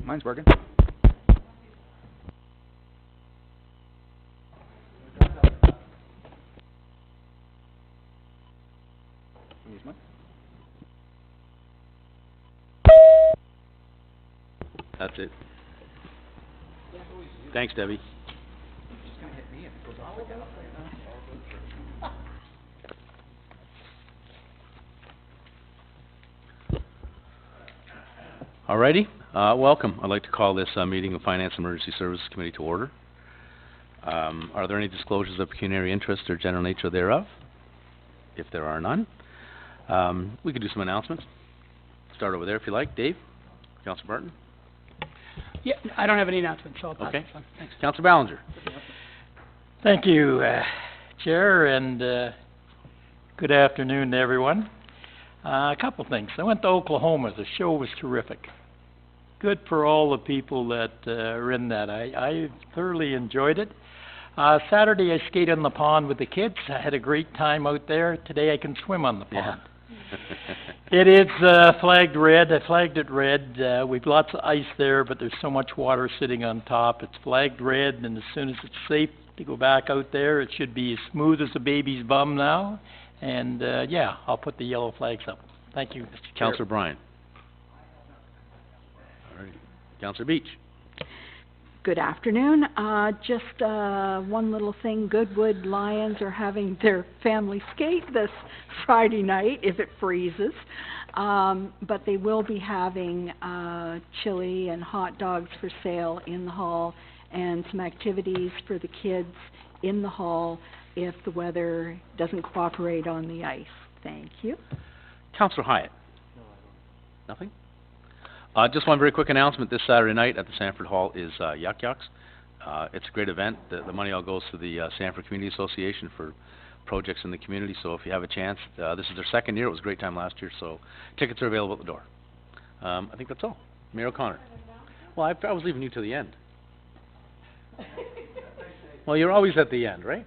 Mine's working. Use mine? That's it. Thanks, Debbie. It's gonna hit me if it goes off like that. Alrighty, welcome. I'd like to call this meeting of Finance and Emergency Services Committee to order. Are there any disclosures of pecuniary interest or general nature thereof? If there are none, we could do some announcements. Start over there if you like. Dave? Councillor Barton? Yeah, I don't have any announcements, so I'll pass Okay. this on. Thanks. Councillor Ballinger? Thank you, Chair, and good afternoon to everyone. A couple things. I went to Oklahoma. The show was terrific. Good for all the people that are in that. I thoroughly enjoyed it. Saturday I skated in the pond with the kids. I had a great time out there. Today I can swim on the pond. It is flagged red. I flagged it red. We've lots of ice there, but there's so much water sitting on top. It's flagged red, and as soon as it's safe to go back out there, it should be as smooth as a baby's bum now. And yeah, I'll put the yellow flags up. Thank you, Mr. Chair. Councillor Bryan? Alrighty. Councillor Beach? Good afternoon. Just one little thing. Goodwood Lions are having their family skate this Friday night if it freezes. But they will be having chili and hot dogs for sale in the hall and some activities for the kids in the hall if the weather doesn't cooperate on the ice. Thank you. Councillor Hyatt? Nothing? Just one very quick announcement. This Saturday night at the Sanford Hall is Yuck Yucks. It's a great event. The money all goes to the Sanford Community Association for projects in the community, so if you have a chance, this is their second year. It was a great time last year, so tickets are available at the door. I think that's all. Mayor O'Connor? Well, I was leaving you to the end. Well, you're always at the end, right?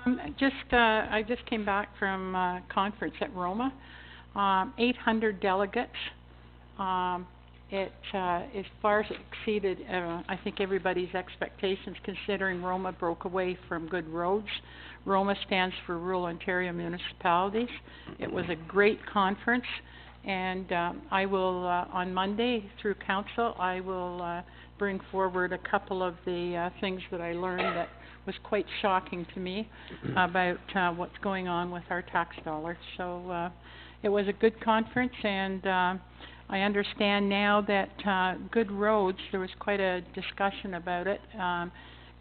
I just came back from a conference at Roma. 800 delegates. It as far as exceeded, I think, everybody's expectations, considering Roma broke away from Good Roads. Roma stands for Rural Ontario Municipalities. It was a great conference, and I will, on Monday, through council, I will bring forward a couple of the things that I learned that was quite shocking to me about what's going on with our tax dollars. So it was a good conference, and I understand now that Good Roads, there was quite a discussion about it.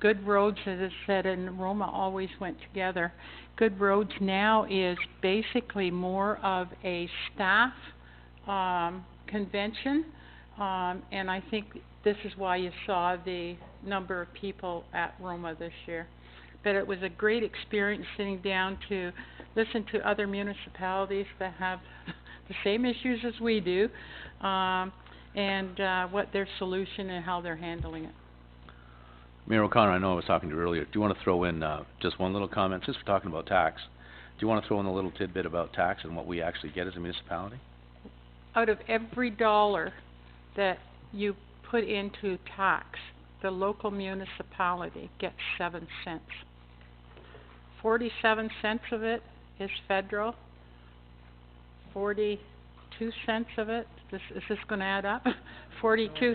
Good Roads, as I said, and Roma always went together. Good Roads now is basically more of a staff convention, and I think this is why you saw the number of people at Roma this year. But it was a great experience sitting down to listen to other municipalities that have the same issues as we do, and what their solution and how they're handling it. Mayor O'Connor, I know I was talking to you earlier. Do you want to throw in just one little comment? Since we're talking about tax, do you want to throw in a little tidbit about tax and what we actually get as a municipality? Out of every dollar that you put into tax, the local municipality gets 7 cents. 47 cents of it is federal. 42 cents of it, is this going to add up? 42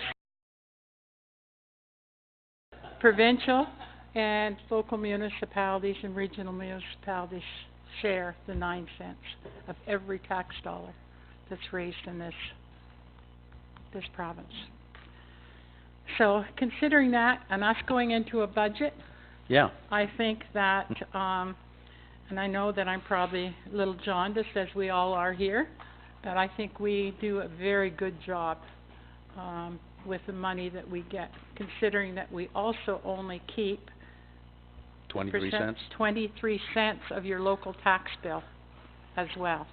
provincial, and local municipalities and regional municipalities share the 9 cents of every tax dollar that's raised in this province. So considering that, and us going into a budget, Yeah. I think that, and I know that I'm probably a little jaundiced, as we all are here, but I think we do a very good job with the money that we get, considering that we also only keep 23 cents? 23 cents of your local tax bill as well.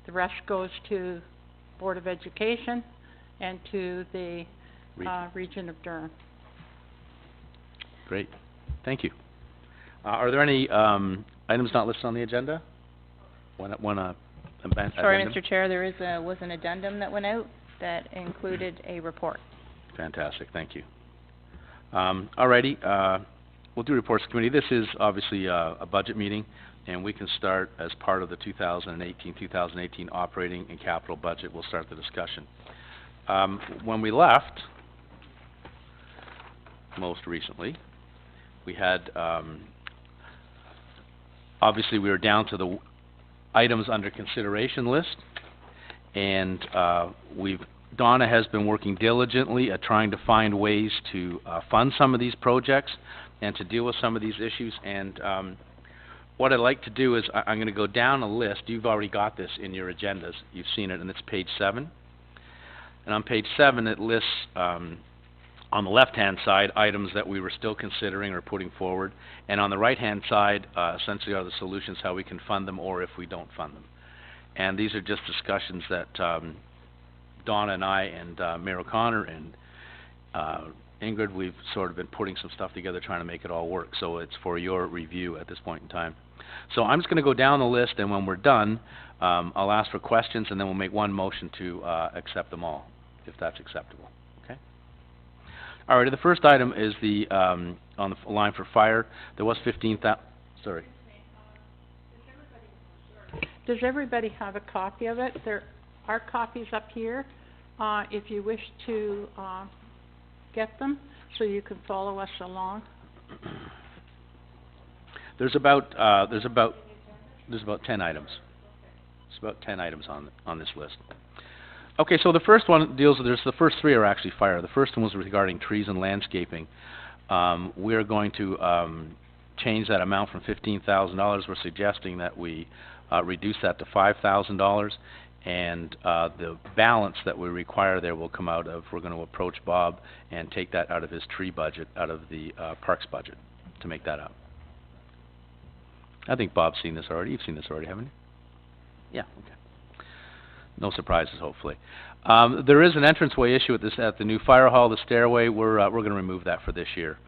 The rest goes to Board of Education and to the region of Durham. Great. Thank you. Are there any items not listed on the agenda? Want to Sorry, addendum? Mr. Chair, there was an addendum that went out that included a report. Fantastic, thank you. Alrighty, we'll do reports to committee. This is obviously a budget meeting, and we can start as part of the 2018 operating and capital budget. We'll start the discussion. When we left, most recently, we had, obviously we were down to the items under consideration list, and Donna has been working diligently at trying to find ways to fund some of these projects and to deal with some of these issues. And what I'd like to do is I'm going to go down a list. You've already got this in your agendas. You've seen it, and it's page 7. And on page 7, it lists on the left-hand side items that we were still considering or putting forward, and on the right-hand side essentially are the solutions, how we can fund them or if we don't fund them. And these are just discussions that Donna and I and Mayor O'Connor and Ingrid, we've sort of been putting some stuff together trying to make it all work, so it's for your review at this point in time. So I'm just going to go down the list, and when we're done, I'll ask for questions, and then we'll make one motion to accept them all, if that's acceptable. Okay? All right, the first item is the, on the line for fire, there was 15,000, sorry. Does everybody have a copy of it? There are copies up here, if you wish to get them, so you can follow us along. There's about 10 items. There's about 10 items on this list. Okay, so the first one deals with, the first 3 are actually fire. The first one was regarding trees and landscaping. We're going to change that amount from $15,000. We're suggesting that we reduce that to $5,000, and the balance that we require there will come out of, we're going to approach Bob and take that out of his tree budget, out of the parks budget, to make that up. I think Bob's seen this already. You've seen this already, haven't you? Yeah, okay. No surprises, hopefully. There is an entranceway issue at the new fire hall, the stairway. We're going to remove that for this year.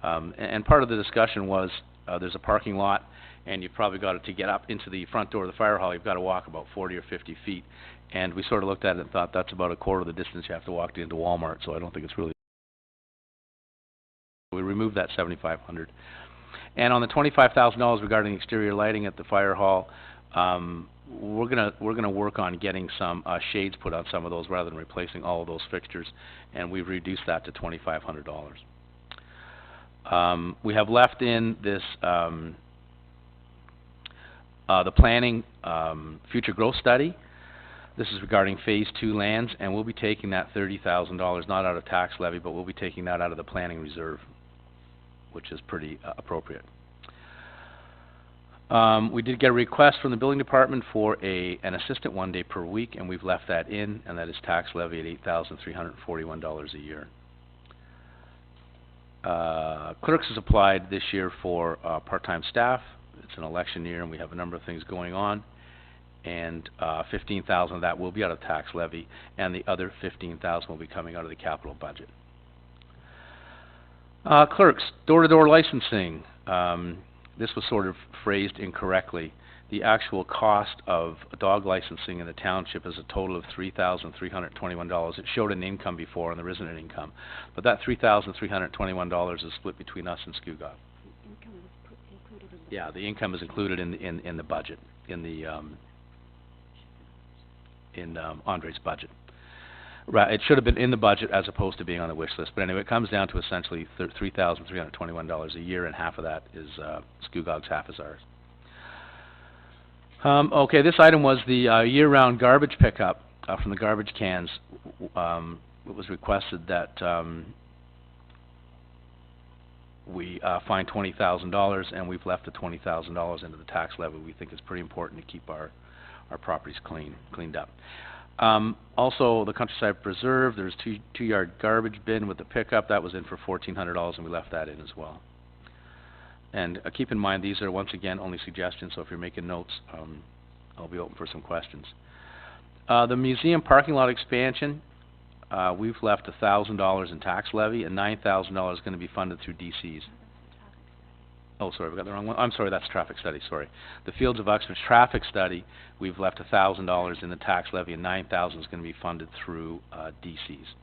And part of the discussion was there's a parking lot, and you've probably got to get up into the front door of the fire hall, you've got to walk about 40 or 50 feet. And we sort of looked at it and thought that's about a quarter of the distance you have to walk into Walmart, so I don't think it's really. We removed that $7,500. And on the $25,000 regarding exterior lighting at the fire hall, we're gonna work on getting some shades put on some of those rather than replacing all of those fixtures, and we've reduced that to $2,500. We have left in this the planning future growth study. This is regarding Phase 2 lands, and we'll be taking that $30,000 not out of tax levy, but we'll be taking that out of the planning reserve, which is pretty appropriate. We did get a request from the building department for an assistant 1 day per week, and we've left that in, and that is tax levy at $8,341 a year. Clerks has applied this year for part-time staff. It's an election year, and we have a number of things going on, and $15,000 of that will be out of tax levy, and the other $15,000 will be coming out of the capital budget. Clerks, door-to-door licensing. This was sort of phrased incorrectly. The actual cost of dog licensing in the township is a total of $3,321. It showed an income before, and there isn't an income. But that $3,321 is split between us and Scugog. Yeah, the income is included in the budget, in Andre's budget. Right, it should have been in the budget as opposed to being on the wish list. But anyway, it comes down to essentially $3,321 a year, and half of that is Scugog's, half is ours. Okay, this item was the year-round garbage pickup from the garbage cans. It was requested that we find $20,000, and we've left the $20,000 into the tax levy. We think it's pretty important to keep our properties cleaned up. Also, the Countryside Preserve, there's two-yard garbage bin with the pickup. That was in for $1,400, and we left that in as well. And keep in mind, these are, once again, only suggestions, so if you're making notes, I'll be open for some questions. The museum parking lot expansion, we've left $1,000 in tax levy, and $9,000 is going to be funded through DCs. Oh, sorry, we got the wrong one. I'm sorry, that's traffic study, sorry. The Fields of Uxbridge traffic study, we've left $1,000 in the tax levy, and $9,000 is gonna be funded through, DCs.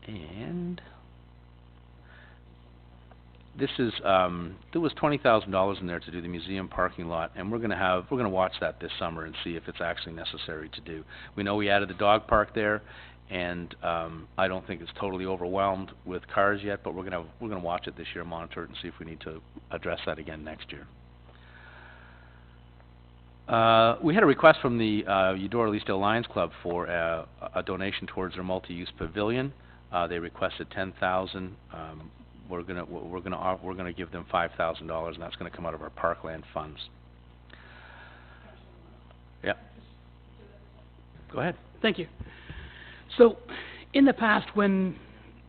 And this is, there was $20,000 in there to do the museum parking lot, and we're gonna watch that this summer and see if it's actually necessary to do. We know we added the dog park there, and I don't think it's totally overwhelmed with cars yet, but we're gonna watch it this year, monitor it, and see if we need to address that again next year. We had a request from the Eudora-Leasdale Lions Club for a donation towards their multi-use pavilion. They requested $10,000. We're gonna give them $5,000, and that's gonna come out of our parkland funds. Yeah. Go ahead. Thank you. So, in the past, when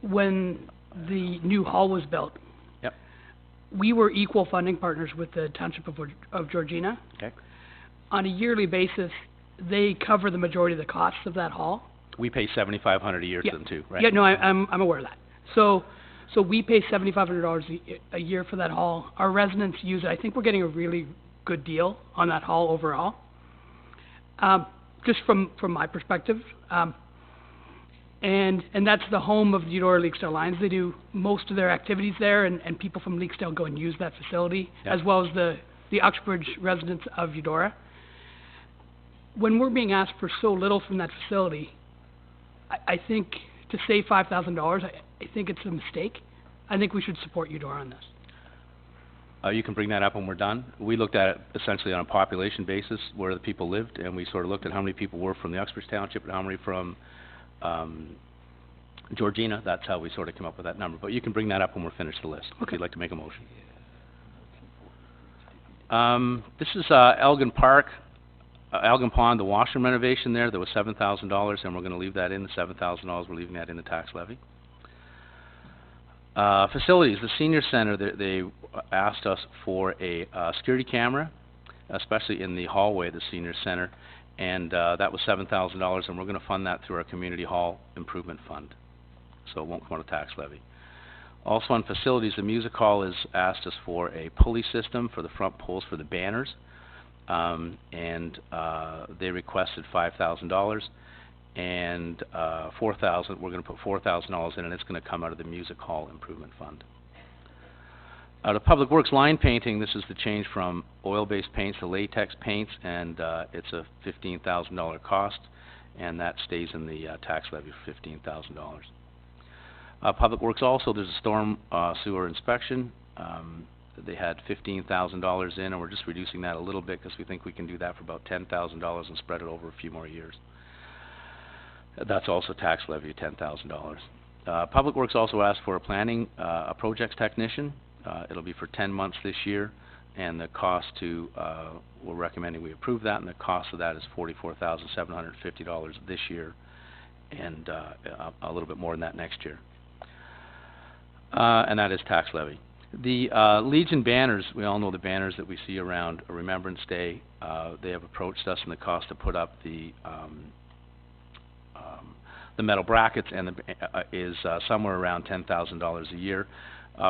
the new hall was built, Yep. we were equal funding partners with the Township of Georgina. Okay. On a yearly basis, they cover the majority of the costs of that hall. We pay $7,500 a year Yeah. to them too, right? Yeah, no, I'm aware of that. So we pay $7,500 a year for that hall. Our residents use it. I think we're getting a really good deal on that hall overall. Just from my perspective. And that's the home of the Eudora-Leaksdale Lions. They do most of their activities there, and people from Leaksdale go and use that facility, Yeah. as well as the Uxbridge residents of Eudora. When we're being asked for so little from that facility, I think to save $5,000, I think it's a mistake. I think we should support Eudora on this. You can bring that up when we're done. We looked at it essentially on a population basis, where the people lived, and we sort of looked at how many people were from the Uxbridge Township and how many from Georgina. That's how we sort of came up with that number. But you can bring that up when we're finished the list, if Okay. you'd like to make a motion. This is Elgin Park, Elgin Pond, the washroom renovation there. There was $7,000, and we're gonna leave that in, the $7,000, we're leaving that in the tax levy. Facilities, the senior center, they asked us for a security camera, especially in the hallway of the senior center, and that was $7,000, and we're gonna fund that through our community hall improvement fund, so it won't come out of tax levy. Also on facilities, the music hall has asked us for a pulley system for the front poles for the banners, and they requested $5,000. And we're gonna put $4,000 in, and it's gonna come out of the music hall improvement fund. Out of Public Works line painting, this is the change from oil-based paints to latex paints, and it's a $15,000 cost, and that stays in the tax levy for $15,000. Public Works also, there's a storm sewer inspection. They had $15,000 in, and we're just reducing that a little bit because we think we can do that for about $10,000 and spread it over a few more years. That's also tax levy of $10,000. Public Works also asked for a projects technician. It'll be for 10 months this year, and the cost we're recommending we approve that, and the cost of that is $44,750 this year, and a little bit more than that next year. And that is tax levy. The Legion banners, we all know the banners that we see around Remembrance Day. They have approached us, and the cost to put up the metal brackets and is somewhere around $10,000 a year.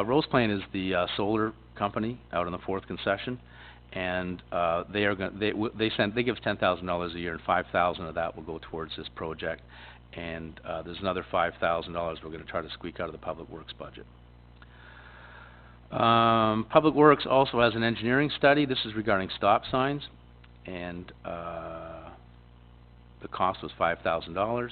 Rose Plain is the solar company out on the 4th concession, and they give us $10,000 a year, and $5,000 of that will go towards this project, and there's another $5,000 we're going to try to squeak out of the Public Works budget. Public Works also has an engineering study. This is regarding stop signs, and the cost was $5,000.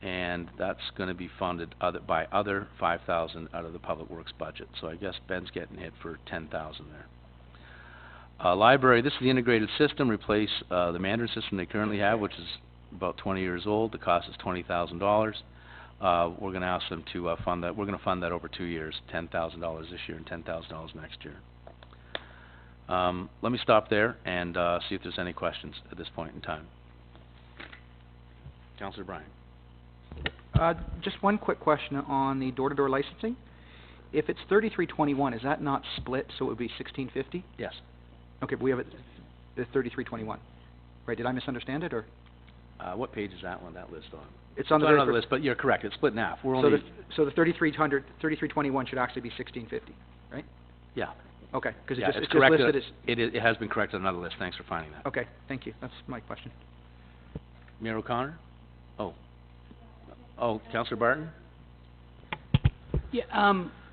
And that's going to be funded by other $5,000 out of the Public Works budget. So I guess Ben's getting hit for $10,000 there. Library, this is the integrated system, replace the Mandarin system they currently have, which is about 20 years old. The cost is $20,000. We're going to ask them to fund that. We're going to fund that over 2 years, $10,000 this year and $10,000 next year. Let me stop there and see if there's any questions at this point in time. Councillor Bryan. Just one quick question on the door-to-door licensing. If it's 3321, is that not split, so it would be 1650? Yes. Okay, but we have it, the 3321. Right, did I misunderstand it, or? What page is that one, that list on? It's on the It's very another first. list, but you're correct, it's split in half. We're So only, the 3321 should actually be 1650. right? Yeah. Okay, 'cause Yeah, it's just corrected. listed as... It has been corrected on another list. Thanks for finding that. Okay, thank you. That's my question. Mayor O'Connor? Oh, Councillor Barton? Yeah,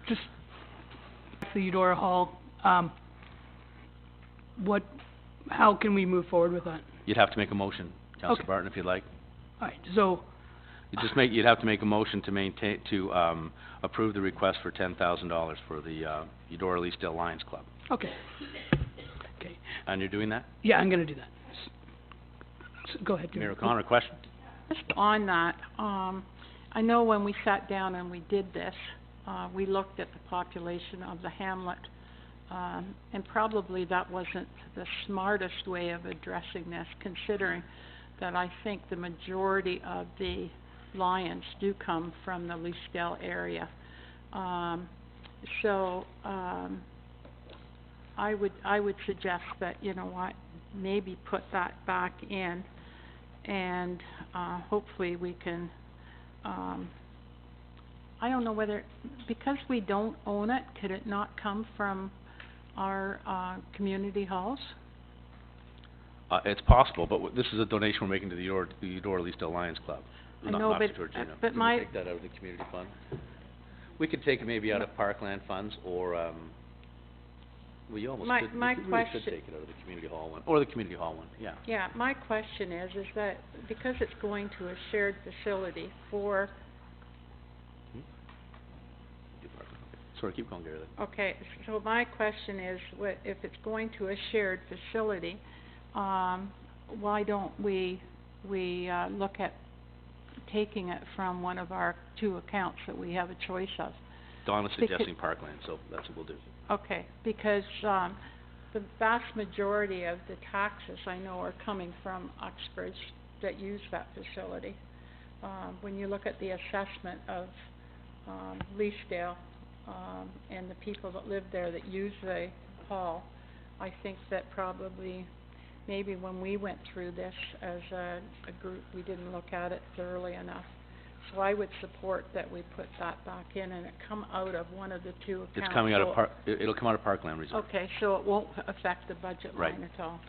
just the Eudora Hall, how can we move forward with that? You'd have to make a motion, Councillor Okay. Barton, if you'd like. Alright, so, You'd have to make a motion to approve the request for $10,000 for the Eudora Leasdale Lions Club. okay. Okay, And you're doing that? yeah, I'm gonna do that. Go ahead, Mayor Gary. O'Connor, question? Just on that, I know when we sat down and we did this, we looked at the population of the hamlet, and probably that wasn't the smartest way of addressing this, considering that I think the majority of the Lions do come from the Leasdale area. I would suggest that, you know what, maybe put that back in, and hopefully we can, I don't know whether, because we don't own it, could it not come from our community halls? It's possible, but this is a donation we're making to the Eudora Leasdale Lions Club. I not know, to but- Georgina. but Can we my- take that out of the community fund? We could take it maybe out of Parkland funds, or, we almost My- could, my we really question- should take it out of the community hall one, or the community hall one, yeah. Yeah, my question is that because it's going to a shared facility for, Sorry, keep going, Gary. okay, so my question is, if it's going to a shared facility, why don't we look at taking it from one of our two accounts that we have a choice of? Donna's Because- suggesting Parkland, so that's what we'll do. Okay, because, the vast majority of the taxes I know are coming from Uxbridge that use that facility. When you look at the assessment of, Leasdale, and the people that live there that use the hall, I think that probably, maybe when we went through this as a group, we didn't look at it thoroughly enough. So I would support that we put that back in and it come out of one of the two accounts. It's coming out so- of it'll come out of Parkland Reserve. Okay, so it won't affect the budget Right. line at all.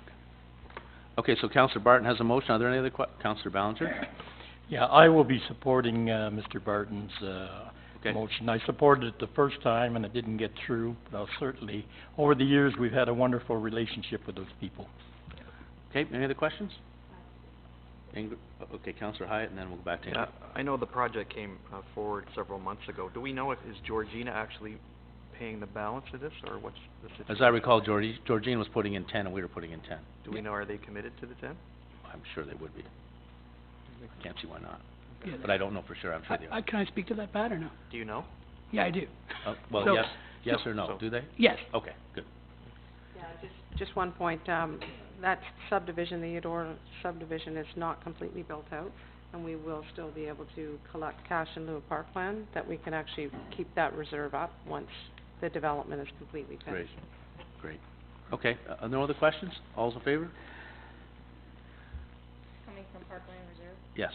Okay, so Councillor Barton has a motion. Are there any other Councillor Ballinger? Yeah, I will be supporting, Mr. Barton's, Okay. motion. I supported it the first time and it didn't get through, but I'll certainly, over the years, we've had a wonderful relationship with those people. Okay, any other questions? Okay, Councillor Hyatt, and then we'll go back to Yeah, Ingrid. I know the project came forward several months ago. Do we know if, is Georgina actually paying the balance of this, or what's the situation? As I recall, Georgine was putting in 10 and we were putting in 10. Do we know, are they committed to the 10? I'm sure they would be. Can't see why not. Yeah, But I don't know for sure. I'm sure they are. Can I speak to that, Pat, or no? Do you know? Yeah, I do. Well, So- yes or no, so- do they? Yes. Okay, good. Yeah, just one point, that subdivision, the Eudora subdivision is not completely built out, and we will still be able to collect cash in lieu of parkland, that we can actually keep that reserve up once the development is completely Great, finished. great. Okay, no other questions? All's in favor? Coming from Parkland Reserve? Yes.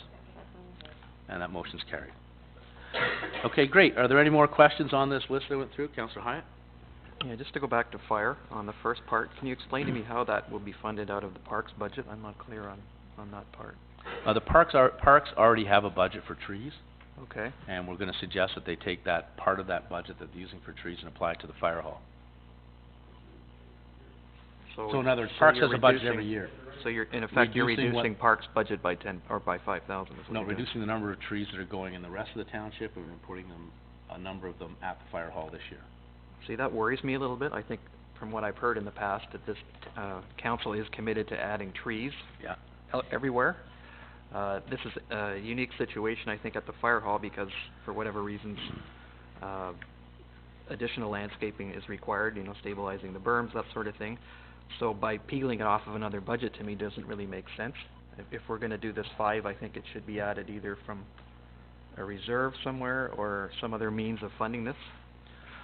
And that motion's carried. Okay, great. Are there any more questions on this list that went through? Councillor Hyatt? Yeah, just to go back to fire on the first part, can you explain to me how that will be funded out of the parks budget? I'm not clear on that part. The parks already have a budget for trees, Okay, and we're gonna suggest that they take that, part of that budget that they're using for trees and apply it to the fire hall. So in other words, Parks you're has a budget every reducing- year. So you're, in effect, you're reducing what- reducing parks budget by 10, or by 5,000 is what No, you're doing. reducing the number of trees that are going in the rest of the township, and we're putting them, a number of them at the fire hall this year. See, that worries me a little bit. I think, from what I've heard in the past, that this, council is committed to adding trees Yeah. everywhere. This is a unique situation, I think, at the fire hall, because for whatever reasons, additional landscaping is required, you know, stabilizing the berms, that sort of thing. So by peeling it off of another budget, to me, doesn't really make sense. If we're gonna do this 5, I think it should be added either from a reserve somewhere or some other means of funding this.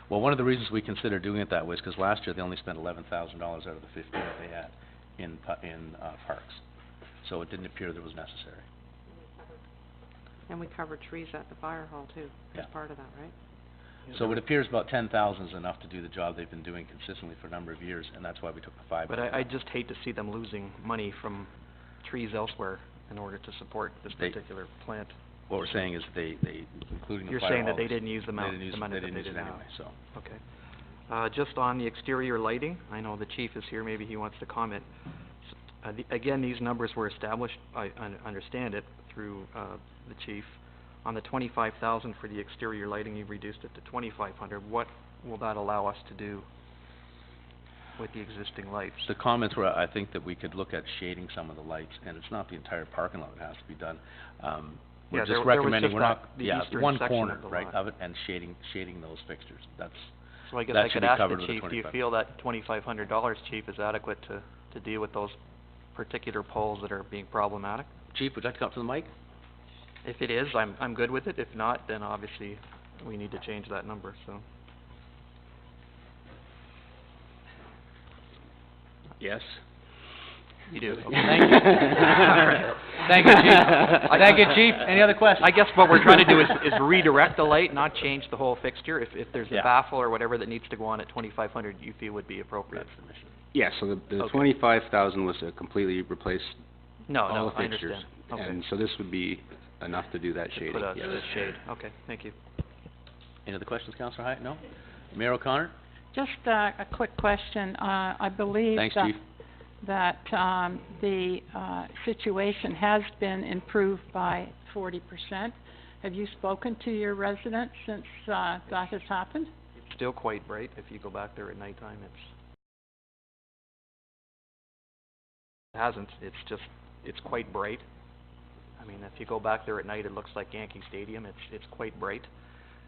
Well, one of the reasons we consider doing it that way is 'cause last year they only spent $11,000 out of the 15 that they had in parks. So it didn't appear that it was necessary. And we cover trees at the fire hall too, as Yeah. part of that, right? So it appears about 10,000 is enough to do the job they've been doing consistently for a number of years, and that's why we took the 5. But I just hate to see them losing money from trees elsewhere in order to support this They- particular plant. What we're saying is they including the You're fire saying that they hose, didn't use the they amount, didn't use, the money they that didn't they use did it now. anyway, so. Okay. Just on the exterior lighting, I know the chief is here, maybe he wants to comment. Again, these numbers were established, I understand it, through, the chief. On the 25,000 for the exterior lighting, you've reduced it to 2,500. What will that allow us to do with the existing lights? The comments were, I think that we could look at shading some of the lights, and it's not the entire parking lot that has to be done. We're Yeah, just there was recommending, just we're that- not, the yeah, eastern one section corner, of the right, lot. of it, and shading those fixtures. That's, So I guess that I should could be ask the covered with the chief, do you 25. feel that $2,500, chief, is adequate to deal with those particular poles that are being problematic? Chief, would you like to come up to the mic? If it is, I'm good with it. If not, then obviously we need to change that number, so. Yes. You do, okay. Thank you. Thank you, Chief. Thank you, Chief. Any other questions? I guess what we're trying to do is redirect the light, not change the whole fixture. If there's a Yeah. baffle or whatever that needs to go on at 2,500, you feel would be appropriate? That's the mission. Yeah, so the Okay. 25,000 was to completely replace No, all no, the I fixtures. understand. Okay. And so this would be enough to do that To shading, put a yes. shade, okay, thank you. Any other questions, Councillor Hyatt? No? Mayor O'Connor? Just a quick question. I believe Thanks, that Chief. the situation has been improved by 40%. Have you spoken to your residents since that has happened? It's still quite bright. If you go back there at nighttime, it's quite bright. I mean, if you go back there at night, it looks like Yankee Stadium. It's quite bright.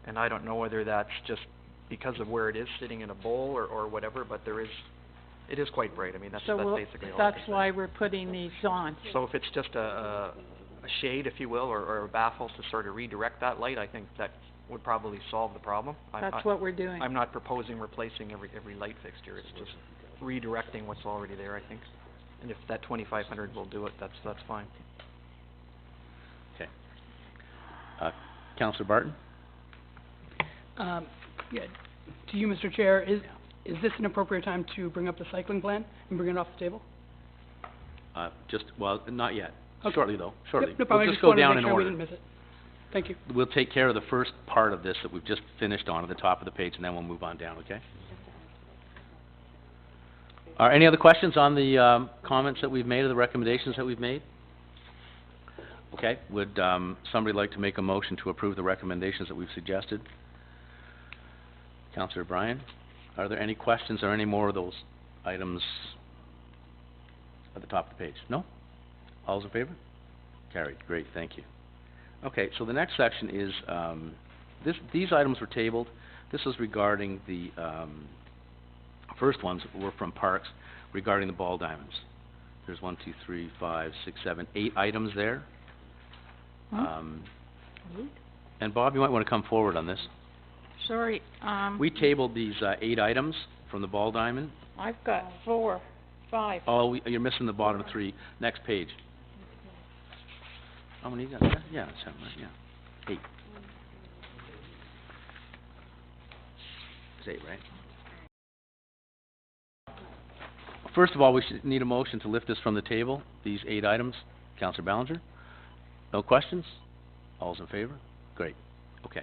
And I don't know whether that's just because of where it is, sitting in a bowl or whatever, but it is quite bright. I mean, that's So basically all I that's can say. why we're putting these on. So if it's just a shade, if you will, or a baffle to sort of redirect that light, I think that would probably solve the problem. That's what we're doing. I'm not proposing replacing every light fixture. It's just redirecting what's already there, I think. And if that 2,500 will do it, that's fine. Okay. Councillor Barton? Yeah, to you, Mr. Chair, is this an appropriate time to bring up the cycling plan and bring it off the table? Well, not yet. Okay. Shortly, though, shortly. Yep, no problem. We'll I just go wanted to down make in sure we order. didn't miss it. Thank you. We'll take care of the first part of this that we've just finished on at the top of the page, and then we'll move on down, okay? Any other questions on the comments that we've made or the recommendations that we've made? Okay, would somebody like to make a motion to approve the recommendations that we've suggested? Councillor Bryan, are there any questions or any more of those items at the top of the page? No? All's in favor? Carried, great, thank you. Okay, so the next section is, these items were tabled. This is regarding the, first ones were from Parks regarding the ball diamonds. There's 1, 2, 3, 5, 6, 7, 8 items there. And Bob, you might want to come forward on this. Sorry, We tabled these 8 items from the ball diamond. I've got 4, 5. Oh, you're missing the bottom 3. Next page. Oh, and you got, yeah, that's how much, yeah. 8. It's 8, right? First of all, we should need a motion to lift this from the table, these 8 items. Councillor Ballinger? No questions? All's in favor? Great. Okay.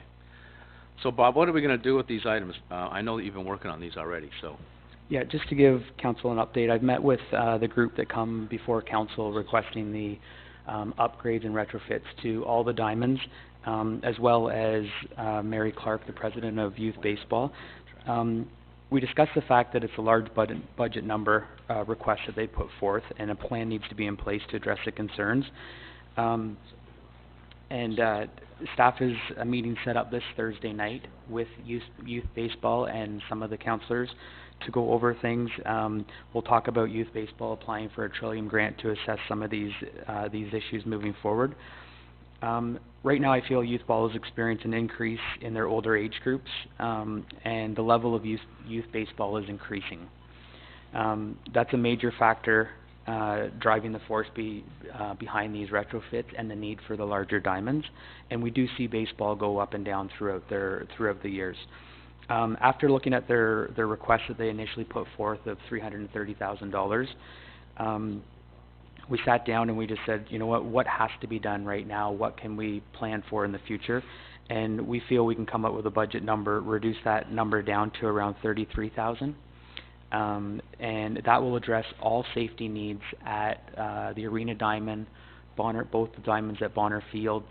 So Bob, what are we going to do with these items? I know that you've been working on these already, so. Yeah, just to give council an update, I've met with the group that come before council requesting the upgrades and retrofits to all the diamonds, as well as Mary Clark, the president of Youth Baseball. We discussed the fact that it's a large budget number request that they put forth, and a plan needs to be in place to address the concerns. Staff has a meeting set up this Thursday night with Youth Baseball and some of the councillors to go over things. We'll talk about Youth Baseball applying for a Trillium grant to assess some of these issues moving forward. Right now I feel youth ball has experienced an increase in their older age groups, and the level of youth baseball is increasing. That's a major factor driving the force behind these retrofits and the need for the larger diamonds. And we do see baseball go up and down throughout the years. After looking at their request that they initially put forth of $330,000, we sat down and we just said, you know what has to be done right now? What can we plan for in the future? And we feel we can come up with a budget number, reduce that number down to around $33,000. And that will address all safety needs at the Arena Diamond, both the diamonds at Bonner Fields,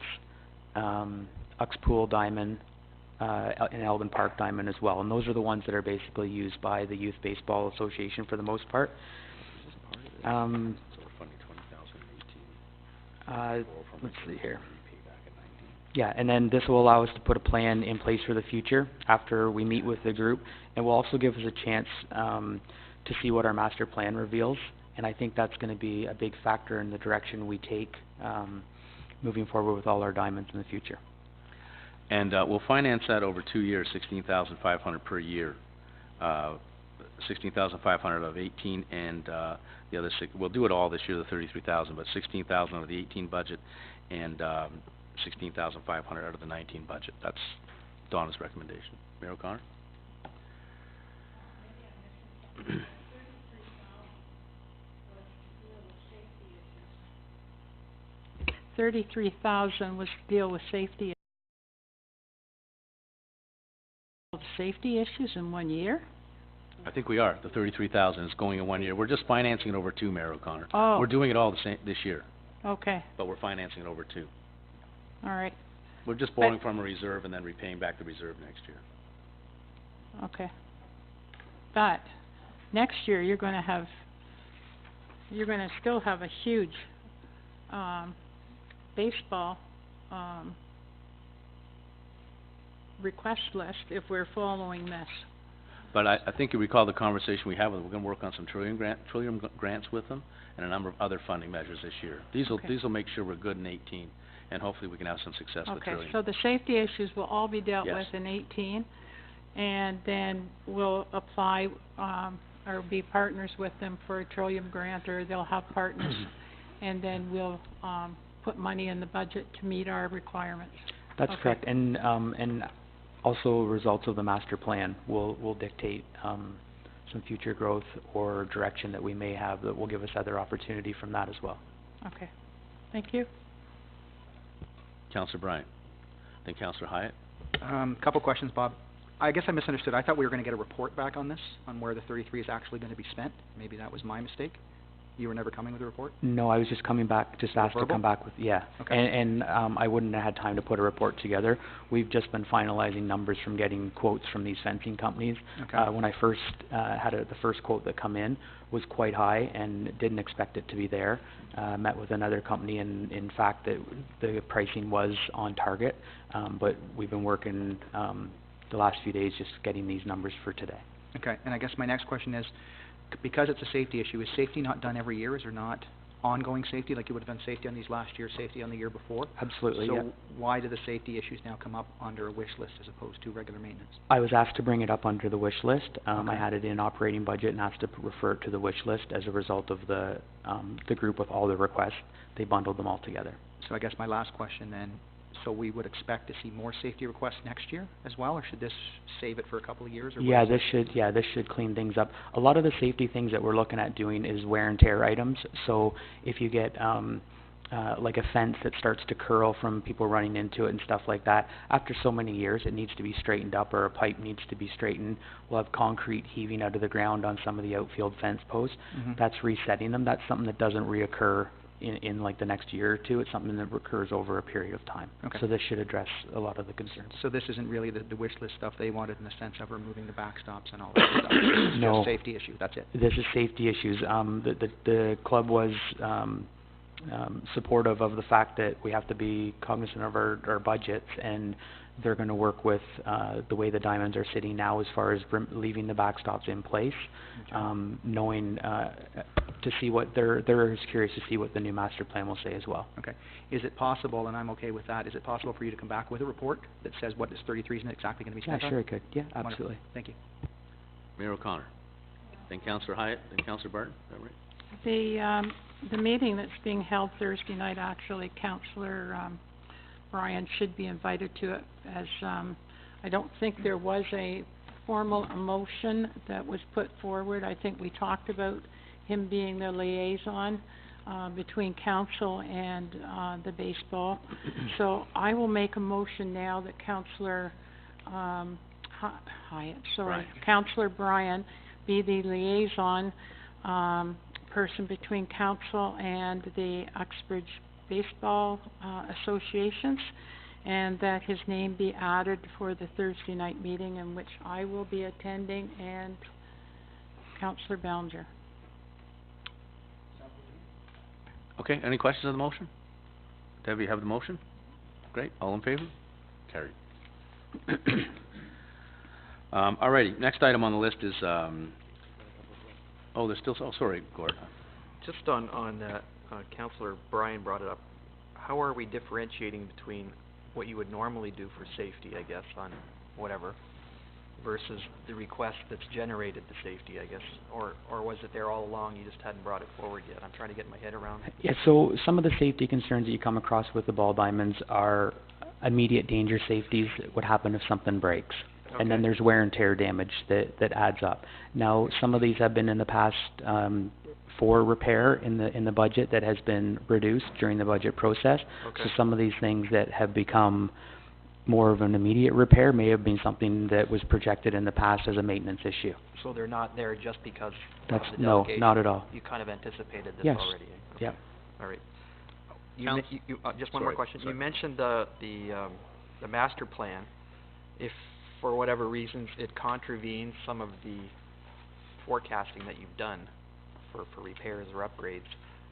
Uxpool Diamond, and Eldon Park Diamond as well. And those are the ones that are basically used by the Youth Baseball Association for the most part. Let's see here. Yeah, and then this will allow us to put a plan in place for the future after we meet with the group, and will also give us a chance to see what our master plan reveals, and I think that's going to be a big factor in the direction we take moving forward with all our diamonds in the future. And we'll finance that over 2 years, $16,500 per year. $16,500 of 18, and the other we'll do it all this year, the $33,000, but $16,000 of the 18 budget, and $16,500 out of the 19 budget. That's Donna's recommendation. Mayor O'Connor? $33,000 was to deal with safety issues in 1 year? I think we are. The $33,000 is going in 1 year. We're just financing it over 2, Mayor O'Connor. Oh. We're doing it all this year, Okay, but we're financing it over 2. all right, We're just borrowing from a reserve and then repaying back the reserve next year. okay. But next year, you're gonna still have a huge, baseball, request list if we're following this. But I think you recall the conversation we had with them. We're going to work on some Trillium grants with them and a number of other funding measures this year. These will make sure we're good in 18, and hopefully we can have some success with Okay, Trillium. so the safety issues will all be dealt Yes. with in 18, and then we'll apply, or be partners with them for a Trillium grant, or they'll have partners, and then we'll, put money in the budget to meet our requirements. That's Okay. correct, and also results of the master plan will dictate some future growth or direction that we may have that will give us other opportunity from that as well. Okay, thank you. Councillor Bryant. Then Councillor Hyatt. Couple questions, Bob. I guess I misunderstood. I thought we were going to get a report back on this, on where the 33 is actually going to be spent. Maybe that was my mistake. You were never coming with a report? No, I was just coming back, just asked to Verbal? come back with, yeah. Okay. And I wouldn't have had time to put a report together. We've just been finalizing numbers from getting quotes from these fencing companies. Okay. When I first had the first quote that come in was quite high and didn't expect it to be there. Met with another company, and in fact the pricing was on target, but we've been working the last few days just getting these numbers for today. Okay, and I guess my next question is, because it's a safety issue, is safety not done every year? Is there not ongoing safety, like you would have done safety on these last year, safety on the year before? Absolutely, yeah. So why do the safety issues now come up under a wish list as opposed to regular maintenance? I was asked to bring it up under the wish list. I Okay. had it in operating budget and asked to refer it to the wish list as a result of the group with all the requests. They bundled them all together. So I guess my last question then, so we would expect to see more safety requests next year as well, or should this save it for a couple of years? Or Yeah, what is this should clean things up. A lot of the safety things that we're looking at doing is wear and tear items. So if you get like a fence that starts to curl from people running into it and stuff like that, after so many years it needs to be straightened up, or a pipe needs to be straightened. We'll have concrete heaving out of the ground on some of the outfield fence posts. Mhm. That's resetting them. That's something that doesn't reoccur in like the next year or two. It's something that recurs over a period of time. Okay. So this should address a lot of the concerns. So this isn't really the wish list stuff they wanted in the sense of removing the backstops and all that stuff? It's No. just safety issue, that's it? This is safety issues. The club was supportive of the fact that we have to be cognizant of our budgets, and they're going to work with the way the diamonds are sitting now as far as leaving the backstops in place, knowing to see what they're curious to see what the new master plan will say as well. Okay. Is it possible, and I'm okay with that, is it possible for you to come back with a report that says what this 33 is exactly going to be Yeah, spent on? sure I could. Yeah, Wonderful. absolutely. Thank you. Mayor O'Connor. Then Councillor Hyatt, then Councillor Barton. Is that right? The meeting that's being held Thursday night, actually, Councillor, Bryan should be invited to it, as, I don't think there was a formal motion that was put forward. I think we talked about him being the liaison, between council and, the baseball. So I will make a motion now that Councillor, Hyatt, sorry, Bryan. Councillor Bryan be the liaison, person between council and the Uxbridge Baseball, associations, and that his name be added for the Thursday night meeting in which I will be attending, and Councillor Bellinger. Okay, any questions on the motion? Debbie, you have the motion? Great, all in favor? Carried. Alrighty, next item on the list is, oh, there's still, oh, sorry, Gord. Just on that, Councillor Bryan brought it up. How are we differentiating between what you would normally do for safety, I guess, on whatever, versus the request that's generated the safety, I guess? Or was it there all along, you just hadn't brought it forward yet? I'm trying to get my head around. Yeah, so some of the safety concerns that you come across with the ball diamonds are immediate danger safeties. What happen if something breaks? And then Okay. there's wear and tear damage that adds up. Now, some of these have been in the past, for repair in the budget that has been reduced during the budget process. Okay. So some of these things that have become more of an immediate repair may have been something that was projected in the past as a maintenance issue. So they're not there just because That's, of the no, delegation? not at all. You kind of anticipated this Yes. already? eh? Yep. Okay. All right. Just one more Sorry, question. sorry. You mentioned the master plan. If, for whatever reasons, it contravenes some of the forecasting that you've done for repairs or upgrades,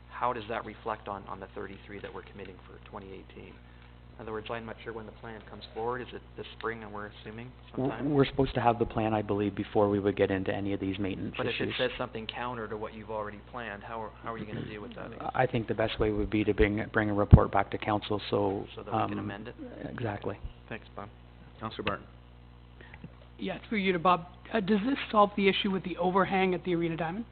how does that reflect on the 33 that we're committing for 2018? In other words, I'm not sure when the plan comes forward. Is it this spring, and we're assuming sometime? We're supposed to have the plan, I believe, before we would get into any of these maintenance But if issues. it says something counter to what you've already planned, how are you gonna deal with that? I think the best way would be to bring a report back to council, so, So that we can amend it? Exactly. Thanks, Bob. Councillor Barton. Yeah, it's for you to Bob. Does this solve the issue with the overhang at the Arena Diamond?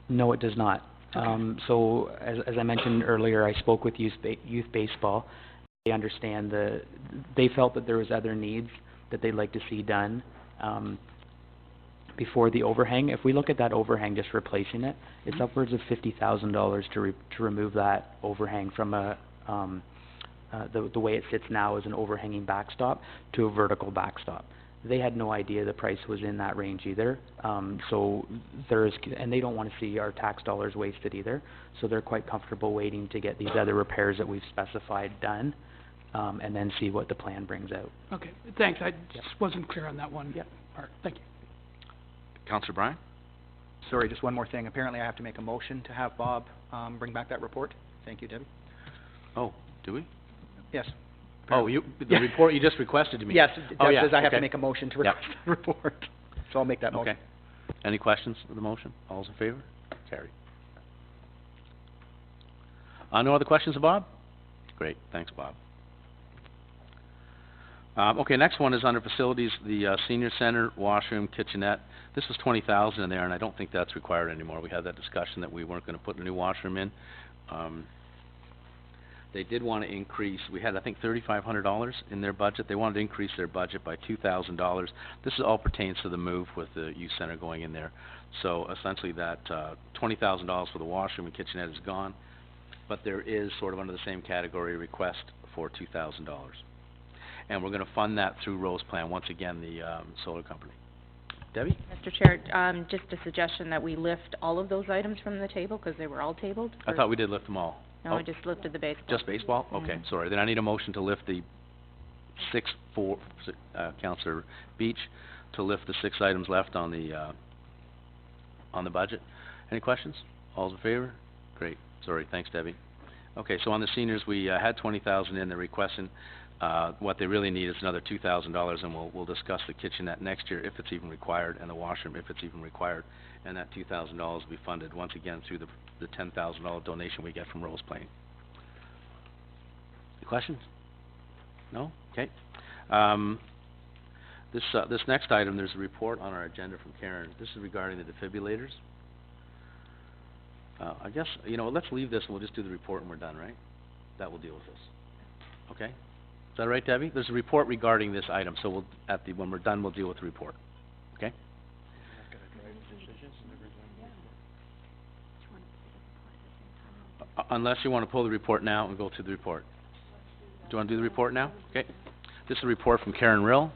No, it does not. Okay. So, as I mentioned earlier, I spoke with youth baseball. They understand they felt that there was other needs that they'd like to see done, before the overhang. If we look at that overhang, just replacing it, it's upwards of $50,000 to remove that overhang from the way it sits now as an overhanging backstop to a vertical backstop. They had no idea the price was in that range either, and they don't want to see our tax dollars wasted either, so they're quite comfortable waiting to get these other repairs that we've specified done, and then see what the plan brings out. Okay, thanks. I just wasn't clear on that one part. Thank you. Councillor Bryan? Sorry, just one more thing. Apparently I have to make a motion to have Bob, bring back that report. Thank you, Debbie. Oh, do we? Yes. Oh, the report you just requested to me? Yes, Oh, Deb yeah, says I have to okay. make a motion to Yep. request the report. So I'll make that motion. Okay. Any questions of the motion? All's in favor? Carried. No other questions of Bob? Great, thanks, Bob. Okay, next one is under facilities, the senior center, washroom, kitchenette. This was $20,000 in there, and I don't think that's required anymore. We had that discussion that we weren't gonna put a new washroom in. They did want to increase, we had, I think, $3,500 in their budget. They wanted to increase their budget by $2,000. This all pertains to the move with the youth center going in there. So essentially that $20,000 for the washroom and kitchenette is gone, but there is sort of under the same category request for $2,000. And we're going to fund that through Rose Plan, once again, the solar company. Debbie? Mr. Chair, just a suggestion that we lift all of those items from the table, because they were all tabled. I thought we did lift them all. No, I just lifted the baseball. Just baseball? Okay, Mhm. sorry. Then I need a motion to lift the Councillor Beach, to lift the 6 items left on the budget. Any questions? All's in favor? Great. Sorry, thanks, Debbie. Okay, so on the seniors, we had $20,000 in. They're requesting, what they really need is another $2,000, and we'll discuss the kitchenette next year if it's even required, and the washroom if it's even required. And that $2,000 will be funded once again through the $10,000 donation we get from Rose Plain. Any questions? No? Okay. This next item, there's a report on our agenda from Karen. This is regarding the defibrillators. I guess, you know, let's leave this and we'll just do the report and we're done, right? That will deal with this. Okay? Is that all right, Debbie? There's a report regarding this item, so we'll, when we're done, we'll deal with the report. Okay? Unless you want to pull the report now and go through the report. Do you want to do the report now? Okay. This is a report from Karen Rill.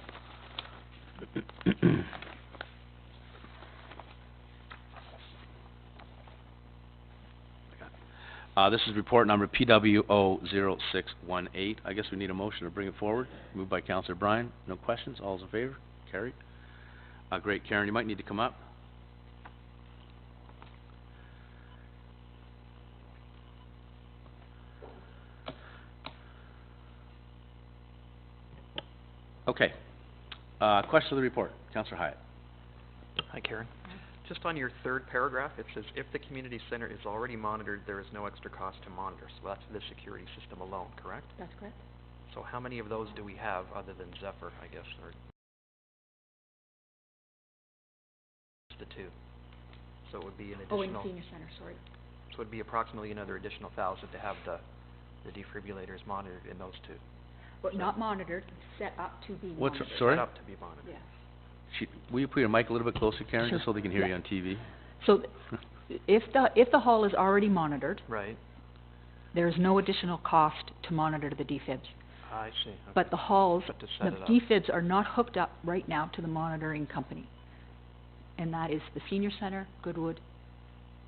This is report number PWO0618. I guess we need a motion to bring it forward. Moved by Councillor Bryan. No questions? All's in favor? Carried. Great. Karen, you might need to come up. Okay. Question of the report. Councillor Hyatt. Hi, Karen. Just on your third paragraph, it says, if the community center is already monitored, there is no extra cost to monitor. So that's the security system alone, correct? That's correct. So how many of those do we have other than Zephyr, I guess, or the two? So it would be an additional... Oh, in the senior center, sorry. So it would be approximately another additional 1,000 to have the defibrillators monitored in those two. But not monitored, set up to be What's, monitored. sorry? Set up to be monitored. Yes. Will you put your mic a little bit closer, Karen, Sure. just so they can hear Yeah. you on TV? So if the hall is already monitored, Right. there's no additional cost to monitor the defibs. I see. Okay. But the halls, But to the set it up. defibs are not hooked up right now to the monitoring company. And that is the senior center, Goodwood,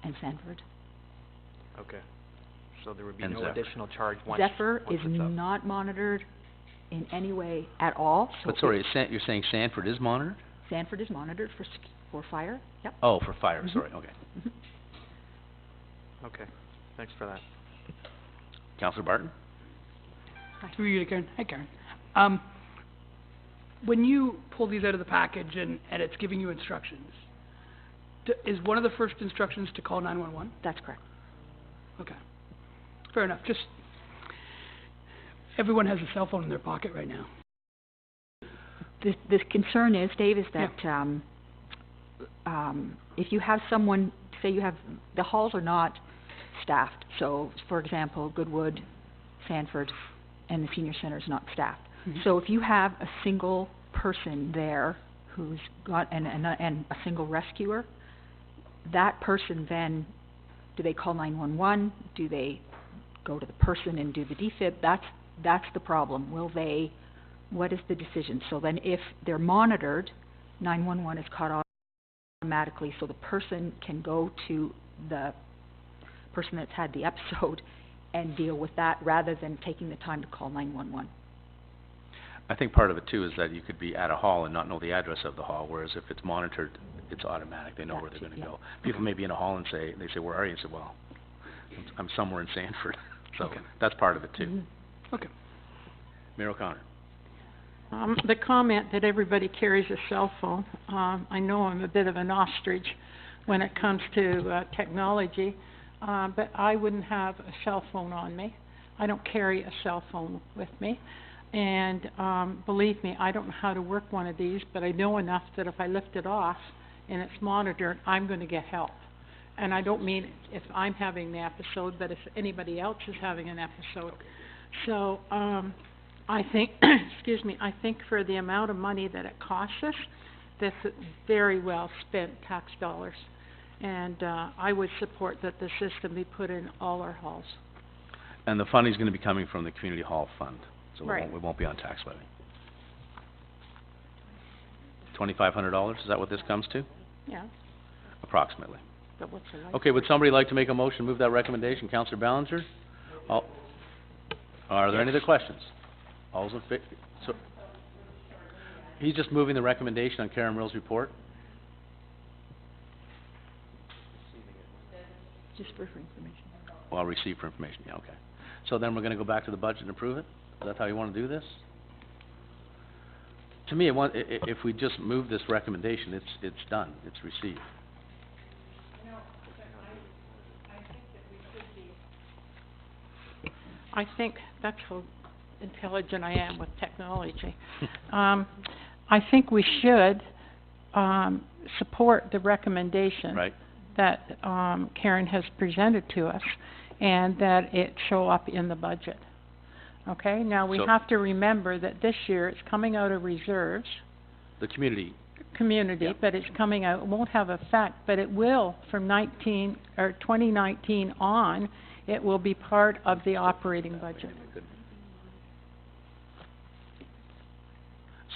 and Sanford. Okay. So there would be And no Zephyr. additional charge once Zephyr is it's up. not monitored in any way at all. So But sorry, you're saying Sanford is monitored? Sanford is monitored for fire, yep. Oh, for fire, Mhm. sorry, okay. Mhm. Okay. Thanks for that. Councillor Barton? Through you to Karen. Hi, Karen. When you pull these out of the package and it's giving you instructions, is one of the first instructions to call 911? That's correct. Okay. Fair enough. Just, everyone has a cell phone in their pocket right now. The concern is, Dave, is that, if you have someone, say you have, the halls are not staffed, so, for example, Goodwood, Sanford, and the senior center is not staffed. Mhm. So if you have a single person there who's got, and a single rescuer, that person then, do they call 911? Do they go to the person and do the defib? That's the problem. Will they, what is the decision? So then if they're monitored, 911 is cut off automatically, so the person can go to the person that's had the episode and deal with that rather than taking the time to call 911. I think part of it too is that you could be at a hall and not know the address of the hall, whereas if it's monitored, it's automatic, they know where they're That's it, gonna yeah. go. People may be in a hall and they say, where are you? And say, well, I'm somewhere in Sanford. So Okay. that's part of it too. Mhm. Okay. Mayor O'Connor? The comment that everybody carries a cell phone, I know I'm a bit of an ostrich when it comes to technology, but I wouldn't have a cell phone on me. I don't carry a cell phone with me. And believe me, I don't know how to work one of these, but I know enough that if I lift it off and it's monitored, I'm going to get help. And I don't mean if I'm having the episode, but if anybody else is having an episode. So I think, excuse me, I think for the amount of money that it costs us, this is very well spent tax dollars. And I would support that the system be put in all our halls. And the funding's gonna be coming from the community hall fund, so Right. we won't be on tax levy. $2,500, is that what this comes to? Yeah, Approximately. but what's the like? Okay, would somebody like to make a motion to move that recommendation? Councillor Ballinger? Are there any other questions? All's in so, he's just moving the recommendation on Karen Rill's report? Just for information. Well, receive for information, yeah, okay. So then we're gonna go back to the budget and approve it? Is that how you wanna do this? To me, if we just move this recommendation, it's done, it's received. I think that's how intelligent I am with technology. I think we should support the recommendation. Right? that, Karen has presented to us, and that it show up in the budget. Okay, now we So- have to remember that this year it's coming out of reserves, The community, community, Yeah. but it's coming out, it won't have effect, but it will from 2019 on, it will be part of the operating budget.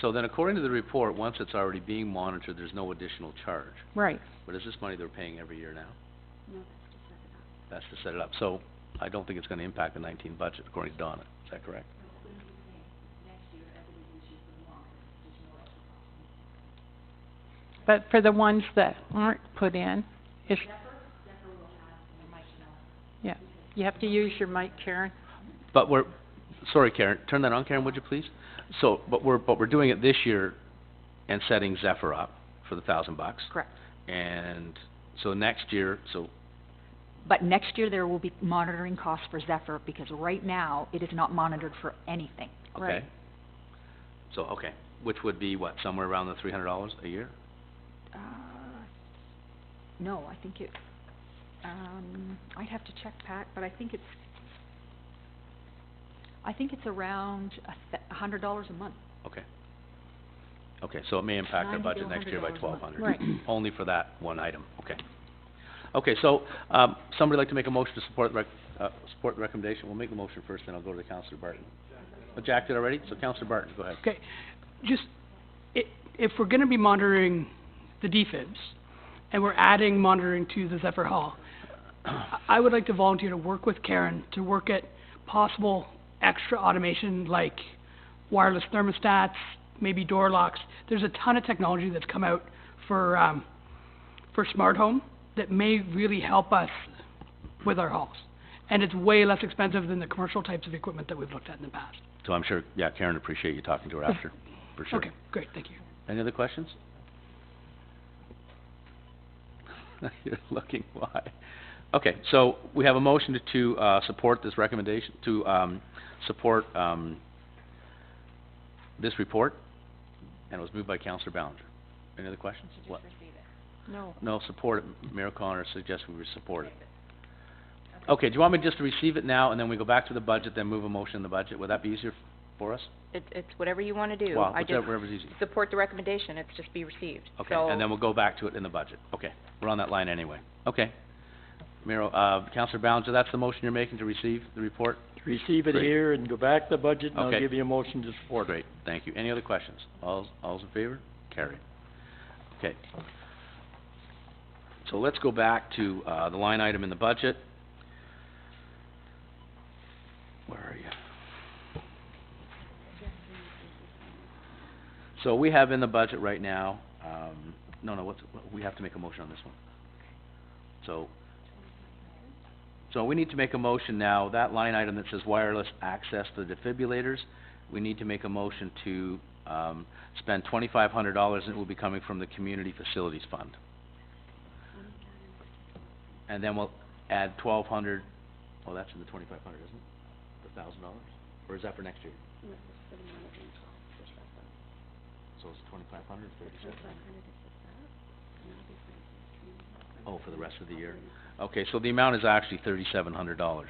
so then according to the report, once it's already being monitored, there's no additional charge. Right. But is this money they're paying every year now? No, that's to set it up. So I don't think it's gonna impact the 19 budget, according to Donna. Is that correct? But for the ones that aren't put in, it's... Yeah, you have to use your mic, Karen. But we're, sorry Karen, turn that on Karen, would you please? So, but we're doing it this year and setting Zephyr up for the $1,000. Correct. And so next year, so, But next year there will be monitoring costs for Zephyr, because right now it is not monitored for anything. okay. Right. So, okay, which would be what, somewhere around the $300 a year? No, I think it, I'd have to check, Pat, but I think it's around $100 a month. Okay. Okay, so it may impact our $90 to budget next year by $100 a month. $1,200. Right. Only for that one item, okay. Okay, so, somebody like to make a motion to support support the recommendation? We'll make the motion first, then I'll go to Councillor Barton. Jack did already, so Councillor Barton, go ahead. Okay, just, if we're gonna be monitoring the DFIBs, and we're adding monitoring to the Zephyr Hall, I would like to volunteer to work with Karen to work at possible extra automation, like wireless thermostats, maybe door locks. There's a ton of technology that's come out for smart home that may really help us with our halls. And it's way less expensive than the commercial types of equipment that we've looked at in the past. So I'm sure, yeah, Karen, appreciate you talking to her after, for sure. Okay, great, thank you. Any other questions? You're looking, why? Okay, so we have a motion to support this recommendation, to support this report, and it was moved by Councillor Ballinger. Any other questions? What? No. No, support it. Mayor O'Connor suggests we support it. Okay, do you want me just to receive it now, and then we go back to the budget, then move a motion in the budget? Would that be easier for us? It's whatever you wanna do. Well, I just whatever's easy. support the recommendation, it's just be received. Okay, So- and then we'll go back to it in the budget. Okay, we're on that line anyway. Okay. Mayor, Councillor Ballinger, that's the motion you're making to receive the report? Receive it Great. here and go back to the budget, and I'll Okay. give you a motion to support it. Great, thank you. Any other questions? All's in favor? Carried. Okay. So let's go back to, the line item in the budget. Where are you? So we have in the budget right now, we have to make a motion on this one. So we need to make a motion now, that line item that says wireless access to the defibrillators, we need to make a motion to, spend $2,500, and it will be coming from the Community Facilities Fund. And then we'll add $1,200, oh, that's in the $2,500, isn't it? The $1,000? Or is that for next year? So it's 2,500, 37? Oh, for the rest of the year. Okay, so the amount is actually $3,700.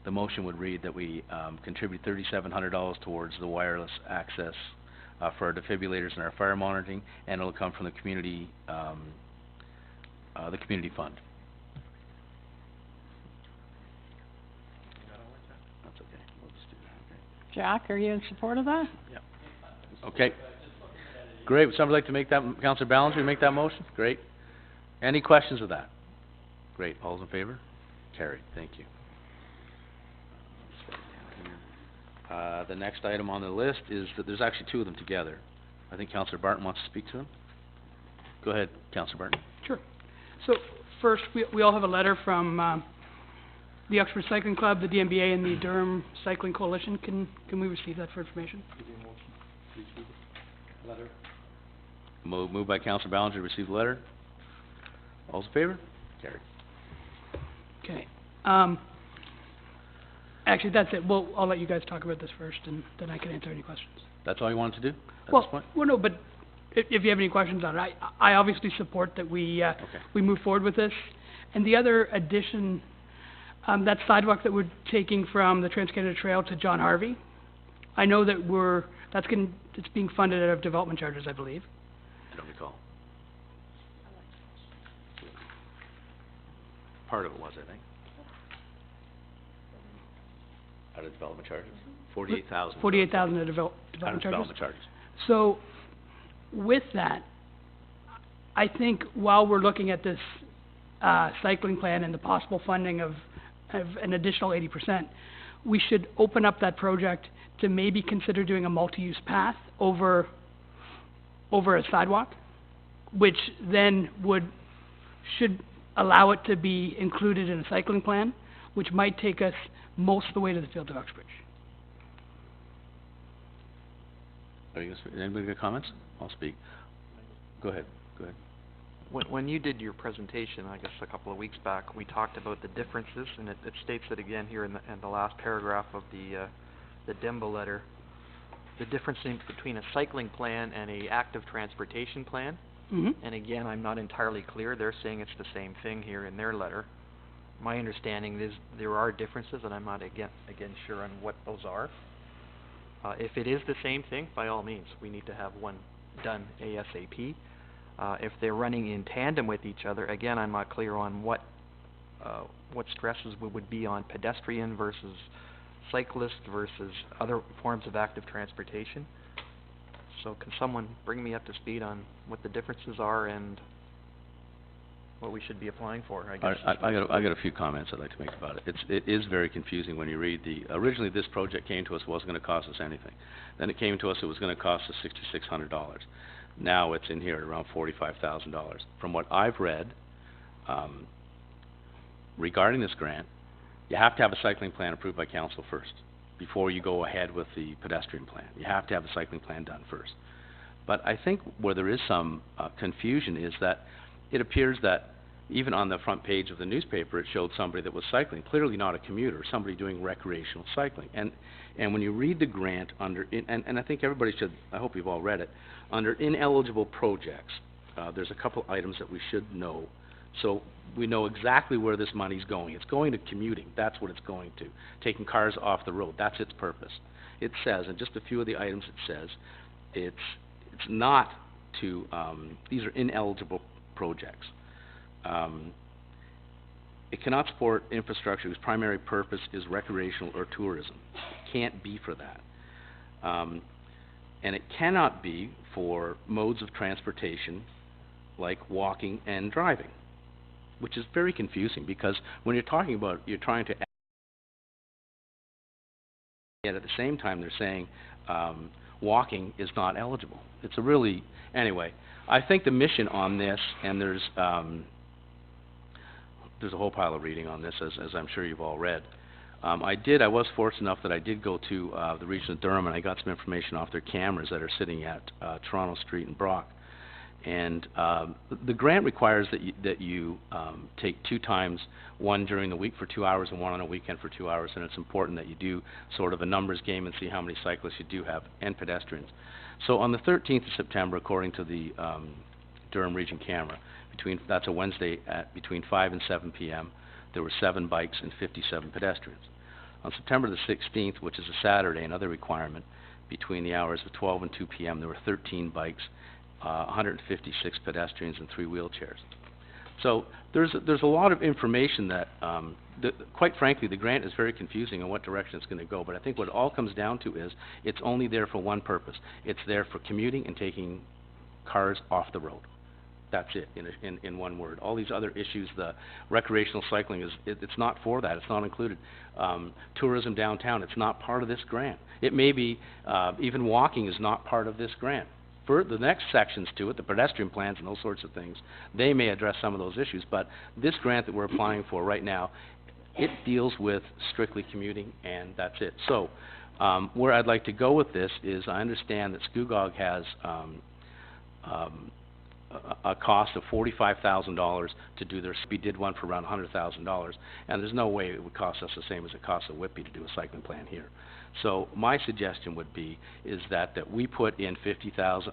The motion would read that we, contribute $3,700 towards the wireless access, for our defibrillators and our fire monitoring, and it'll come from the community fund. That's okay, we'll just do that, okay. Jack, are you in support of that? Okay. Great, would somebody like to make that, Councillor Ballinger, make that motion? Great. Any questions of that? Great, all's in favor? Carried, thank you. The next item on the list is that there's actually two of them together. I think Councillor Barton wants to speak to them. Go ahead, Councillor Barton. Sure. So, first, we all have a letter from, the Uxbridge Cycling Club, the DMBA, and the Durham Cycling Coalition. Can we receive that for information? Letter. Moved by Councillor Ballinger to receive the letter. All's in favor? Carried. Okay. Actually, that's it. I'll let you guys talk about this first, and then I can answer any questions. That's all you wanted to do at Well, this point? well, no, but if you have any questions on it. I obviously support that we move forward with this. And the other addition, that sidewalk that we're taking from the Trans-Canada Trail to John Harvey, I know that it's being funded out of development charges, I believe. I don't recall. Part of it was, I think. Out of development charges? 48,000. 48,000 of Out of development charges. development charges. So, with that, I think while we're looking at this cycling plan and the possible funding of an additional 80%, we should open up that project to maybe consider doing a multi-use path over a sidewalk, which then should allow it to be included in a cycling plan, which might take us most of the way to the field of Uxbridge. Anybody got comments? I'll speak. Go ahead. When you did your presentation, I guess a couple of weeks back, we talked about the differences, and it states it again here in the last paragraph of the DEMBA letter, the difference between a cycling plan and a active transportation plan. Mm-hmm. And again, I'm not entirely clear. They're saying it's the same thing here in their letter. My understanding is there are differences, and I'm not again sure on what those are. If it is the same thing, by all means, we need to have one done ASAP. If they're running in tandem with each other, again, I'm not clear on what stresses would be on pedestrian versus cyclist versus other forms of active transportation. So can someone bring me up to speed on what the differences are and what we should be applying for, I guess? I got a few comments I'd like to make about it. It is very confusing when you read originally this project came to us, wasn't going to cost us anything. Then it came to us, it was going to cost us $6,600. Now it's in here at around $45,000. From what I've read, regarding this grant, you have to have a cycling plan approved by council first before you go ahead with the pedestrian plan. You have to have the cycling plan done first. But I think where there is some confusion is that it appears that even on the front page of the newspaper, it showed somebody that was cycling, clearly not a commuter, somebody doing recreational cycling. And when you read the grant under, and I think everybody should, I hope you've all read it, under ineligible projects, there's a couple items that we should know. So we know exactly where this money's going. It's going to commuting. That's what it's going to. Taking cars off the road. That's its purpose. It says, and just a few of the items it says, it's not to, these are ineligible projects. It cannot support infrastructure whose primary purpose is recreational or tourism. It can't be for that. And it cannot be for modes of transportation like walking and driving, which is very confusing because when you're talking about, you're trying to, yet at the same time they're saying walking is not eligible. It's a really, anyway, I think the mission on this, and there's a whole pile of reading on this, as I'm sure you've all read. I was fortunate enough that I did go to the region of Durham, and I got some information off their cameras that are sitting at Toronto Street and Brock. And the grant requires that you take 2 times, one during the week for 2 hours and one on a weekend for 2 hours, and it's important that you do sort of a numbers game and see how many cyclists you do have and pedestrians. So on the 13th of September, according to the Durham Region camera, that's a Wednesday at between 5 and 7 p.m., there were 7 bikes and 57 pedestrians. On September the 16th, which is a Saturday, another requirement, between the hours of 12 and 2 p.m., there were 13 bikes, 156 pedestrians, and 3 wheelchairs. So there's a lot of information that, quite frankly, the grant is very confusing on what direction it's going to go, but I think what it all comes down to is it's only there for one purpose. It's there for commuting and taking cars off the road. That's it, in one word. All these other issues, the recreational cycling, it's not for that. It's not included. Tourism downtown, it's not part of this grant. It may be, even walking is not part of this grant. For the next sections to it, the pedestrian plans and those sorts of things, they may address some of those issues, but this grant that we're applying for right now, it deals with strictly commuting, and that's it. So, where I'd like to go with this is I understand that Scugog has a cost of $45,000 to do their, we did one for around $100,000, and there's no way it would cost us the same as it costs a Whitby to do a cycling plan here. So my suggestion would be, is that we put in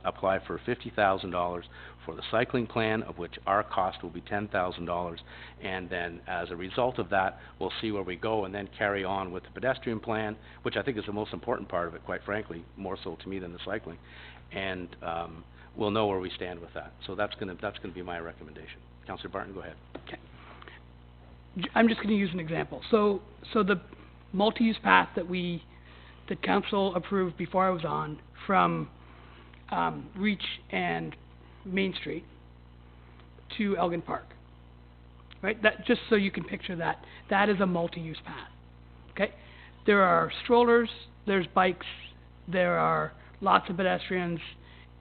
apply for $50,000 for the cycling plan, of which our cost will be $10,000, and then as a result of that, we'll see where we go, and then carry on with the pedestrian plan, which I think is the most important part of it, quite frankly, more so to me than the cycling, and we'll know where we stand with that. So that's gonna be my recommendation. Councillor Barton, go ahead. Okay. I'm just gonna use an example. So the multi-use path that council approved before I was on, from Reach and Main Street to Elgin Park, right? That, just so you can picture that is a multi-use path, okay? There are strollers, there's bikes, there are lots of pedestrians,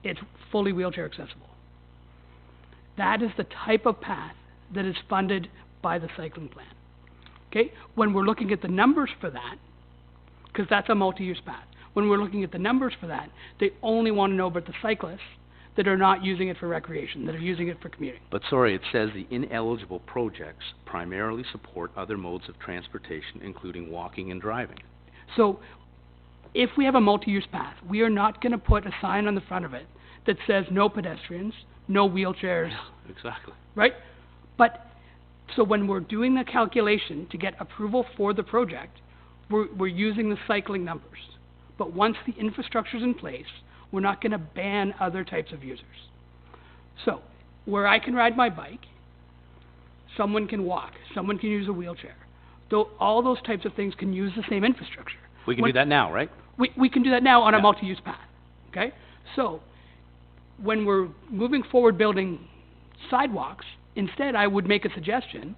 it's fully wheelchair accessible. That is the type of path that is funded by the cycling plan, okay? When we're looking at the numbers for that, because that's a multi-use path, when we're looking at the numbers for that, they only want to know about the cyclists that are not using it for recreation, that are using it for commuting. But sorry, it says the ineligible projects primarily support other modes of transportation, including walking and driving. So, if we have a multi-use path, we are not going to put a sign on the front of it that says no pedestrians, no wheelchairs. Yeah, exactly. Right? But, so when we're doing the calculation to get approval for the project, we're using the cycling numbers. But once the infrastructure's in place, we're not going to ban other types of users. So, where I can ride my bike, someone can walk, someone can use a wheelchair. Though all those types of things can use the same infrastructure. We can do that now, right? We can do that now on a multi-use path, okay? So, when we're moving forward building sidewalks, instead I would make a suggestion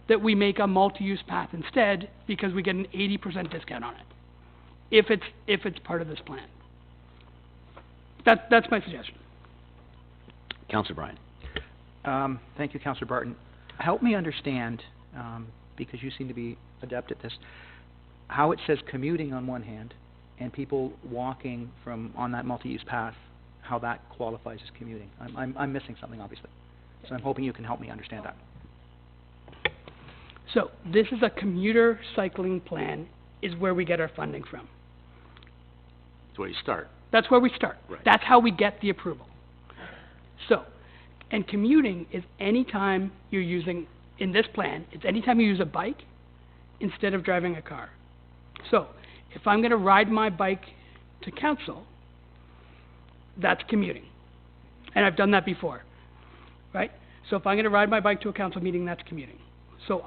that we make a multi-use path instead, because we get an 80% discount on it, if it's part of this plan. That's my suggestion. Councillor Bryan. Thank you, Councillor Barton. Help me understand, because you seem to be adept at this, how it says commuting on one hand and people walking on that multi-use path, how that qualifies as commuting. I'm missing something, obviously. So I'm hoping you can help me understand that. So, this is a commuter cycling plan, is where we get our funding from. That's where you start. That's where we start. Right. That's how we get the approval. So, and commuting is any time you're using, in this plan, it's any time you use a bike instead of driving a car. So, if I'm going to ride my bike to council, that's commuting. And I've done that before, right? So if I'm going to ride my bike to a council meeting, that's commuting. So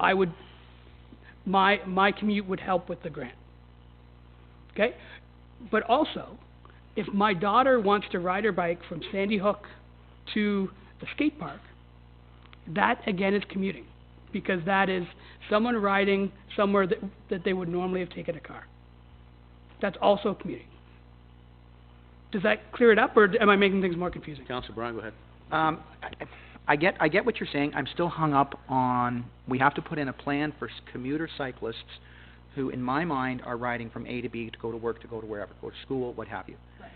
my commute would help with the grant, okay? But also, if my daughter wants to ride her bike from Sandy Hook to the skate park, that again is commuting, because that is someone riding somewhere that they would normally have taken a car. That's also commuting. Does that clear it up, or am I making things more confusing? Councillor Bryan, go ahead. I get what you're saying. I'm still hung up on, we have to put in a plan for commuter cyclists who, in my mind, are riding from A to B to go to work, to go to wherever, go to school, what have you. Right.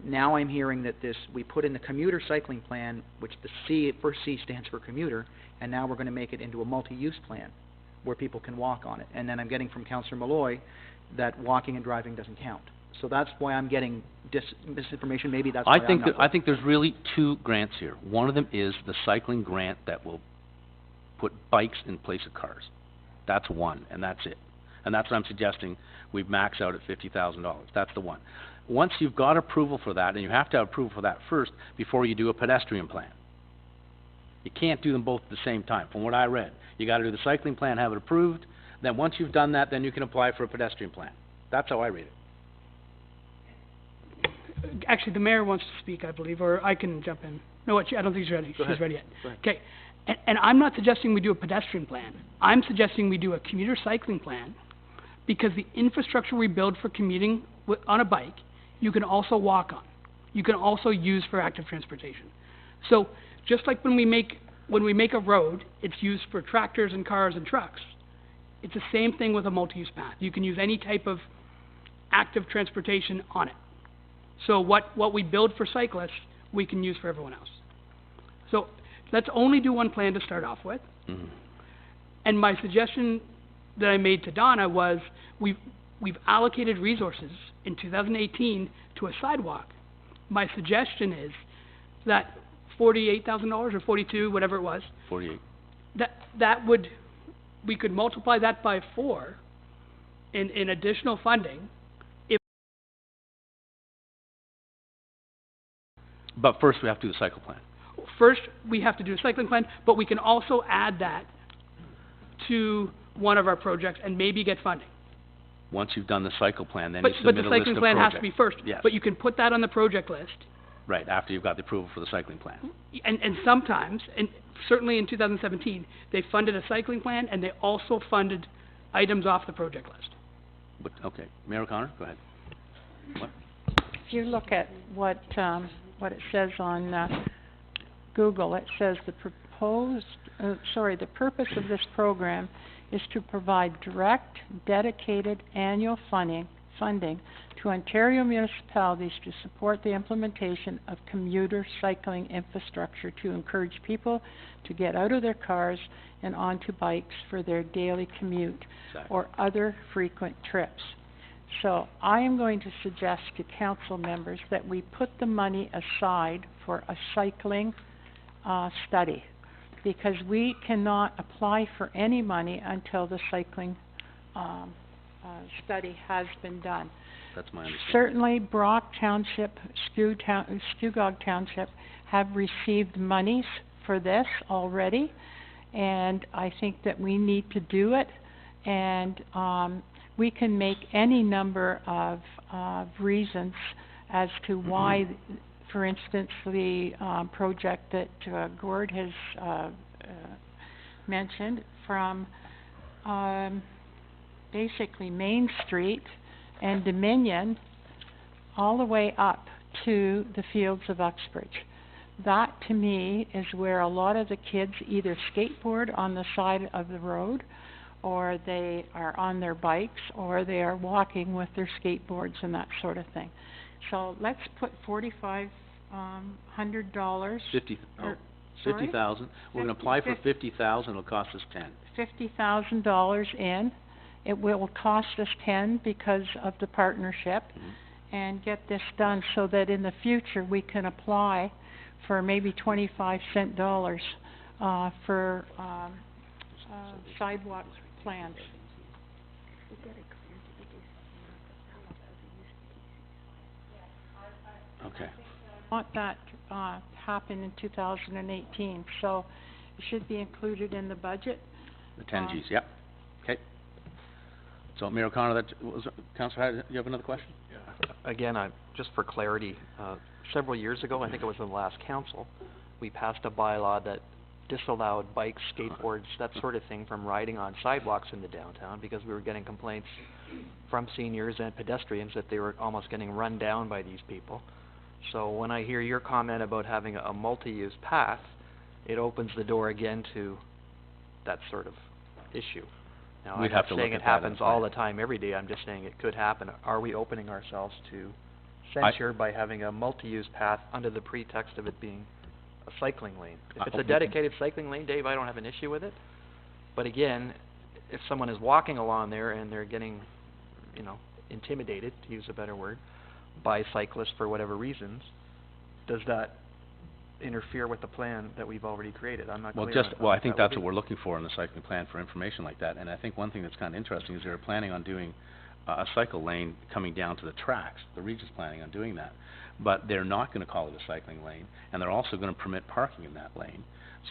Now I'm hearing that we put in the commuter cycling plan, which first C stands for commuter, and now we're going to make it into a multi-use plan where people can walk on it. And then I'm getting from Councillor Malloy that walking and driving doesn't count. So that's why I'm getting misinformation. Maybe that's why I think there's really two grants here. One of them is the cycling grant that will put bikes in place of cars. That's one, and that's it. And that's what I'm suggesting we max out at $50,000. That's the one. Once you've got approval for that, and you have to have approval for that first before you do a pedestrian plan. You can't do them both at the same time, from what I read. You got to do the cycling plan, have it approved. Then once you've done that, then you can apply for a pedestrian plan. That's how I read it. Actually, the mayor wants to speak, I believe, or I can jump in. No, I don't think she's ready. Go ahead. She's ready yet. Go ahead. Okay, and I'm not suggesting we do a pedestrian plan. I'm suggesting we do a commuter cycling plan, because the infrastructure we build for commuting on a bike, you can also walk on. You can also use for active transportation. So, just like when we make a road, it's used for tractors and cars and trucks. It's the same thing with a multi-use path. You can use any type of active transportation on it. So what we build for cyclists, we can use for everyone else. So, let's only do one plan to start off with. Mhm. And my suggestion that I made to Donna was, we've allocated resources in 2018 to a sidewalk. My suggestion is that $48,000 or 42, whatever it was, 48. we could multiply that by 4 in additional funding. But first, we have to do the cycle plan. First, we have to do a cycling plan, but we can also add that to one of our projects and maybe get funding. Once you've done the cycle plan, then But, you but submit the a list cycling of plan has projects. to be first. Yes. But you can put that on the project list. Right, after you've got the approval for the cycling plan. And sometimes, and certainly in 2017, they funded a cycling plan and they also funded items off the project list. But, okay, Mayor O'Connor, go ahead. What? If you look at what it says on, Google, it says the purpose of this program is to provide direct, dedicated annual funding to Ontario municipalities to support the implementation of commuter cycling infrastructure to encourage people to get out of their cars and onto bikes for their daily commute or other frequent trips. So I am going to suggest to council members that we put the money aside for a cycling study, because we cannot apply for any money until the cycling study has been done. That's my understanding. Certainly, Brock Township, Scugog Township have received monies for this already, and I think that we need to do it, and we can make any number of reasons as to why, for instance, the project that Gord has mentioned from basically Main Street and Dominion all the way up to the fields of Uxbridge. That, to me, is where a lot of the kids either skateboard on the side of the road, or they are on their bikes, or they are walking with their skateboards and that sort of thing. So let's put $4,500. 50,000. We're gonna apply for 50,000, it'll cost us 10. $50,000 in. It will cost us 10 because of the partnership, and get this done so that in the future we can apply for maybe 25-cent dollars for sidewalk plans. Okay. Want that happen in 2018, so it should be included in the budget. The 10 Gs, yep. Okay. So, Mayor O'Connor, Councillor, you have another question? Again, just for clarity, several years ago, I think it was in the last council, we passed a bylaw that disallowed bikes, skateboards, that sort of thing from riding on sidewalks in the downtown, because we were getting complaints from seniors and pedestrians that they were almost getting run down by these people. So when I hear your comment about having a multi-use path, it opens the door again to that sort of issue. Now, I'm not saying it happens all the time, every day, I'm just saying it could happen. Are we opening ourselves to censure by having a multi-use path under the pretext of it being a cycling lane? If it's a dedicated cycling lane, Dave, I don't have an issue with it. But again, if someone is walking along there and they're getting, intimidated, to use a better word, by cyclists for whatever reasons, does that interfere with the plan that we've already created? I'm not clear on I think that that's what we're looking for in the cycling plan, for information like that. And I think one thing that's kind of interesting is they're planning on doing a cycle lane coming down to the tracks. The region's planning on doing that. But they're not gonna call it a cycling lane, and they're also gonna permit parking in that lane.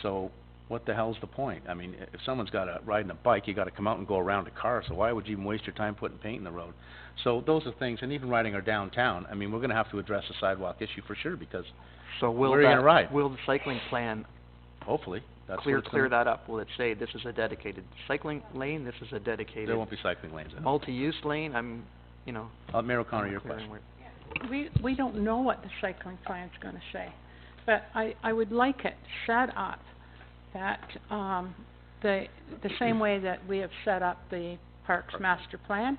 So what the hell's the point? I mean, if someone's riding a bike, you gotta come out and go around a car, so why would you even waste your time putting paint in the road? So those are things, and even riding our downtown, I mean, we're gonna have to address the sidewalk issue for sure, because So where are you gonna ride? will the cycling plan Hopefully, that's what clear it's gonna- that up? Will it say this is a dedicated cycling lane, this is a dedicated There won't be cycling lanes in it. multi-use lane? Mayor O'Connor, your clear on question. where- We don't know what the cycling plan's gonna say, but I would like it set up that, the same way that we have set up the Parks Master Plan,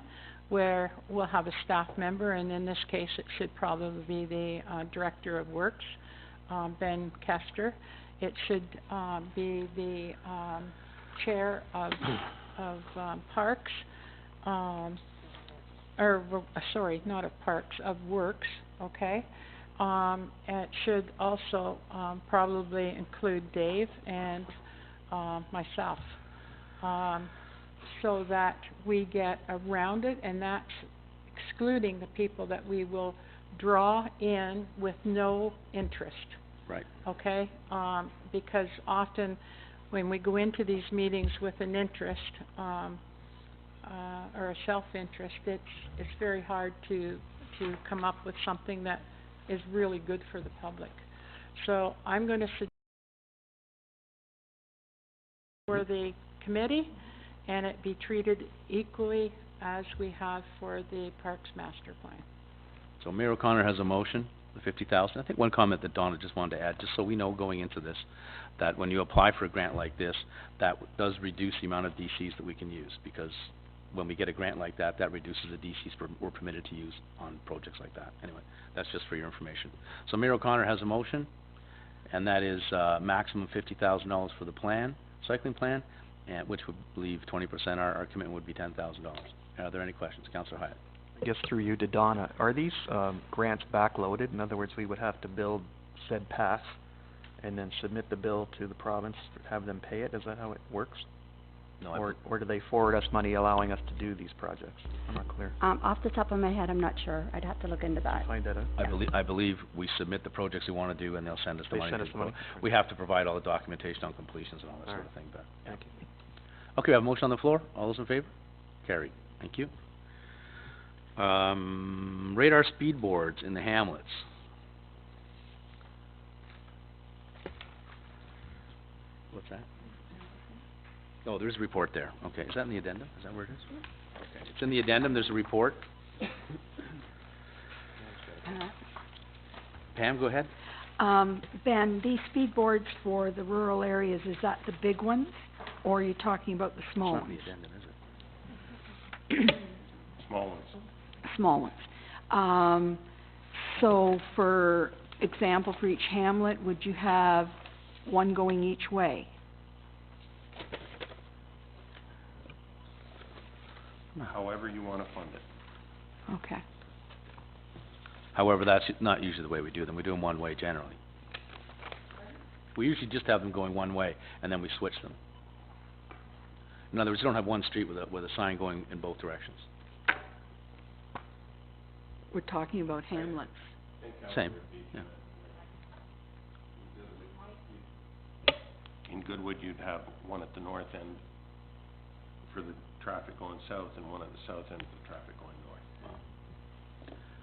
where we'll have a staff member, and in this case, it should probably be the, Director of Works, Ben Kester, it should, be the, chair of, Parks, sorry, not of Parks, of Works, okay? It should also, probably include Dave and, myself, so that we get around it, and that's excluding the people that we will draw in with no interest. Right. Okay? Because often when we go into these meetings with an interest, or a self-interest, it's very hard to come up with something that is really good for the public. So I'm going to suggest for the committee, and it be treated equally as we have for the Parks Master Plan. So Mayor O'Connor has a motion, the 50,000. I think one comment that Donna just wanted to add, just so we know going into this, that when you apply for a grant like this, that does reduce the amount of DCs that we can use, because when we get a grant like that, that reduces the DCs we're permitted to use on projects like that. Anyway, that's just for your information. So Mayor O'Connor has a motion, and that is maximum $50,000 for the plan, cycling plan, and which would leave 20%. Our commitment would be $10,000. Are there any questions? Councillor Hyatt. I guess through you to Donna, are these, grants backloaded? In other words, we would have to build said path and then submit the bill to the province, have them pay it? Is that how it works? No, Or do they forward us money allowing us to do these projects? I'm not clear. Off the top of my head, I'm not sure. I'd have to look into that. Find that out. I believe we submit the projects we want to do, and they'll send us the They money. send us the money? We have to provide all the documentation on completions and all that All sort right. of thing, but. Thank you. Okay, we have a motion on the floor. All those in favor? Carried. Thank you. Radar speed boards in the hamlets. What's that? Oh, there's a report there. Okay, is that in the addendum? Is that where it is? Okay, it's in the addendum. There's a report. Pam, go ahead. Ben, these speed boards for the rural areas, is that the big ones, or are you talking about the small It's not in ones? the addendum, is it? Small ones. Small ones. So for example, for each hamlet, would you have one going each way? However you want to fund it. Okay. However, that's not usually the way we do them. We do them one way generally. We usually just have them going one way, and then we switch them. In other words, you don't have one street with a sign going in both directions. We're talking about hamlets. Same, yeah. In Goodwood, you'd have one at the north end for the traffic going south and one at the south end for the traffic going north.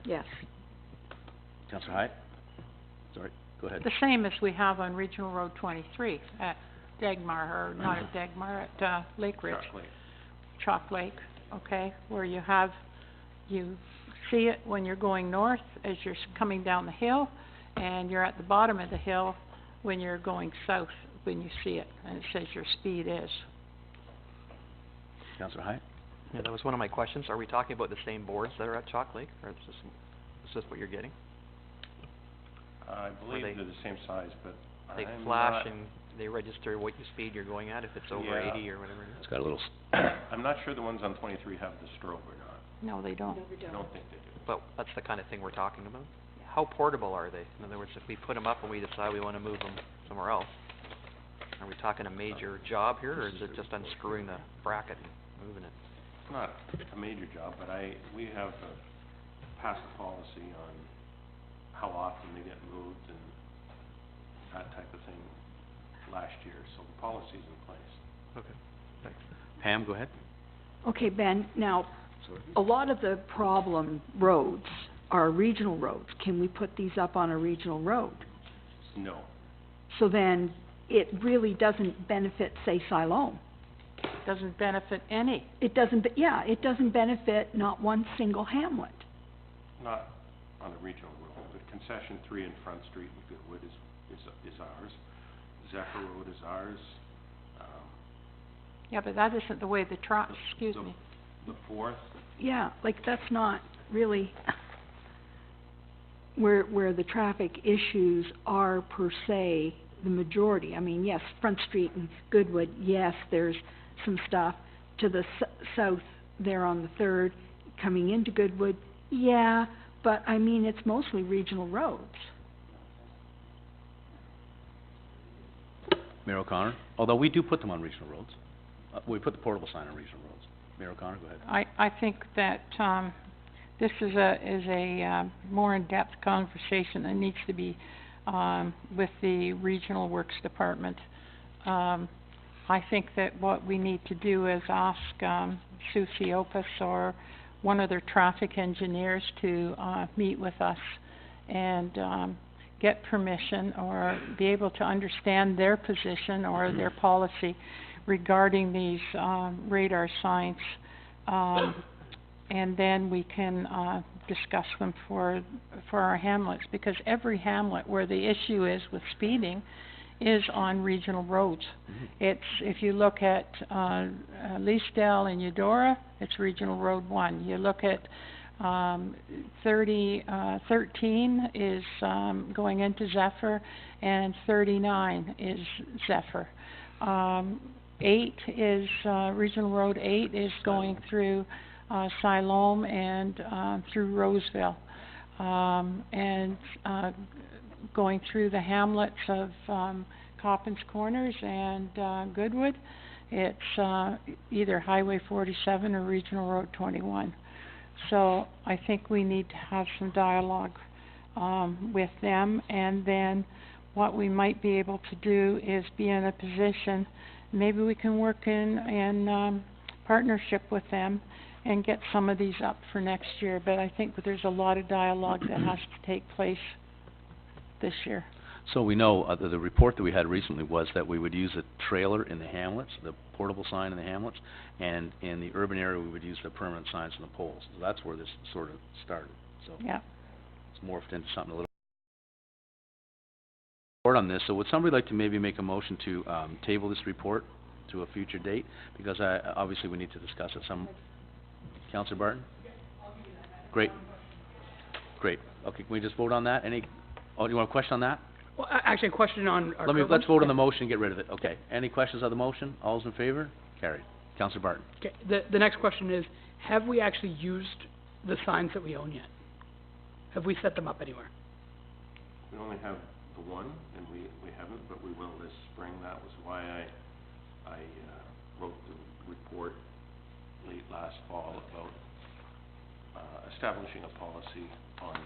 Yes. Councillor Hyatt? Sorry, go ahead. The same as we have on Regional Road 23 at Dagmar, or not at Dagmar, at Lake Ridge. Chalk Lake. Chalk Lake, okay, where you have, you see it when you're going north as you're coming down the hill, and you're at the bottom of the hill when you're going south, when you see it, and it says your speed is. Councillor Hyatt? Yeah, that was one of my questions. Are we talking about the same boards that are at Chalk Lake, or is this what you're getting? I believe they- they're the same size, but They I'm flash not- and they register what speed you're going at, if it's over Yeah. 80 or whatever it It's is? got a little, I'm not sure the ones on 23 have the strobe or not. No, they don't. I don't think they do. But that's the kind of thing we're talking about. How portable are they? In other words, if we put them up and we decide we want to move them somewhere else, are we talking a major job here, or is it just unscrewing the bracket and moving it? It's not a major job, but we have passed a policy on how often they get moved and that type of thing last year, so the policy's in place. Okay, thanks. Pam, go ahead. Okay, Ben, now, a lot of the problem roads are regional roads. Can we put these up on a regional road? No. So then, it really doesn't benefit, say, Siloam. Doesn't benefit any. It doesn't, it doesn't benefit not one single hamlet. Not on a regional road, but concession 3 in Front Street in Goodwood is ours. Zephyr Road is ours. Yeah, but that isn't the way the excuse me. The 4th, Yeah, like, that's not really where the traffic issues are per se the majority. I mean, yes, Front Street and Goodwood, yes, there's some stuff. To the south there on the 3rd, coming into Goodwood, yeah, but I mean, it's mostly regional roads. Mayor O'Connor? Although we do put them on regional roads. We put the portable sign on regional roads. Mayor O'Connor, go ahead. I think that, this is a more in-depth conversation that needs to be, with the Regional Works Department. I think that what we need to do is ask, Susie Opus or one of their traffic engineers to, meet with us and, get permission or be able to understand their position or their policy regarding these, radar signs. And then we can, discuss them for our hamlets, because every hamlet where the issue is with speeding is on regional roads. It's, if you look at, Leasdale and Eudora, it's Regional Road 1. You look at, 13 is, going into Zephyr, and 39 is Zephyr. 8 is, Regional Road 8 is going through, Siloam and, through Roseville. And, going through the hamlets of, Coppins Corners and, Goodwood, it's, either Highway 47 or Regional Road 21. So I think we need to have some dialogue, with them, and then what we might be able to do is be in a position, maybe we can work in partnership with them and get some of these up for next year, but I think there's a lot of dialogue that has to take place this year. So we know, the report that we had recently was that we would use a trailer in the hamlets, the portable sign in the hamlets, and in the urban area we would use the permanent signs on the poles. So that's where this sort of started. So yeah, it's morphed into something a little report on this. So would somebody like to maybe make a motion to table this report to a future date? Because obviously we need to discuss it some. Councillor Barton? Great. Great. Okay, can we just vote on that? Do you want a question on that? Well, actually, a question on our Let's vote on the motion and get rid of it. Okay. Any questions on the motion? All's in favor? Carried. Councillor Barton. Okay, the next question is, have we actually used the signs that we own yet? Have we set them up anywhere? We only have the one, and we haven't, but we will this spring. That was why I wrote the report late last fall about establishing a policy on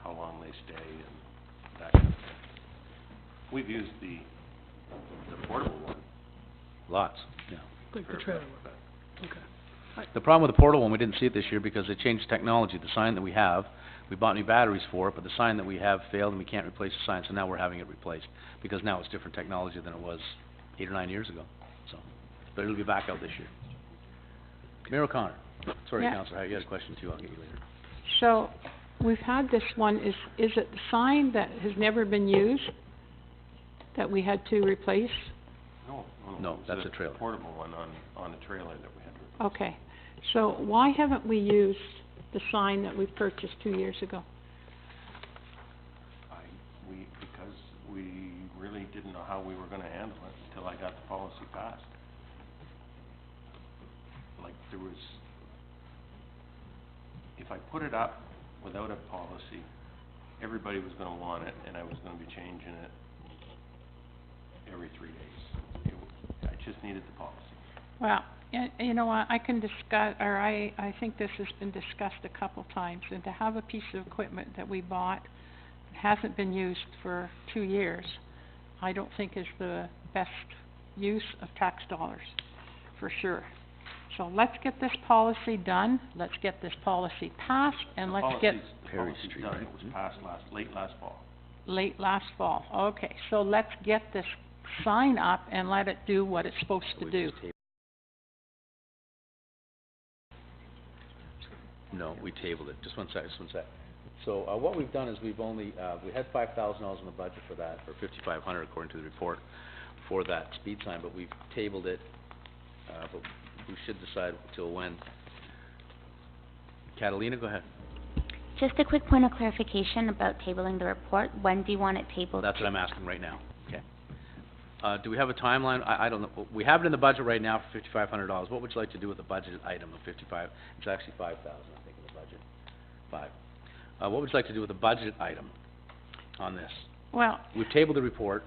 how long they stay and that kind of thing. We've used the portable one. Lots, yeah. Like the trailer one. Okay. The problem with the portable one, we didn't see it this year because they changed technology. The sign that we have, we bought new batteries for it, but the sign that we have failed and we can't replace the sign, so now we're having it replaced because now it's different technology than it was 8 or 9 years ago. So, but it'll be back out this year. Mayor O'Connor. Sorry, yeah. Councillor, you had a question too. I'll get you later. So we've had this one. Is it the sign that has never been used that we had to replace? No, that's a trailer. Portable one on a trailer that we had to replace. Okay. So why haven't we used the sign that we purchased 2 years ago? Because we really didn't know how we were gonna handle it until I got the policy passed. Like there was, if I put it up without a policy, everybody was gonna want it, and I was gonna be changing it every 3 days. I just needed the policy. Well, you know what, I can discuss, or I think this has been discussed a couple times, and to have a piece of equipment that we bought that hasn't been used for 2 years, I don't think is the best use of tax dollars, for sure. So let's get this policy done, let's get this policy passed, and let's get... Perry Street, done. right? It was passed late last fall. Late last fall, okay, so let's get this sign up and let it do what it's supposed to do. No, we tabled it. Just one sec. So, what we've done is we've only, we had $5,000 in the budget for that, or $5,500 according to the report, for that speed sign, but we've tabled it, but we should decide till when. Catalina, go ahead. Just a quick point of clarification about tabling the report. When do you want it tabled? That's what I'm asking right now, okay? Do we have a timeline? I don't know. We have it in the budget right now for $5,500. What would you like to do with the budget item of 55? It's actually 5,000, I think, in the budget. 5. What would you like to do with the budget item on this? Well, We've tabled the report.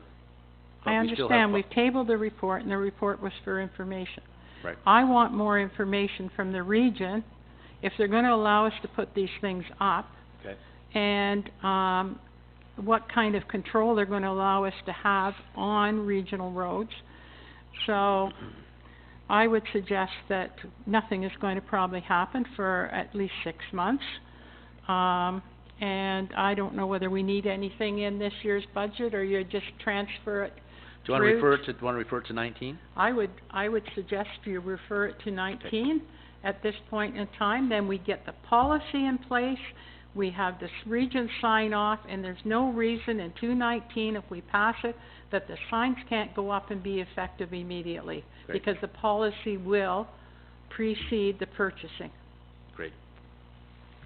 but I we still have understand, we've tabled the report, and the report was for information. Right. I want more information from the region, if they're gonna allow us to put these things up, Okay. and, what kind of control they're gonna allow us to have on regional roads. So, I would suggest that nothing is going to probably happen for at least 6 months. And I don't know whether we need anything in this year's budget, or you just transfer it Do you want to through. refer it to 19? I would suggest you refer it to 19 at this point in time, then we get the policy in place, we have this region sign off, and there's no reason in 219, if we pass it, that the signs can't go up and be effective immediately, Great. because the policy will precede the purchasing. Great.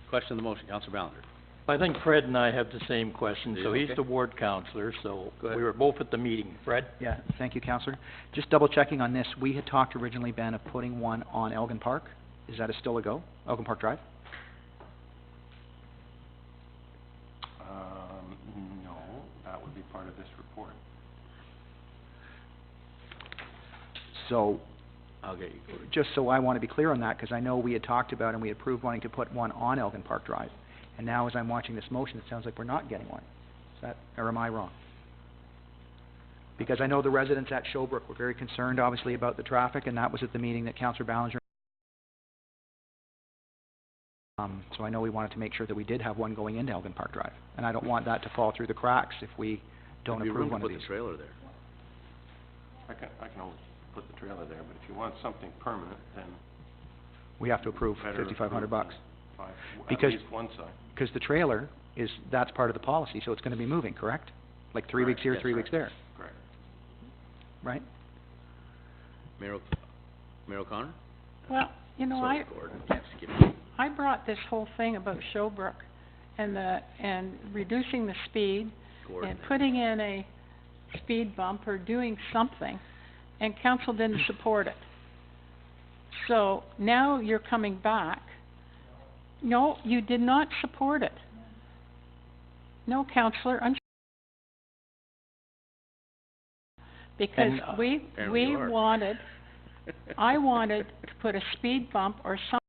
Question on the motion, Councillor Ballinger. I think Fred and I have the same question, so Yeah, he's okay. the ward councillor, so Go ahead. we were both at the meeting. Fred? Yeah, thank you, Counselor. Just double checking on this, we had talked originally, Ben, of putting one on Elgin Park. Is that still a go? Elgin Park Drive? No, that would be part of this report. So, Okay. just so I want to be clear on that, because I know we had talked about and we approved wanting to put one on Elgin Park Drive. And now as I'm watching this motion, it sounds like we're not getting one. Is that, or am I wrong? Because I know the residents at Showbrook were very concerned, obviously, about the traffic, and that was at the meeting that Councillor Ballinger. So I know we wanted to make sure that we did have one going into Elgin Park Drive. And I don't want that to fall through the cracks if we don't There'd be approve room one to of put these. the trailer there. I can always put the trailer there, but if you want something permanent, then We have to approve better $5,500 bucks. five, at Because- least one side. Because the trailer is, that's part of the policy, so it's gonna be moving, correct? Like 3 weeks Correct, here, yes, 3 weeks there, Correct. right? Mayor O'Connor? Well, you know, Sorry, I, Gordon, can't skip you. I brought this whole thing about Showbrook and reducing the speed Gordon. and putting in a speed bump or doing something, and council didn't support it. So now you're coming back. No, you did not support it. No, councillor, because And, we apparently you are. wanted, I wanted to put a speed bump or something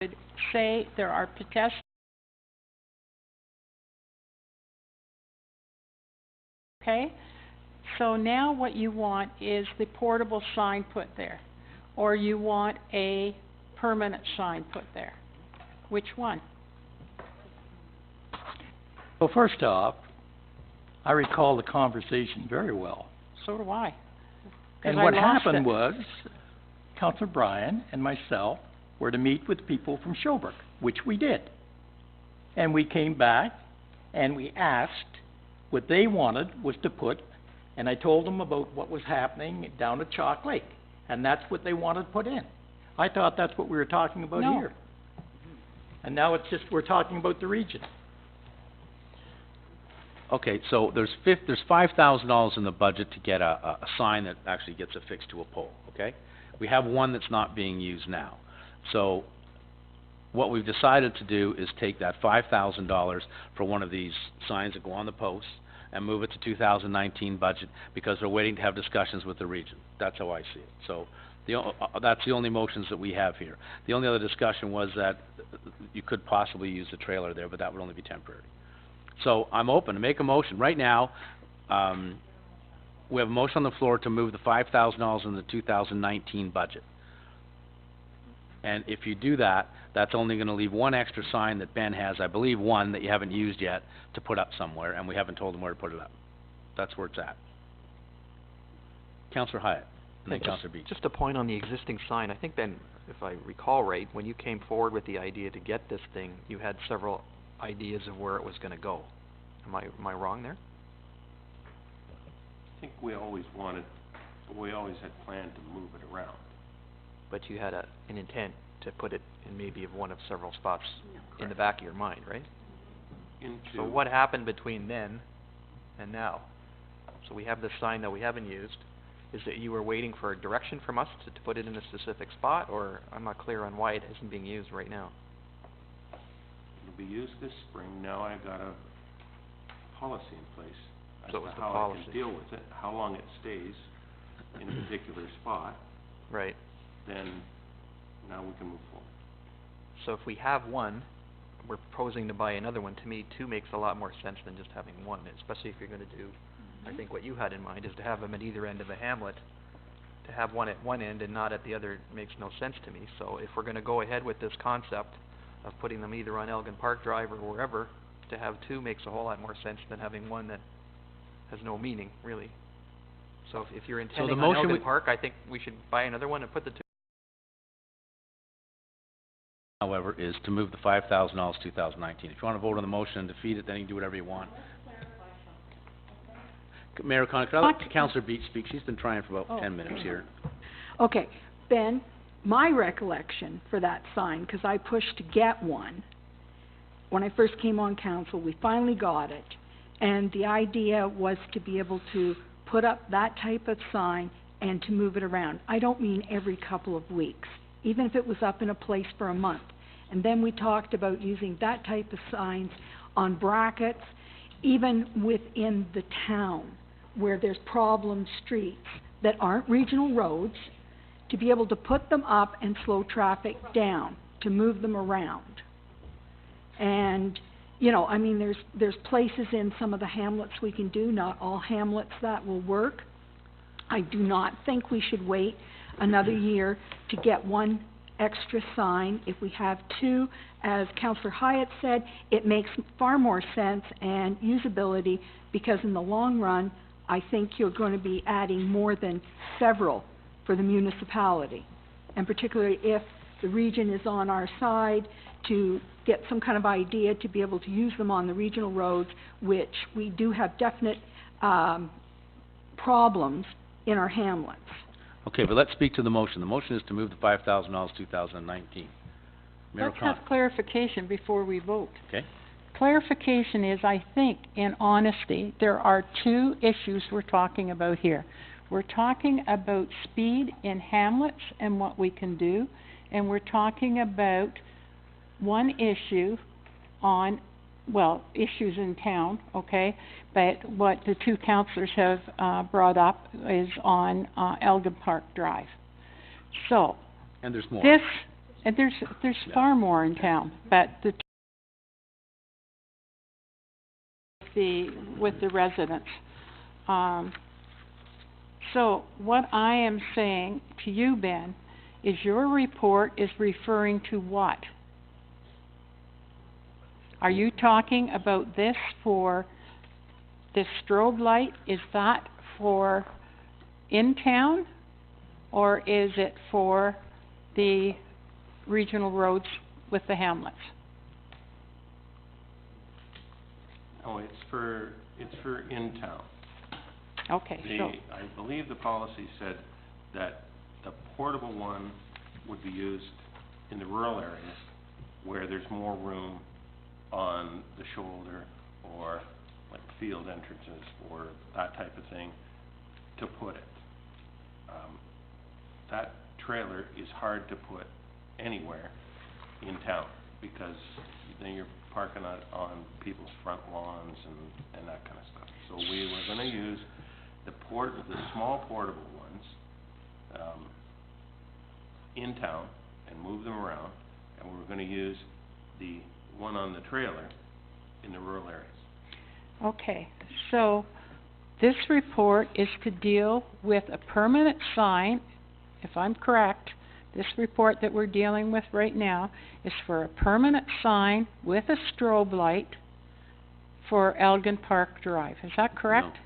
that would say there are pedestrians. Okay? So now what you want is the portable sign put there, or you want a permanent sign put there. Which one? Well, first off, I recall the conversation very well. So do I. 'Cause And I what lost happened it. was, Councillor Bryan and myself were to meet with people from Showbrook, which we did. And we came back and we asked, what they wanted was to put, and I told them about what was happening down at Chalk Lake, and that's what they wanted put in. I thought that's what we were talking about No. here. And now it's just, we're talking about the region. Okay, so there's $5,000 in the budget to get a sign that actually gets affixed to a pole, okay? We have one that's not being used now. So what we've decided to do is take that $5,000 for one of these signs that go on the posts and move it to 2019 budget, because we're waiting to have discussions with the region. That's how I see it. So that's the only motions that we have here. The only other discussion was that you could possibly use the trailer there, but that would only be temporary. So I'm open to make a motion. Right now, we have a motion on the floor to move the $5,000 in the 2019 budget. And if you do that, that's only gonna leave one extra sign that Ben has, I believe one that you haven't used yet, to put up somewhere, and we haven't told him where to put it up. That's where it's at. Councillor Hyatt, and then Just- Councillor Beach. Just a point on the existing sign, I think, Ben, if I recall right, when you came forward with the idea to get this thing, you had several ideas of where it was gonna go. Am I wrong there? I think we always had planned to move it around. But you had an intent to put it in maybe one of several spots in the back of your mind, right? So what happened between then and now? So we have this sign that we haven't used. Is it you were waiting for a direction from us to put it in a specific spot, or I'm not clear on why it isn't being used right now? It'll be used this spring. Now I've got a policy in place as So to it's the how I policy. can deal with it, how long it stays in a particular spot, Right. then now we can move forward. So if we have one, we're proposing to buy another one. To me, two makes a lot more sense than just having one, especially if you're gonna do, I think what you had in mind is to have them at either end of a hamlet. To have one at one end and not at the other makes no sense to me. So if we're gonna go ahead with this concept of putting them either on Elgin Park Drive or wherever, to have two makes a whole lot more sense than having one that has no meaning, really. So if you're intending on motion Elgin we- Park, I think we should buy another one and put the two. However, is to move the $5,000 to 2019. If you want to vote on the motion and defeat it, then you can do whatever you want. Mayor O'Connor, could I let Councillor Beach speak? She's been trying for about 10 minutes here. Okay, Ben, my recollection for that sign, 'cause I pushed to get one, when I first came on council, we finally got it. And the idea was to be able to put up that type of sign and to move it around. I don't mean every couple of weeks, even if it was up in a place for a month. And then we talked about using that type of signs on brackets, even within the town, where there's problem streets that aren't regional roads, to be able to put them up and slow traffic down, to move them around. And, you know, I mean, there's places in some of the hamlets we can do, not all hamlets that will work. I do not think we should wait another year to get one extra sign. If we have two, as Councillor Hyatt said, it makes far more sense and usability, because in the long run, I think you're going to be adding more than several for the municipality. And particularly if the region is on our side, to get some kind of idea to be able to use them on the regional roads, which we do have definite problems in our hamlets. Okay, but let's speak to the motion. The motion is to move the $5,000 to 2019. Mayor Let's O'Connor. have clarification before we vote. Okay. Clarification is, I think, in honesty, there are two issues we're talking about here. We're talking about speed in hamlets and what we can do, and we're talking about one issue on, well, issues in town, okay? But what the two councillors have brought up is on Elgin Park Drive. So, And there's more. this, and there's Yeah. far more in town, but with the residents. So what I am saying to you, Ben, is your report is referring to what? Are you talking about this for this strobe light? Is that for in town, or is it for the regional roads with the hamlets? Oh, it's for in town. Okay, so, I believe the policy said that the portable one would be used in the rural areas where there's more room on the shoulder or like field entrances or that type of thing to put it. That trailer is hard to put anywhere in town because then you're parking on people's front lawns and that kind of stuff. So we were gonna use the small portable ones, in town and move them around, and we were gonna use the one on the trailer in the rural areas. okay, so this report is to deal with a permanent sign, if I'm correct. This report that we're dealing with right now is for a permanent sign with a strobe light for Elgin Park Drive. Is that correct?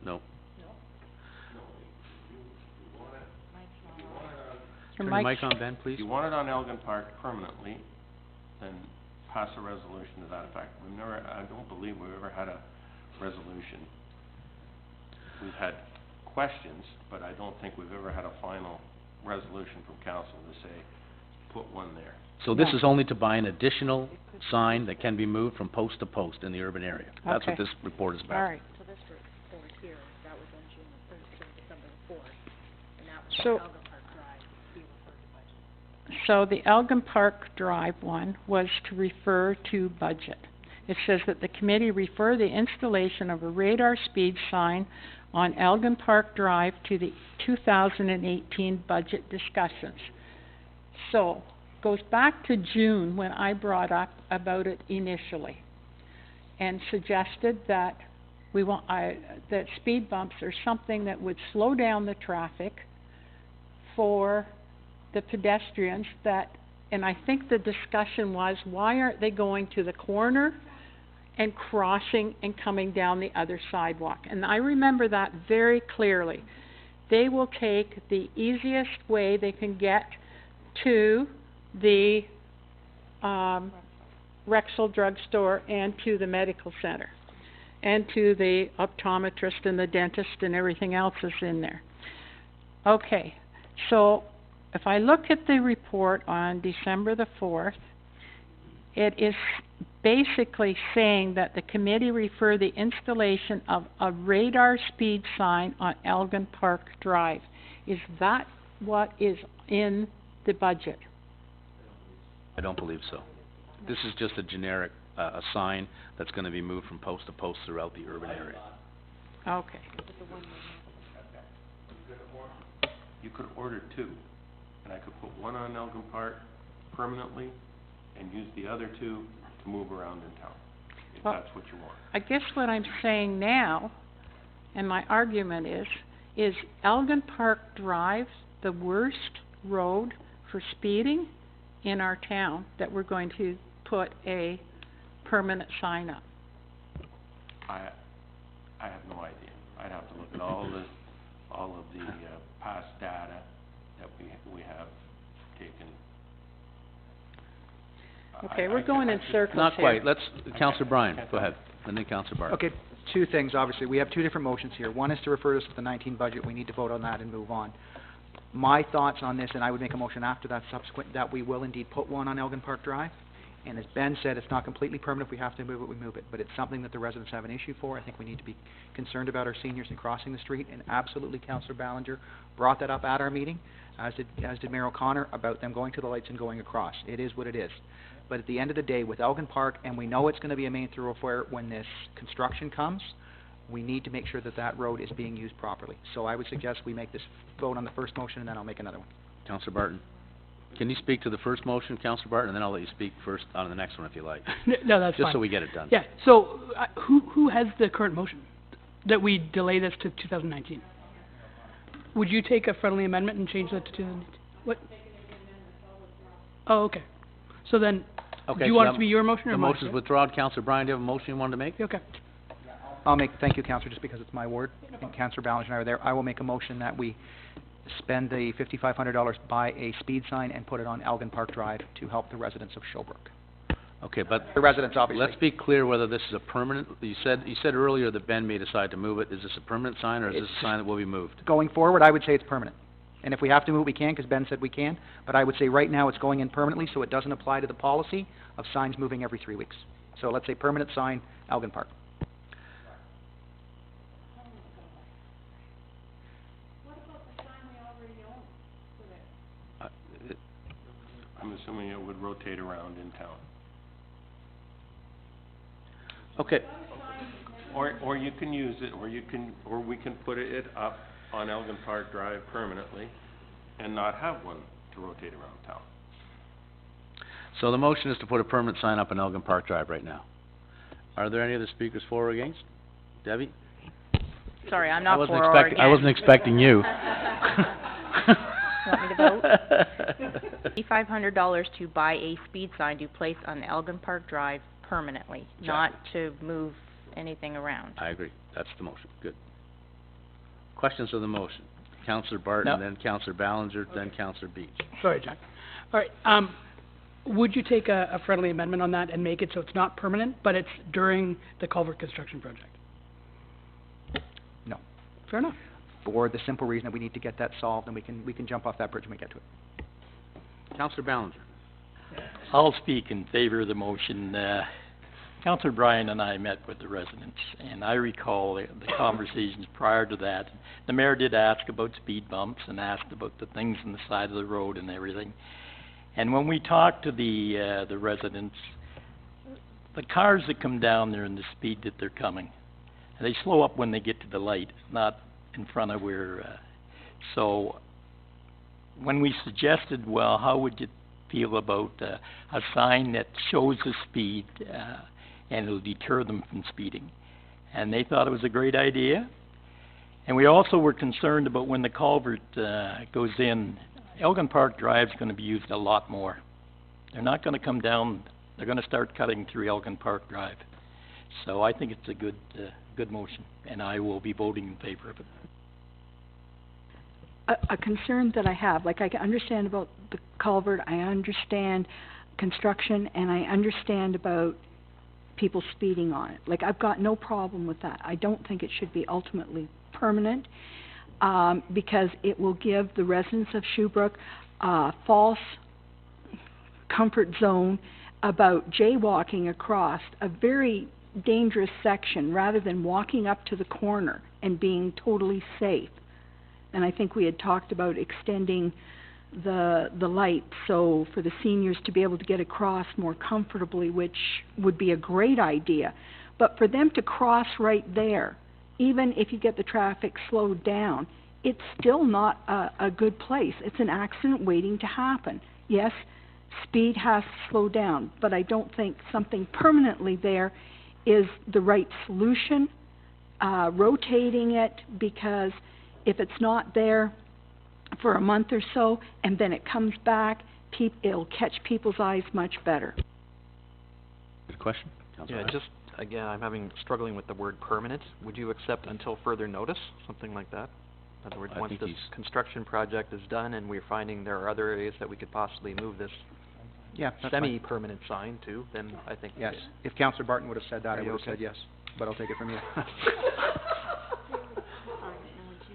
No. Your Turn your mic's- mic on, Ben, please. If you want it on Elgin Park permanently, then pass a resolution to that effect. I don't believe we've ever had a resolution. We've had questions, but I don't think we've ever had a final resolution from council to say, put one there. So this No. is only to buy an additional sign that can be moved from post to post in the urban area. That's what Okay. this report is about. All right. So this report here, that was So the Elgin Park Drive one was to refer to budget. It says that the committee refer the installation of a radar speed sign on Elgin Park Drive to the 2018 budget discussions. So, goes back to June when I brought up about it initially and suggested that that speed bumps are something that would slow down the traffic for the pedestrians and I think the discussion was, why aren't they going to the corner and crossing and coming down the other sidewalk? And I remember that very clearly. They will take the easiest way they can get to the Rexall drugstore and to the medical center and to the optometrist and the dentist and everything else is in there. Okay, so if I look at the report on December the 4th, it is basically saying that the committee refer the installation of a radar speed sign on Elgin Park Drive. Is that what is in the budget? I don't believe so. This is just a generic, a sign that's gonna be moved from post to post throughout the urban area. Okay. You could order two, and I could put one on Elgin Park permanently and use the other two to move around in town, if Well, that's what you want. I guess what I'm saying now, and my argument is Elgin Park Drive the worst road for speeding in our town that we're going to put a permanent sign up? I have no idea. I'd have to look at all of the past data that we have taken. Okay, we're going in circles Not here. quite. Councillor Bryan, go ahead, and then Councillor Barton. Okay, two things, obviously. We have two different motions here. One is to refer this to the 19 budget. We need to vote on that and move on. My thoughts on this, and I would make a motion after that subsequent, that we will indeed put one on Elgin Park Drive. And as Ben said, it's not completely permanent. If we have to move it, we move it. But it's something that the residents have an issue for. I think we need to be concerned about our seniors in crossing the street. And absolutely, Councillor Ballinger brought that up at our meeting, as did Mayor O'Connor, about them going to the lights and going across. It is what it is. But at the end of the day, with Elgin Park, and we know it's going to be a main thoroughfare when this construction comes, we need to make sure that that road is being used properly. So I would suggest we make this vote on the first motion, and then I'll make another one. Councillor Barton, can you speak to the first motion, Councillor Barton, and then I'll let you speak first on the next one if you like. No, that's fine. Just so we get it done. Yeah, so, who has the current motion? That we delay this to 2019? Would you take a friendly amendment and change that to 2019? What? Oh, okay. So then, Okay, do you so want it that- to be your motion or The mine? motion's withdrawn. Councillor Bryan, do you have a motion you wanted to make? Okay. Thank you, Councillor, just because it's my ward, and Councillor Ballinger and I are there. I will make a motion that we spend the $5,500, buy a speed sign, and put it on Elgin Park Drive to help the residents of Showbrook. Okay, but The residents, obviously. let's be clear whether this is a permanent, you said earlier that Ben may decide to move it. Is this a permanent sign, or is this It's a sign that will be moved? Going forward, I would say it's permanent. And if we have to move, we can, because Ben said we can. But I would say right now it's going in permanently, so it doesn't apply to the policy of signs moving every 3 weeks. So let's say permanent sign, Elgin Park. I'm assuming it would rotate around in town. Okay, Or you can use it, or we can put it up on Elgin Park Drive permanently and not have one to rotate around town. so the motion is to put a permanent sign up on Elgin Park Drive right now. Are there any other speakers for or against? Debbie? Sorry, I'm I not wasn't for or expecting- against. I wasn't expecting you. Want me to vote? $5,500 to buy a speed sign to place on Elgin Park Drive permanently, not to move anything around. I agree. That's the motion. Good. Questions of the motion? Councillor Barton, No. then Councillor Ballinger, then Councillor Beach. Sorry, Jack. All right, would you take a friendly amendment on that and make it so it's not permanent, but it's during the culvert construction project? No. Fair enough. For the simple reason that we need to get that solved, and we can jump off that bridge when we get to it. Councillor Ballinger. I'll speak in favor of the motion. Councillor Bryan and I met with the residents, and I recall the conversations prior to that. The mayor did ask about speed bumps and asked about the things on the side of the road and everything. And when we talked to the residents, the cars that come down there and the speed that they're coming, they slow up when they get to the light, not in front of where, so when we suggested, well, how would you feel about a sign that shows the speed, and it'll deter them from speeding? And they thought it was a great idea. And we also were concerned about when the culvert goes in, Elgin Park Drive's going to be used a lot more. They're not going to come down, they're going to start cutting through Elgin Park Drive. So I think it's a good motion, and I will be voting in favor of it. A concern that I have, like I can understand about the culvert, I understand construction, and I understand about people speeding on it. Like, I've got no problem with that. I don't think it should be ultimately permanent, because it will give the residents of Shubrooke a false comfort zone about jaywalking across a very dangerous section rather than walking up to the corner and being totally safe. And I think we had talked about extending the light so for the seniors to be able to get across more comfortably, which would be a great idea. But for them to cross right there, even if you get the traffic slowed down, it's still not a good place. It's an accident waiting to happen. Yes, speed has to slow down, but I don't think something permanently there is the right solution. Rotating it, because if it's not there for a month or so and then it comes back, it'll catch people's eyes much better. Good question. Councillor Yeah, Ryan? just, again, I'm struggling with the word permanent. Would you accept until further notice, something like that? In other words, I once think this he's- construction project is done and we're finding there are other areas that we could possibly move this Yeah, that's fine. semi-permanent sign to, then I think. Yes. If Councillor Barton would have said that, Are I you would have okay? said yes, but I'll take it from you.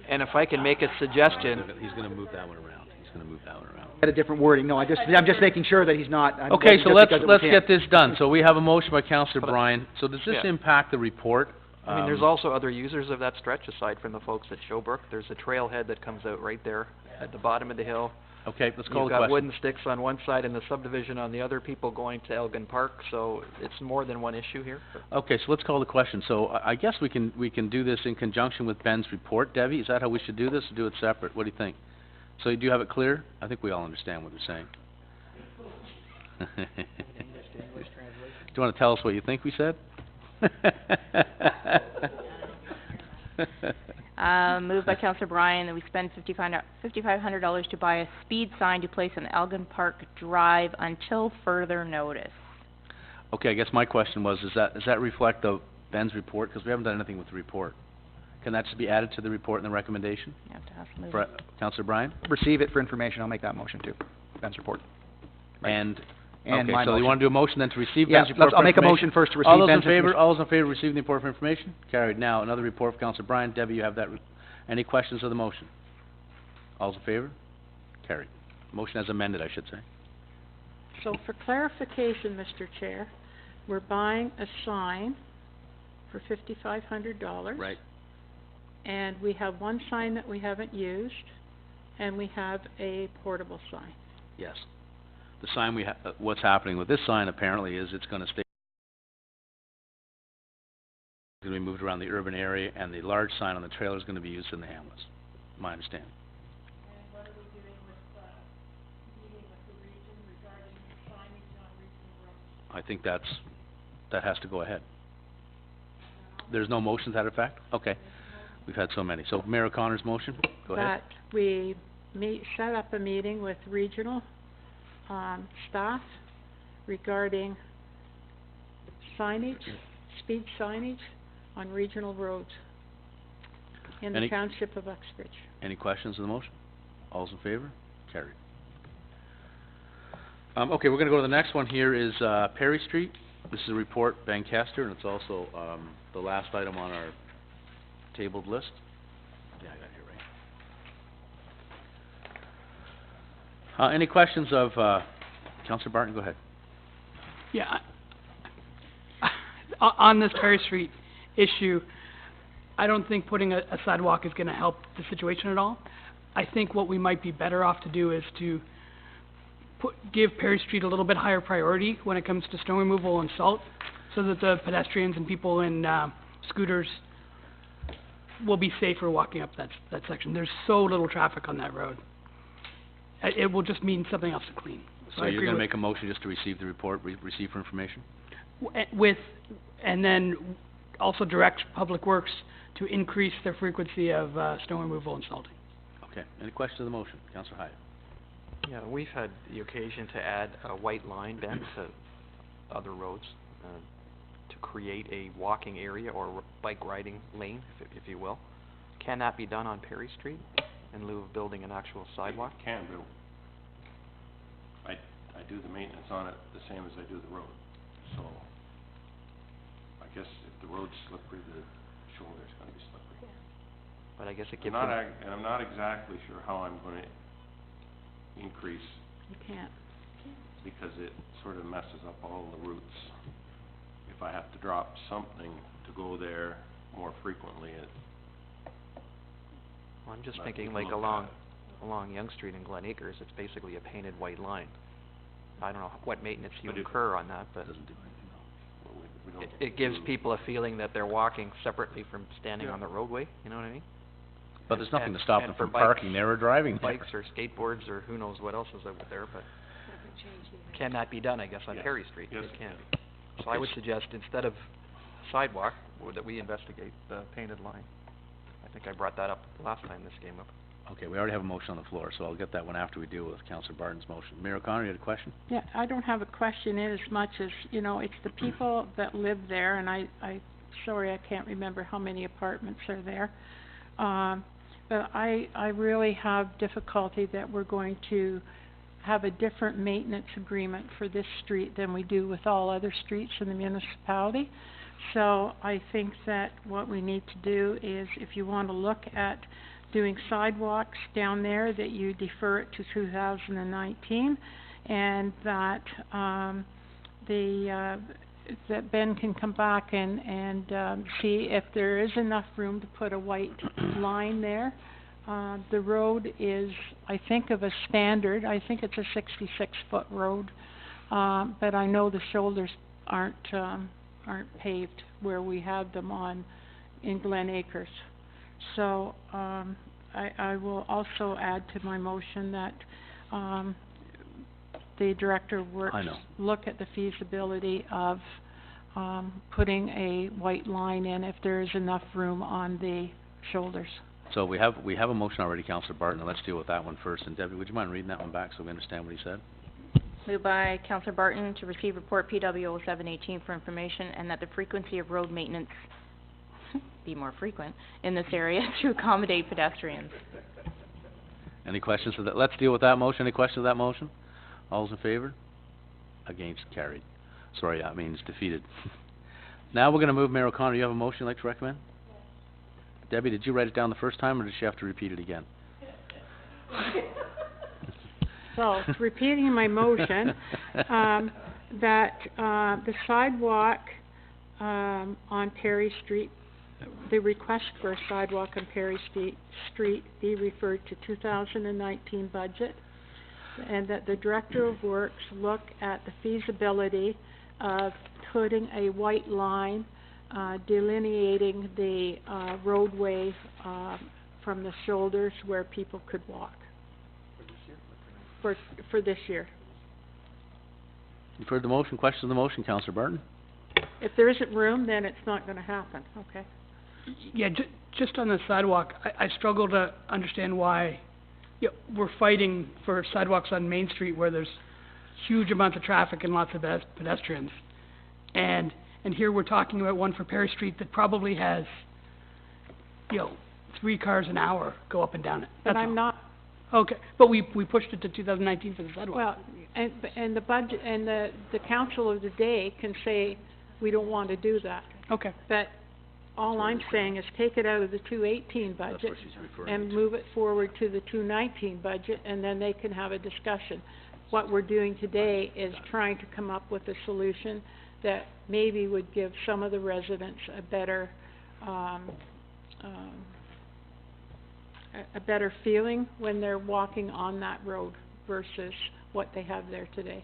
And if I can make a suggestion, He's gonna move that one around. He's gonna move that one around. Get a different wording. No, I'm just making sure that he's not. Okay, so let's because we get can't. this done. So we have a motion by Councillor But- Bryan. So does this Yeah. impact the report? I mean, there's also other users of that stretch aside from the folks at Showbrook. There's a trailhead that comes out right there at the bottom of the hill. Okay, let's call You've the got question. wooden sticks on one side and the subdivision on the other, people going to Elgin Park, so it's more than one issue here. Okay, so let's call the question. So I guess we can do this in conjunction with Ben's report. Debbie, is that how we should do this, or do it separate? What do you think? So do you have it clear? I think we all understand what they're saying. Do you want to tell us what you think we said? Moved by Councillor Bryan that we spend $5,500 to buy a speed sign to place on Elgin Park Drive until further notice. Okay, I guess my question was, does that reflect Ben's report? Because we haven't done anything with the report. Can that just be added to the report and the recommendation? You have to ask Ms. For, Councillor Bryan? Receive it for information. I'll make that motion too. Ben's report. Right. And, And okay, my so you motion. want to do a motion then to receive Yeah, Ben's report for I'll make a information? motion first to All receive those in Ben's favor, information. all those in favor of receiving the report for information? Carried. Now, another report for Councillor Bryan. Debbie, you have that. Any questions of the motion? All those in favor? Carried. Motion as amended, I should say. So for clarification, Mr. Chair, we're buying a sign for $5,500. Right. And we have one sign that we haven't used, and we have a portable sign. Yes. The sign what's happening with this sign apparently is it's gonna stay, it's gonna be moved around the urban area, and the large sign on the trailer is gonna be used in the hamlets, my understanding. I think that has to go ahead. There's no motion to that effect? Okay. We've had so many. So Mayor O'Connor's motion, go ahead. That we set up a meeting with regional, staff regarding signage, speed signage on regional roads in the Any- township of Uxbridge. Any questions on the motion? All's in favor? Carried. Okay, we're gonna go to the next one here is, Perry Street. This is a report, Ben Kester, and it's also, the last item on our tabled list. Yeah, I got it here, right. Any questions of, Councillor Barton, go ahead. Yeah, on this Perry Street issue, I don't think putting a sidewalk is gonna help the situation at all. I think what we might be better off to do is to give Perry Street a little bit higher priority when it comes to snow removal and salt, so that the pedestrians and people in, scooters will be safer walking up that section. There's so little traffic on that road. It will just mean something else to clean. So I you're agree gonna with- make a motion just to receive the report, receive for information? And then also direct Public Works to increase their frequency of, snow removal and salting. Okay, any questions on the motion? Councillor Hyatt? Yeah, we've had the occasion to add a white line, Ben, to other roads, to create a walking area or bike riding lane, if you will. Can that be done on Perry Street in lieu of building an actual sidewalk? Can do. I do the maintenance on it the same as I do the road, so I guess if the road's slippery, the shoulder's gonna be slippery. But I guess it I'm gives not, them, and I'm not exactly sure how I'm gonna increase, You can't. because it sort of messes up all the routes. If I have to drop something to go there more frequently, well, I'm just But thinking we like can look along, at along Young Street in Glen Acres, it's basically a painted white line. I don't know what maintenance you But it- incur on that, but Doesn't do anything, no. well, we don't. it gives do- people a feeling that they're walking separately from standing Yeah. on the roadway, you know what I mean? But there's nothing And- to stop and them for from bikes- parking there or driving there. Bikes or skateboards or who knows what else is over there, but can that be done, I guess, on Yes. Perry Street? Yes, It it can. can. So I would suggest instead of sidewalk, that we investigate the painted line. I think I brought that up last time this came up. Okay, we already have a motion on the floor, so I'll get that one after we deal with Councillor Barton's motion. Mayor O'Connor, you had a question? Yeah, I don't have a question in as much as, you know, it's the people that live there, and sorry, I can't remember how many apartments are there. But I really have difficulty that we're going to have a different maintenance agreement for this street than we do with all other streets in the municipality. So I think that what we need to do is, if you want to look at doing sidewalks down there, that you defer it to 2019, and that, that Ben can come back and see if there is enough room to put a white line there. The road is, I think, of a standard. I think it's a 66-foot road, but I know the shoulders aren't paved where we have them in Glen Acres. So, I will also add to my motion that, the Director of Works look at the feasibility of, putting a white line in if there is enough room on the shoulders. So we have a motion already, Councillor Barton, and let's deal with that one first. And Debbie, would you mind reading that one back so we understand what he said? Moved by Councillor Barton to receive report PW 0718 for information, and that the frequency of road maintenance be more frequent in this area to accommodate pedestrians. Any questions of that? Let's deal with that motion. Any questions of that motion? All's in favor? Against? Carried. Sorry, that means defeated. Now we're gonna move, Mayor O'Connor, you have a motion you'd like to recommend? Debbie, did you write it down the first time, or did she have to repeat it again? So, repeating my motion, that, the sidewalk, on Perry Street, the request for a sidewalk on Perry Street be referred to 2019 budget, and that the Director of Works look at the feasibility of putting a white line, delineating the, roadway, from the shoulders where people could walk. For this year. You've heard the motion. Questions on the motion, Councillor Barton? If there isn't room, then it's not gonna happen, okay? Yeah, just on the sidewalk, I struggle to understand why, we're fighting for sidewalks on Main Street where there's huge amounts of traffic and lots of pedestrians. And here we're talking about one for Perry Street that probably has, 3 cars an hour go up and down it. But That's I'm all. not, Okay, but we pushed it to 2019 for the sidewalk. well, and the budget, and the council of the day can say, we don't want to do that. Okay. But all I'm saying is take it out of the 218 budget and move it forward to the 219 budget, and then they can have a discussion. What we're doing today is trying to come up with a solution that maybe would give some of the residents a better, a better feeling when they're walking on that road versus what they have there today.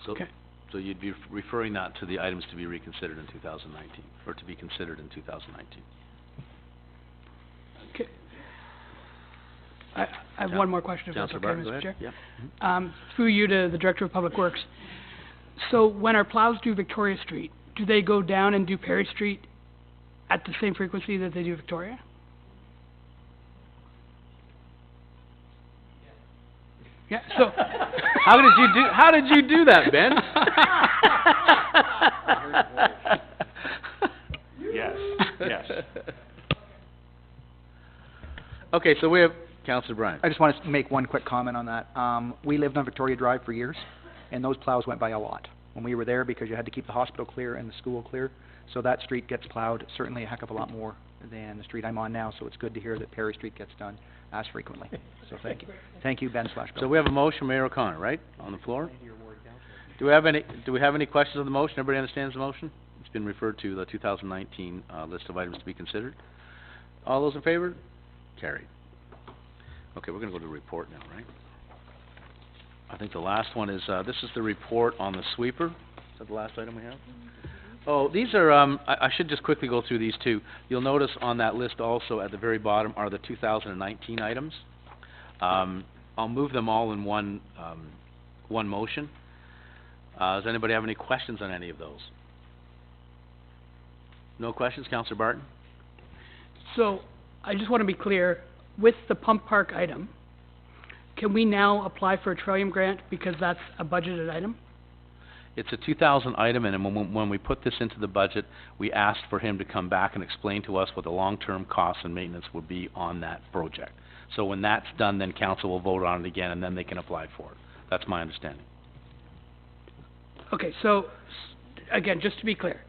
So, Okay. so you'd be referring that to the items to be reconsidered in 2019, or to be considered in 2019? Okay. I have one more question, if that's Councillor okay, Barton, go Mr. ahead. Chair. Yeah. Through you to the Director of Public Works. So when our plows do Victoria Street, do they go down and do Perry Street at the same frequency that they do Victoria? Yeah, so. How did you do that, Ben? Yes, yes. Okay, so we have Councillor Bryan. I just want to make one quick comment on that. We lived on Victoria Drive for years, and those plows went by a lot when we were there because you had to keep the hospital clear and the school clear. So that street gets plowed certainly a heck of a lot more than the street I'm on now, so it's good to hear that Perry Street gets done as frequently. So thank you. Thank you, Ben / Bill. So we have a motion, Mayor O'Connor, right, on the floor? Do we have any questions on the motion? Everybody understands the motion? It's been referred to the 2019 list of items to be considered. All those in favor? Carried. Okay, we're going to go to the report now, right? I think the last one is, this is the report on the sweeper. Is that the last item we have? Oh, these are, I should just quickly go through these two. You'll notice on that list also at the very bottom are the 2019 items. I'll move them all in one motion. Does anybody have any questions on any of those? No questions, Councillor Barton? So, I just want to be clear, with the pump park item, can we now apply for a Trillium grant because that's a budgeted item? It's a 2000 item, and when we put this into the budget, we asked for him to come back and explain to us what the long-term costs and maintenance would be on that project. So when that's done, then council will vote on it again, and then they can apply for it. That's my understanding. Okay, so, again, just to be clear.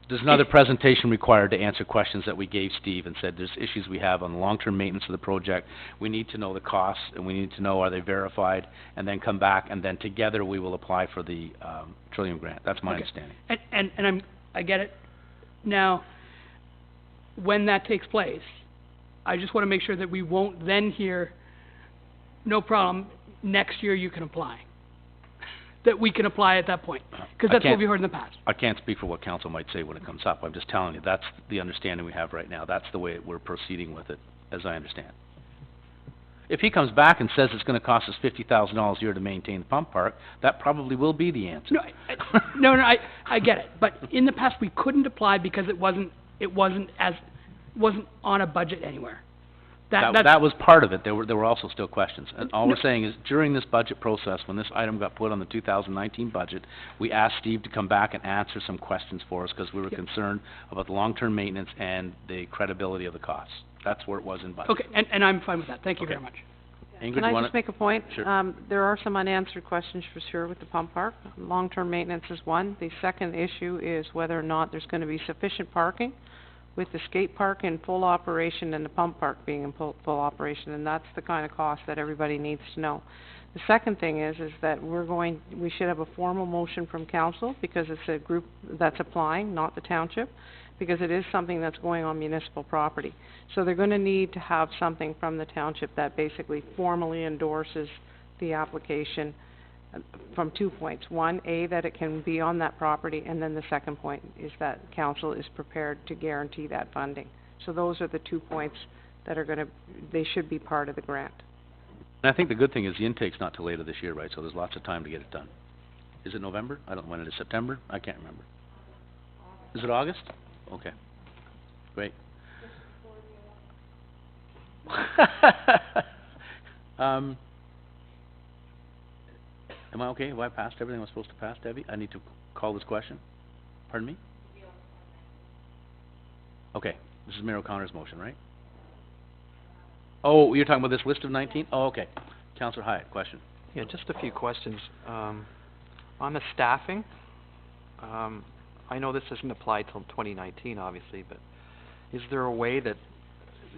There's another presentation required to answer questions that we gave Steve and said there's issues we have on the long-term maintenance of the project. We need to know the costs, and we need to know are they verified, and then come back, and then together we will apply for the Trillium grant. That's my understanding. And I get it. Now, when that takes place, I just want to make sure that we won't then hear, no problem, next year you can apply. That we can apply at that point, because that's what we heard in the past. I can't speak for what council might say when it comes up. I'm just telling you, that's the understanding we have right now. That's the way we're proceeding with it, as I understand. If he comes back and says it's going to cost us $50,000 a year to maintain the pump park, that probably will be the answer. No, I get it. But in the past, we couldn't apply because it wasn't on a budget anywhere. That was part of it. There were also still questions. And all we're saying is during this budget process, when this item got put on the 2019 budget, we asked Steve to come back and answer some questions for us because we were concerned about the long-term maintenance and the credibility of the costs. That's where it was in budget. Okay, and I'm fine with that. Thank you very much. Ingrid, Can I just make a point? Sure. There are some unanswered questions for sure with the pump park. Long-term maintenance is one. The second issue is whether or not there's going to be sufficient parking with the skate park in full operation and the pump park being in full operation, and that's the kind of cost that everybody needs to know. The second thing is that we should have a formal motion from council because it's a group that's applying, not the township, because it is something that's going on municipal property. So they're going to need to have something from the township that basically formally endorses the application from 2 points. One, A, that it can be on that property, and then the second point is that council is prepared to guarantee that funding. So those are the 2 points that are they should be part of the grant. And I think the good thing is the intake's not till later this year, right? So there's lots of time to get it done. Is it November? I don't know when it is. September? I can't remember. Is it August? Okay. Great. Am I okay? Have I passed everything I was supposed to pass, Debbie? I need to call this question? Pardon me? Okay, this is Mayor O'Connor's motion, right? Oh, you're talking about this list of 19? Oh, okay. Councillor Hyatt, question. Yeah, just a few questions. On the staffing, I know this doesn't apply till 2019, obviously, but is there a way that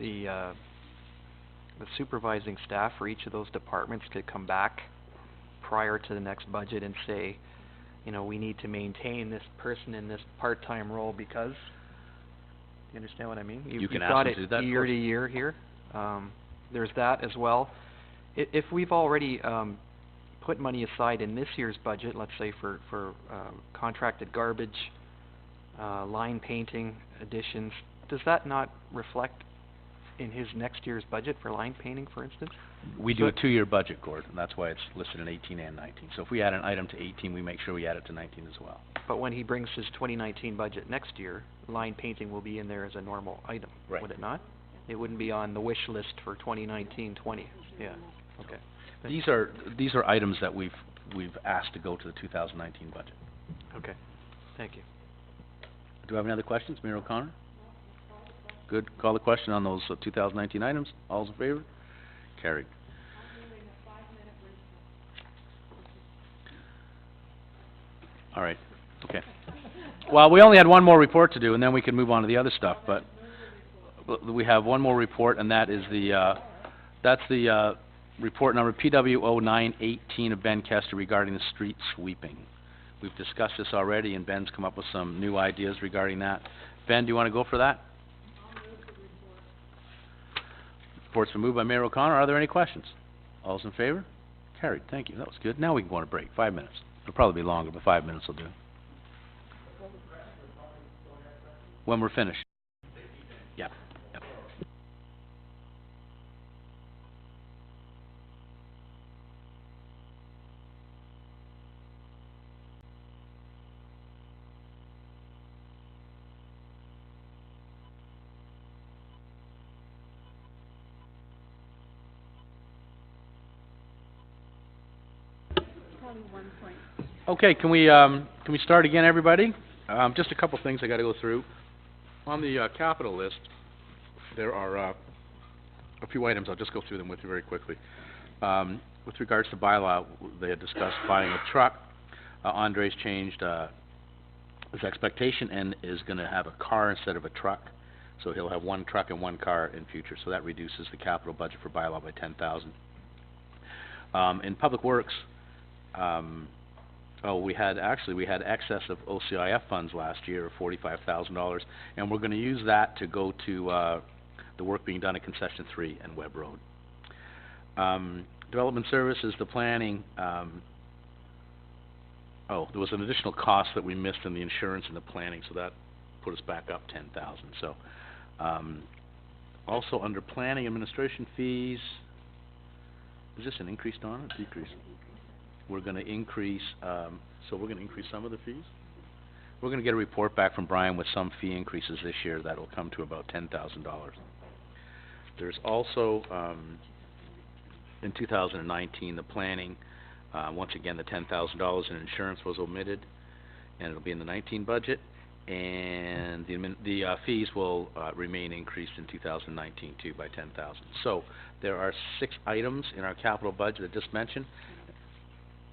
the supervising staff for each of those departments could come back prior to the next budget and say, you know, we need to maintain this person in this part-time role because, do you understand what I mean? You can You've ask got them it to do that, of year course. to year here. There's that as well. If we've already, put money aside in this year's budget, let's say for contracted garbage, line painting additions, does that not reflect in his next year's budget for line painting, for instance? We do So- a two-year budget, Gord, and that's why it's listed in 18 and 19. So if we add an item to 18, we make sure we add it to 19 as well. But when he brings his 2019 budget next year, line painting will be in there as a normal item, Right. would it not? It wouldn't be on the wish list for 2019-20, yeah, okay. These are items that we've asked to go to the 2019 budget. Okay, thank you. Do we have any other questions? Mayor O'Connor? Good. Call the question on those 2019 items. All's in favor? Carried. All right. Okay. Well, we only had one more report to do, and then we can move on to the other stuff, but we have one more report, and that is that's the report number PW0918 of Ben Kester regarding the street sweeping. We've discussed this already, and Ben's come up with some new ideas regarding that. Ben, do you want to go for that? Report's been moved by Mayor O'Connor. Are there any questions? All's in favor? Carried. Thank you. That was good. Now we can go on a break. 5 minutes. It'll probably be longer, but 5 minutes will do. When we're finished. Yep. Yep. Okay, can we start again, everybody? Just a couple things I got to go through. On the capital list, there are a few items. I'll just go through them with you very quickly. With regards to bylaw, they had discussed buying a truck. Andre's changed his expectation and is going to have a car instead of a truck. So he'll have one truck and one car in future. So that reduces the capital budget for bylaw by $10,000. In Public Works, we had excess of OCIF funds last year of $45,000, and we're going to use that to go to the work being done at Concession 3 and Webb Road. Development Services, the planning, there was an additional cost that we missed in the insurance and the planning, so that put us back up $10,000. So, also under planning administration fees, is this an increase, Donna, or decrease? We're going to increase, so we're going to increase some of the fees. We're going to get a report back from Brian with some fee increases this year that will come to about $10,000. There's also, in 2019, the planning, once again, the $10,000 in insurance was omitted, and it'll be in the 19 budget, and the fees will remain increased in 2019 too by $10,000. So there are 6 items in our capital budget I just mentioned.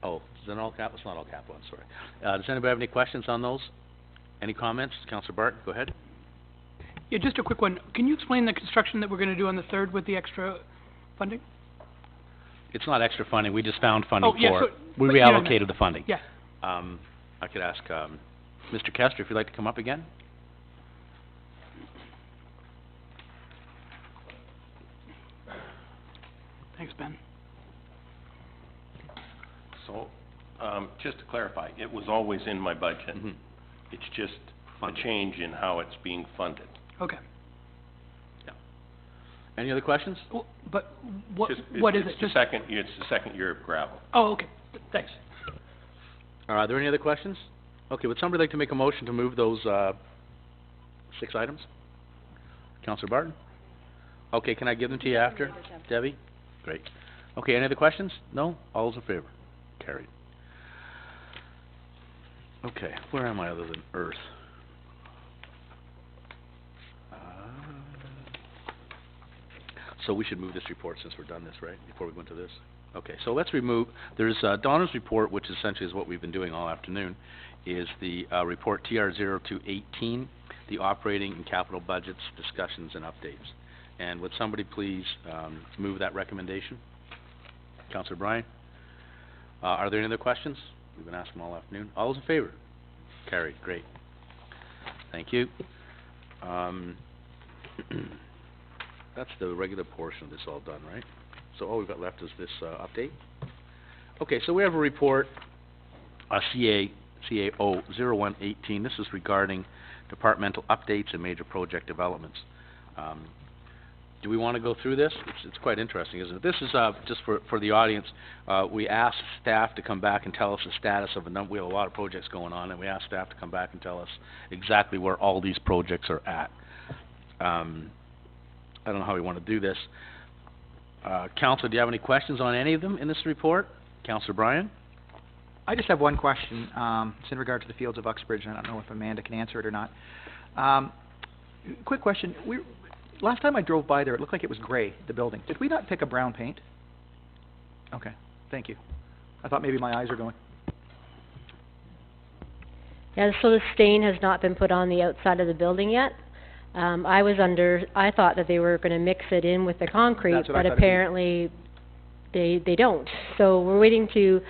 Oh, is it all capital? It's not all capital, I'm sorry. Does anybody have any questions on those? Any comments? Councillor Barton, go ahead. Yeah, just a quick one. Can you explain the construction that we're going to do on the 3rd with the extra funding? It's not extra funding, we just found funding yeah, for it. so- We but you know what I reallocated meant. the funding. Yeah. I could ask Mr. Kester if you'd like to come up again. Thanks, Ben. So, just to clarify, it was always in my budget. Mhm. It's just a Funded. change in how it's being funded. Okay. Any other questions? Well, but what Just- what is it's it? the Just it's the second year of gravel. oh, okay. Thanks. Are there any other questions? Okay, would somebody like to make a motion to move those 6 items? Councillor Barton? Okay, can I give them to you after? Debbie? Great. Okay, any other questions? No? All those in favor? Carried. Okay, where am I other than Earth? So we should move this report since we're done this, right? Before we go into this? Okay, so let's remove, there's Donna's report, which essentially is what we've been doing all afternoon, is the report TR0218, the operating and capital budgets, discussions and updates. And would somebody please move that recommendation? Councillor Bryan? Are there any other questions? We've been asking all afternoon. All those in favor? Carried, great. Thank you. That's the regular portion of this all done, right? So all we've got left is this, update. Okay, so we have a report, CAO 0118. This is regarding departmental updates and major project developments. Do we want to go through this? It's quite interesting, isn't it? This is, just for the audience, we asked staff to come back and tell us the status of we have a lot of projects going on, and we asked staff to come back and tell us exactly where all these projects are at. I don't know how we want to do this. Council, do you have any questions on any of them in this report? Councillor Bryan? I just have one question. It's in regard to the fields of Uxbridge, and I don't know if Amanda can answer it or not. Quick question. Last time I drove by there, it looked like it was gray, the building. Did we not pick a brown paint? Okay, thank you. I thought maybe my eyes are going. Yeah, so the stain has not been put on the outside of the building yet. I thought that they were going to mix it in with the concrete, but apparently they don't. So we're waiting to,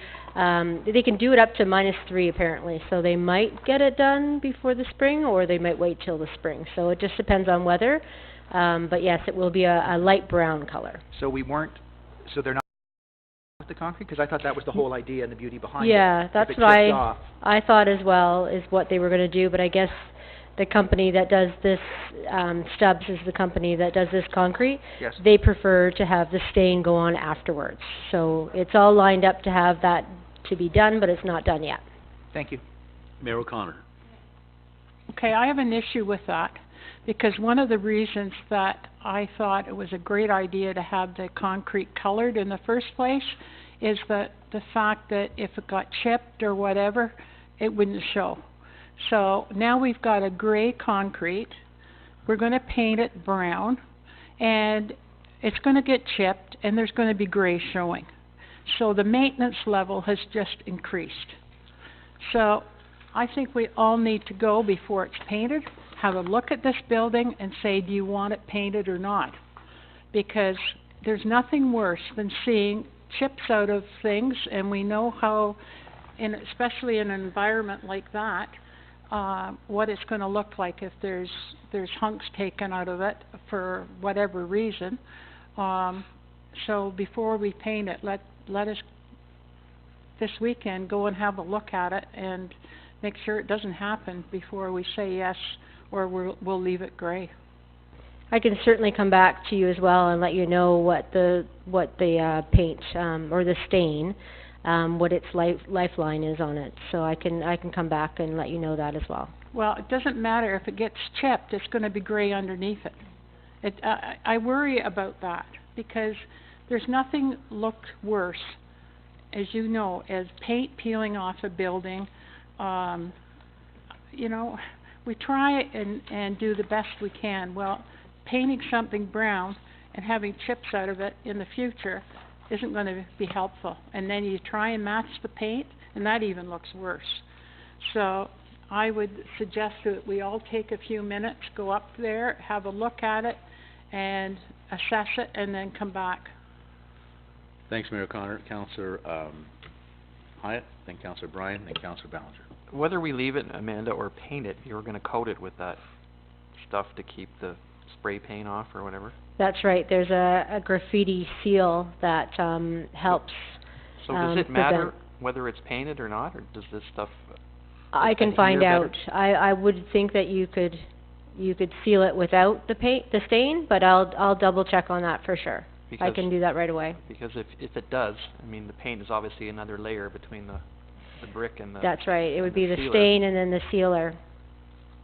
they can do it up to -3 apparently, so they might get it done before the spring, or they might wait till the spring. So it just depends on weather. But yes, it will be a light brown color. So they're not with the concrete? Because I thought that was the whole idea and the beauty behind it. Yeah, that's what I thought as well, is what they were going to do, but I guess the company that does this, Stubbs is the company that does this concrete. Yes. They prefer to have the stain go on afterwards. So it's all lined up to have that to be done, but it's not done yet. Thank you. Mayor O'Connor. Okay, I have an issue with that, because one of the reasons that I thought it was a great idea to have the concrete colored in the first place is that the fact that if it got chipped or whatever, it wouldn't show. So now we've got a gray concrete. We're going to paint it brown, and it's going to get chipped, and there's going to be gray showing. So the maintenance level has just increased. So I think we all need to go before it's painted, have a look at this building and say, do you want it painted or not? Because there's nothing worse than seeing chips out of things, and we know how, especially in an environment like that, what it's going to look like if there's hunks taken out of it for whatever reason. So before we paint it, let us this weekend go and have a look at it and make sure it doesn't happen before we say yes, or we'll leave it gray. I can certainly come back to you as well and let you know what the paint or the stain, what its lifeline is on it. So I can come back and let you know that as well. Well, it doesn't matter if it gets chipped; it's going to be gray underneath it. I worry about that because there's nothing looked worse, as you know, as paint peeling off a building. You know, we try and do the best we can. Well, painting something brown and having chips out of it in the future isn't going to be helpful. And then you try and match the paint, and that even looks worse. So I would suggest that we all take a few minutes, go up there, have a look at it, and assess it, and then come back. Thanks, Mayor O'Connor. Councillor Hyatt, then Councillor Bryan, then Councillor Ballinger. Whether we leave it, Amanda, or paint it, you're going to coat it with that stuff to keep the spray paint off or whatever? That's right. There's a graffiti seal that helps. So does it matter whether it's painted or not, or does this stuff I can find out. I would think that you could seal it without the stain, but I'll double check on that for sure. I can do that right away. Because if it does, I mean, the paint is obviously another layer between the brick and the That's right. It would be the stain and then the sealer.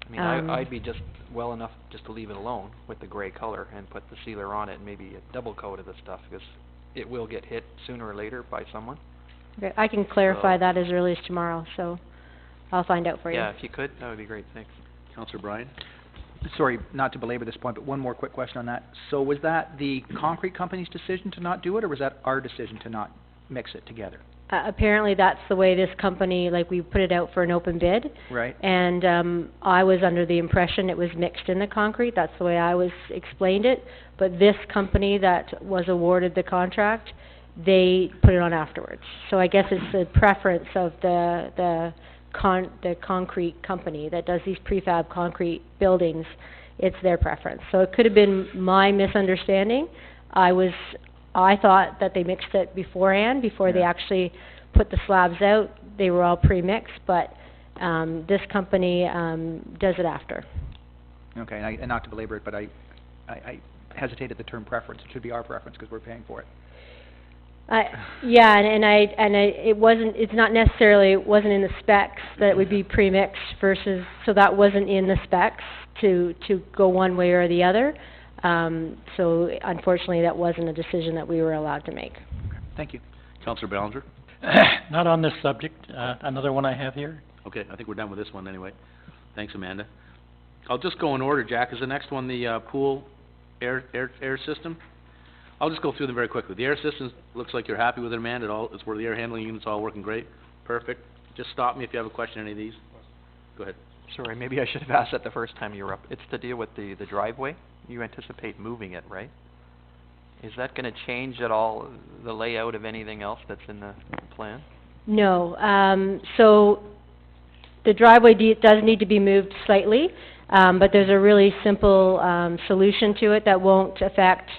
I mean, I'd be just well enough just to leave it alone with the gray color and put the sealer on it and maybe a double coat of the stuff, because it will get hit sooner or later by someone. Okay, I can clarify that as early as tomorrow, so I'll find out for you. Yeah, if you could, that would be great. Thanks. Councillor Bryan? Sorry, not to belabor this point, but one more quick question on that. So was that the concrete company's decision to not do it, or was that our decision to not mix it together? Apparently that's the way this company, like, we put it out for an open bid. Right. And I was under the impression it was mixed in the concrete. That's the way I was explained it. But this company that was awarded the contract they put it on afterwards. So I guess it's the preference of the concrete company that does these prefab concrete buildings. It's their preference. So it could have been my misunderstanding. I thought that they mixed it beforehand, before they actually put the slabs out. They were all pre-mixed, but this company does it after. Okay, and not to belabor it, but I hesitated the term preference. It should be our preference because we're paying for it. Yeah, it wasn't, it's not necessarily, it wasn't in the specs that it would be pre-mixed versus, so that wasn't in the specs to go one way or the other. So unfortunately, that wasn't a decision that we were allowed to make. Okay, thank you. Councillor Ballinger? Not on this subject. Another one I have here. Okay, I think we're done with this one anyway. Thanks, Amanda. I'll just go in order, Jack. Is the next one the pool air system? I'll just go through them very quickly. The air system looks like you're happy with it, Amanda. It's where the air handling unit's all working great. Perfect. Just stop me if you have a question on any of these. Go ahead. Sorry, maybe I should have asked that the first time you were up. It's to deal with the driveway. You anticipate moving it, right? Is that gonna change at all the layout of anything else that's in the plan? No. So the driveway does need to be moved slightly, but there's a really simple solution to it that won't affect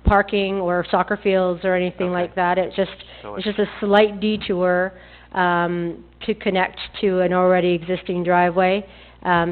parking or soccer fields or anything like that. It's just a slight detour to connect to an already existing driveway,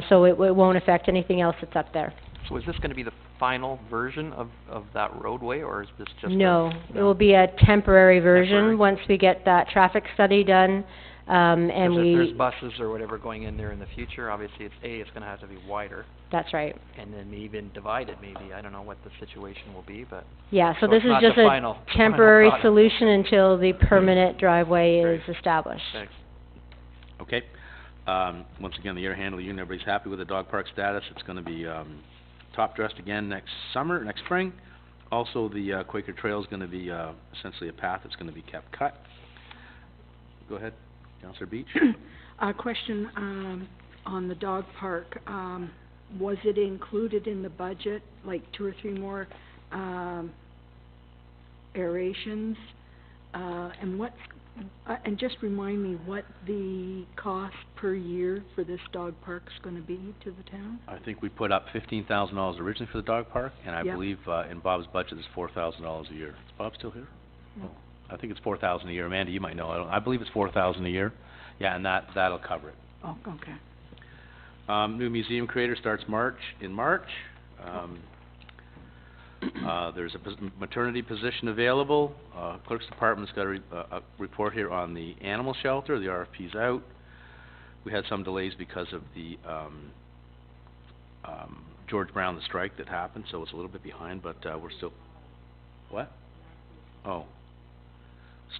so it won't affect anything else that's up there. So is this gonna be the final version of that roadway, or is this just No, it will be a temporary version once we get that traffic study done, and if there's buses or whatever going in there in the future, obviously it's gonna have to be wider. That's right. And then even divided maybe. I don't know what the situation will be, but... Yeah, so this is just a temporary solution until the permanent driveway is established. Thanks. Okay. Once again, the air handling unit, everybody's happy with the dog park status. It's gonna be top dressed again next spring. Also, the Quaker Trail is gonna be essentially a path that's gonna be kept cut. Go ahead, Councillor Beach. A question on the dog park. Was it included in the budget, like 2 or 3 more aerations? And just remind me what the cost per year for this dog park's going to be to the town? I think we put up $15,000 originally for the dog park, and I believe in Bob's budget is $4,000 a year. Is Bob still here? No. I think it's $4,000 a year. Amanda, you might know. I believe it's $4,000 a year. Yeah, and that'll cover it. Oh, okay. New museum creator starts in March. There's a maternity position available. Clerk's department's got a report here on the animal shelter. The RFP's out. We had some delays because of the George Brown, the strike that happened, so it's a little bit behind, but we're still... What? Oh.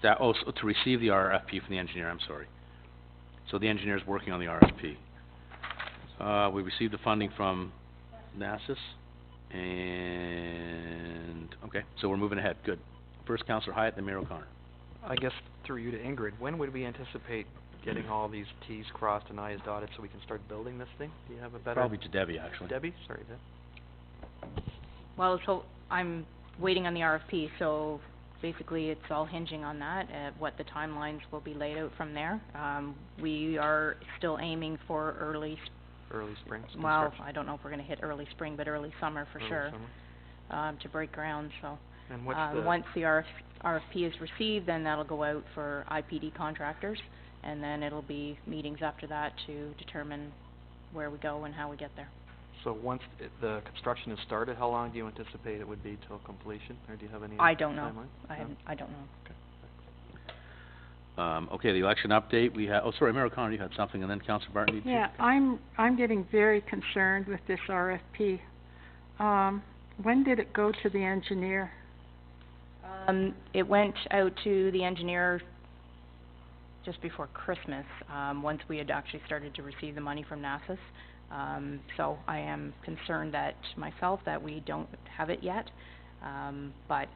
So to receive the RFP from the engineer, I'm sorry. So the engineer's working on the RFP. We received the funding from NASIS, and okay, so we're moving ahead. Good. First, Councillor Hyatt, then Mayor O'Connor. I guess through you to Ingrid, when would we anticipate getting all these T's crossed and I's dotted so we can start building this thing? Do you have a better... Probably to Debbie, actually. Debbie? Sorry, Deb. Well, so I'm waiting on the RFP, so basically it's all hinging on that, what the timelines will be laid out from there. We are still aiming for early spring well, I don't know if we're going to hit early spring, but early summer for sure, to break ground. So and what's once the RFP is received, then that'll go out for IPD contractors, and then it'll be meetings after that to determine where we go and how we get there. So once the construction is started, how long do you anticipate it would be till completion, or do you have any I don't know. timeline? I don't know. Okay. Okay, the election update, we have, Mayor O'Connor, you had something, and then Councillor Barton. Yeah, I'm getting very concerned with this RFP. When did it go to the engineer? It went out to the engineer just before Christmas, once we had actually started to receive the money from NASIS. So I am concerned that we don't have it yet, but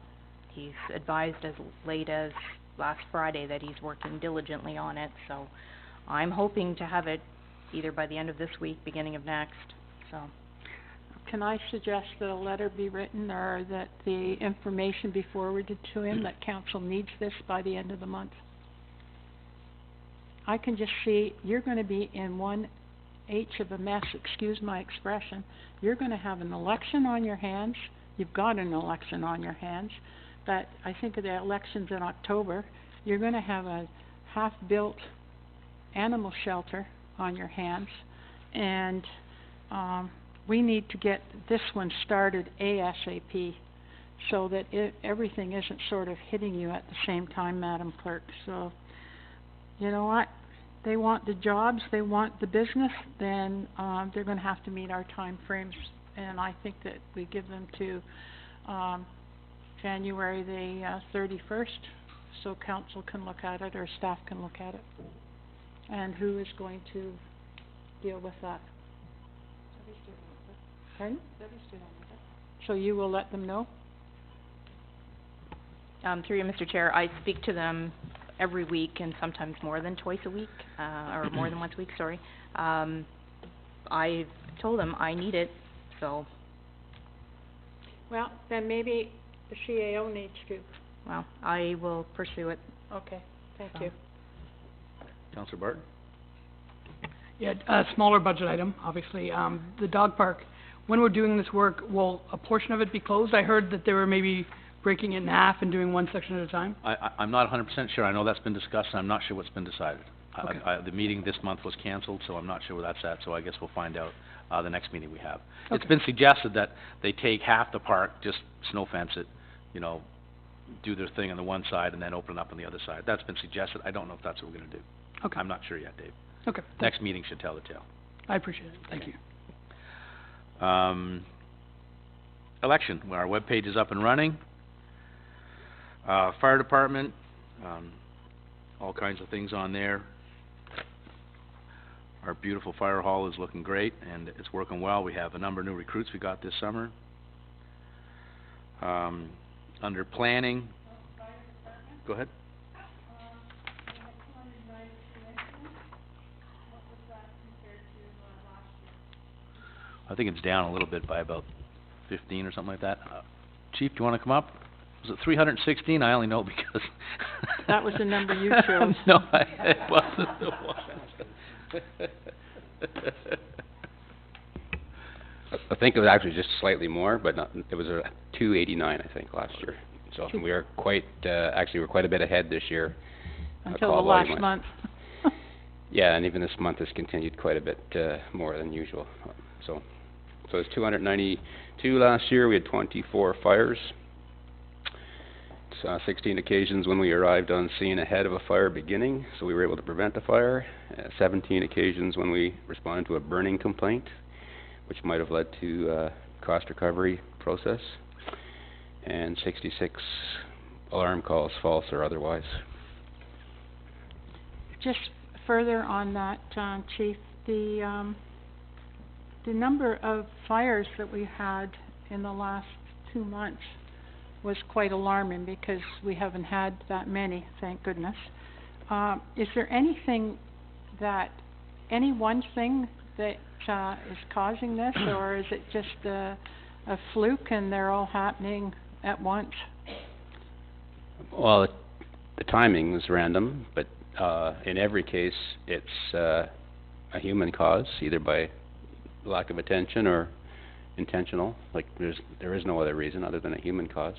he's advised as late as last Friday that he's working diligently on it, so I'm hoping to have it either by the end of this week, beginning of next, so. can I suggest that a letter be written or that the information be forwarded to him that council needs this by the end of the month? I can just see you're gonna be in one H of a mess, excuse my expression. You're gonna have an election on your hands. You've got an election on your hands, but I think the election's in October. You're gonna have a half-built animal shelter on your hands, and we need to get this one started ASAP so that everything isn't sort of hitting you at the same time, Madam Clerk. So, you know what? They want the jobs, they want the business, then they're going to have to meet our time frames. And I think that we give them to January the 31st so council can look at it or staff can look at it. And who is going to deal with that? Pardon? So you will let them know? Through you, Mr. Chair, I speak to them every week and sometimes more than twice a week, or more than once a week, sorry. I've told them I need it, so. Well, then maybe the CAO needs to. Well, I will pursue it. Okay, thank you. Councillor Barton? Yeah, a smaller budget item, obviously. The dog park, when we're doing this work, will a portion of it be closed? I heard that they were maybe breaking it in half and doing one section at a time. I'm not 100% sure. I know that's been discussed, and I'm not sure what's been decided. Okay. The meeting this month was canceled, so I'm not sure where that's at, so I guess we'll find out the next meeting we have. Okay. It's been suggested that they take half the park, just snow fence it, you know, do their thing on the one side and then open it up on the other side. That's been suggested. I don't know if that's what we're going to do. Okay. I'm not sure yet, Dave. Okay. Next meeting should tell the tale. I appreciate it. Thank you. Election, where our webpage is up and running. Fire department, all kinds of things on there. Our beautiful fire hall is looking great and it's working well. We have a number of new recruits we got this summer. Under planning, go ahead. I think it's down a little bit by about 15 or something like that. Chief, do you want to come up? Was it 316? I only know because... That was the number you chose. No, it wasn't the one. I think it was actually just slightly more, but not, it was 289, I think, last year. So we are quite, actually we're quite a bit ahead this year. Until the last month. Yeah, and even this month has continued quite a bit more than usual. So it's 292 last year. We had 24 fires. 16 occasions when we arrived on scene ahead of a fire beginning, so we were able to prevent a fire. 17 occasions when we responded to a burning complaint, which might have led to cost recovery process. And 66 alarm calls, false or otherwise. Just further on that, Chief, the number of fires that we had in the last 2 months was quite alarming because we haven't had that many, thank goodness. Is there anything that, any one thing that is causing this, or is it just a fluke and they're all happening at once? Well, the timing was random, but in every case it's a human cause, either by lack of attention or intentional. Like there is no other reason other than a human cause.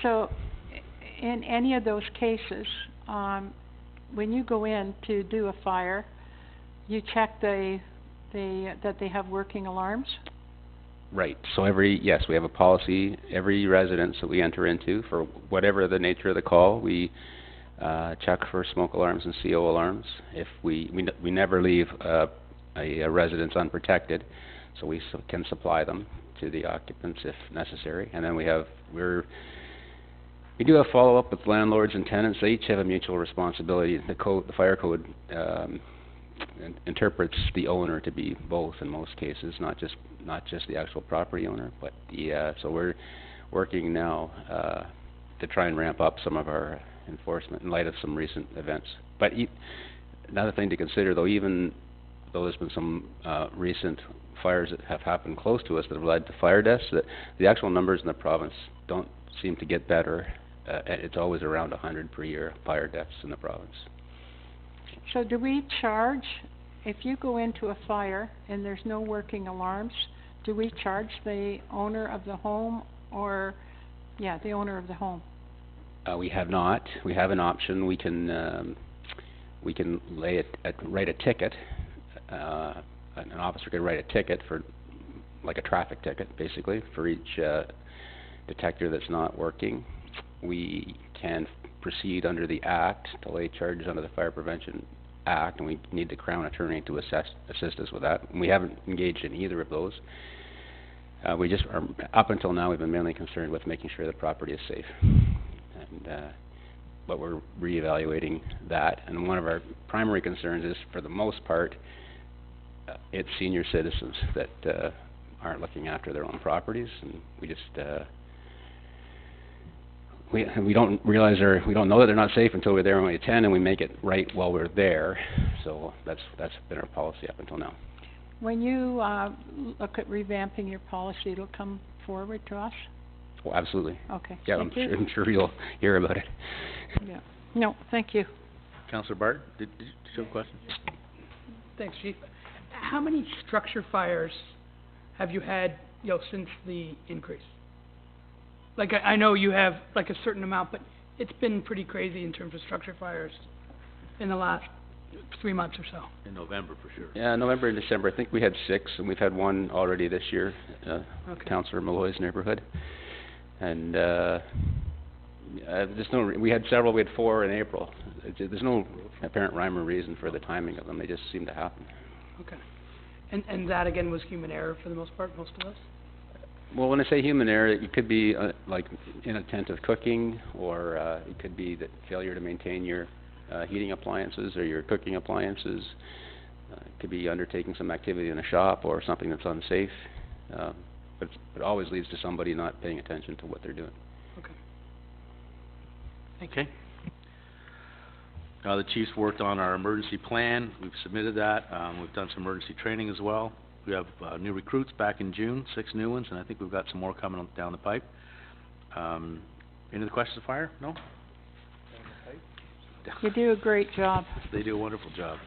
So in any of those cases, when you go in to do a fire, you check that they have working alarms? Right. So yes, we have a policy. Every residence that we enter into, for whatever the nature of the call, we check for smoke alarms and CO alarms. If we never leave a residence unprotected, so we can supply them to the occupants if necessary. And then we do have follow-up with landlords and tenants. They each have a mutual responsibility. The fire code interprets the owner to be both in most cases, not just the actual property owner. But so we're working now to try and ramp up some of our enforcement in light of some recent events. But another thing to consider, though, even though there's been some, recent fires that have happened close to us that have led to fire deaths, that the actual numbers in the province don't seem to get better. It's always around 100 per year fire deaths in the province. So do we charge, if you go into a fire and there's no working alarms, do we charge the owner of the home or, the owner of the home? We have not. We have an option. We can write a ticket. An officer could write a ticket for, like a traffic ticket, basically, for each, detector that's not working. We can proceed under the Act to lay charges under the Fire Prevention Act, and we need the Crown Attorney to assist us with that. And we haven't engaged in either of those. We just are, up until now, we've been mainly concerned with making sure the property is safe. And, but we're reevaluating that. And one of our primary concerns is, for the most part, it's senior citizens that aren't looking after their own properties, and we just we don't realize we don't know that they're not safe until we're there when we attend, and we make it right while we're there. So that's been our policy up until now. When you look at revamping your policy, it'll come forward to us? Well, absolutely. Okay. Yeah, I'm sure you'll hear about it. Yeah. No, thank you. Councillor Bart, did you have a question? Thanks, Chief. How many structure fires have you had, since the increase? Like, I know you have, like, a certain amount, but it's been pretty crazy in terms of structure fires in the last 3 months or so. In November, for sure. Yeah, November and December. I think we had 6, and we've had 1 already this year, Councillor Malloy's neighborhood. And there's no, we had several, we had 4 in April. There's no apparent rhyme or reason for the timing of them. They just seem to happen. Okay. And that, again, was human error for the most part, most of us? Well, when I say human error, it could be like inattentive cooking, or it could be the failure to maintain your heating appliances or your cooking appliances. It could be undertaking some activity in a shop or something that's unsafe. But it always leads to somebody not paying attention to what they're doing. Okay. Okay. The chief's worked on our emergency plan. We've submitted that. We've done some emergency training as well. We have new recruits back in June, 6 new ones, and I think we've got some more coming down the pipe. Any other questions of fire? No? You do a great job. They do a wonderful job.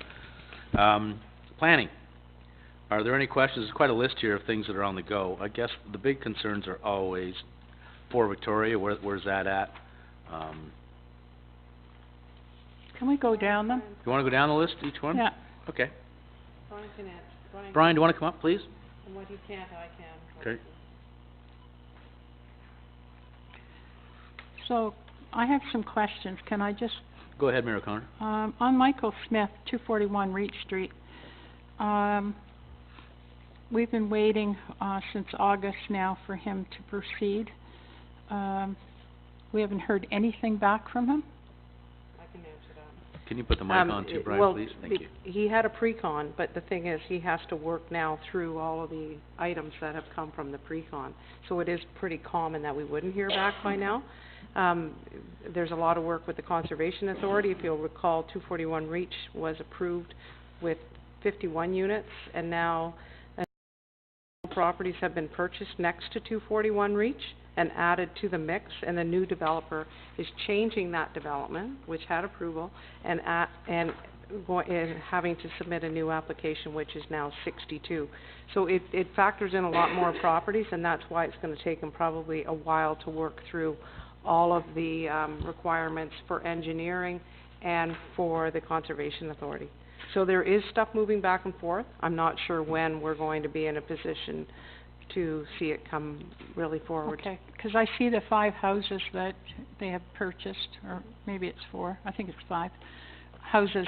Planning. Are there any questions? There's quite a list here of things that are on the go. I guess the big concerns are always Fort Victoria. Where's that at? Can we go down them? You want to go down the list, each one? Yeah. Okay. Brian, Brian, do you want to come up, please? and what he can't, I can. Okay. So, I have some questions. Can I just, Go ahead, Mayor O'Connor. on Michael Smith, 241 Reach Street, we've been waiting, since August now for him to proceed. We haven't heard anything back from him? I can answer that. Can you put the mic on too, Brian, please? Thank you. He had a pre-con, but the thing is, he has to work now through all of the items that have come from the pre-con. So it is pretty common that we wouldn't hear back by now. There's a lot of work with the Conservation Authority. If you'll recall, 241 Reach was approved with 51 units, and now properties have been purchased next to 241 Reach and added to the mix, and the new developer is changing that development, which had approval, and having to submit a new application, which is now 62. So it factors in a lot more properties, and that's why it's going to take them probably a while to work through all of the requirements for engineering and for the Conservation Authority. So there is stuff moving back and forth. I'm not sure when we're going to be in a position to see it come really forward. Okay, because I see the 5 houses that they have purchased, or maybe it's 4, I think it's 5 houses,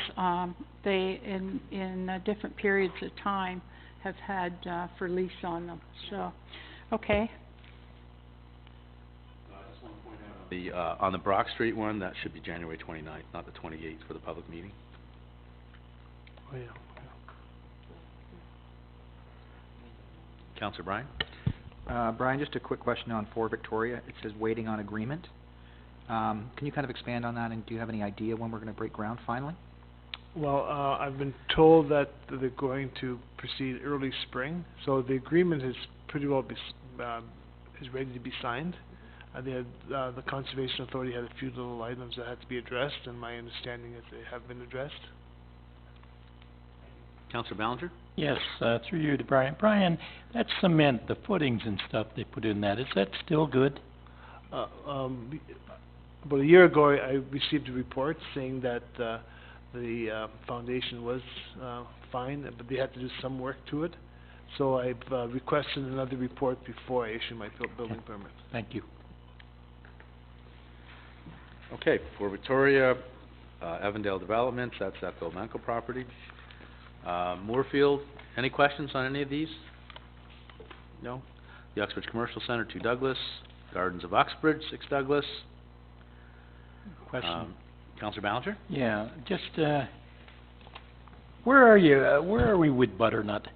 they, in different periods of time, have had, for lease on them, so, okay. On the Brock Street one, that should be January 29th, not the 28th for the public meeting. Oh, yeah. Councillor Brian? Brian, just a quick question on Fort Victoria. It says waiting on agreement. Can you kind of expand on that, and do you have any idea when we're going to break ground finally? Well, I've been told that they're going to proceed early spring, so the agreement is pretty well is ready to be signed. They had, the Conservation Authority had a few little items that had to be addressed, and my understanding is they have been addressed. Councillor Ballinger? Yes, through you to Brian. Brian, that cement, the footings and stuff they put in that, is that still good? About a year ago, I received a report saying that the foundation was fine, but they had to do some work to it. So I've requested another report before I issue my building permit. Thank you. Okay, for Victoria, Evandale Developments, that's that Bill Manco property. Moorfield, any questions on any of these? No? The Uxbridge Commercial Center, 2 Douglas. Gardens of Uxbridge, 6 Douglas. Question. Councillor Ballinger? Yeah, just, where are you, where are we with Butternut?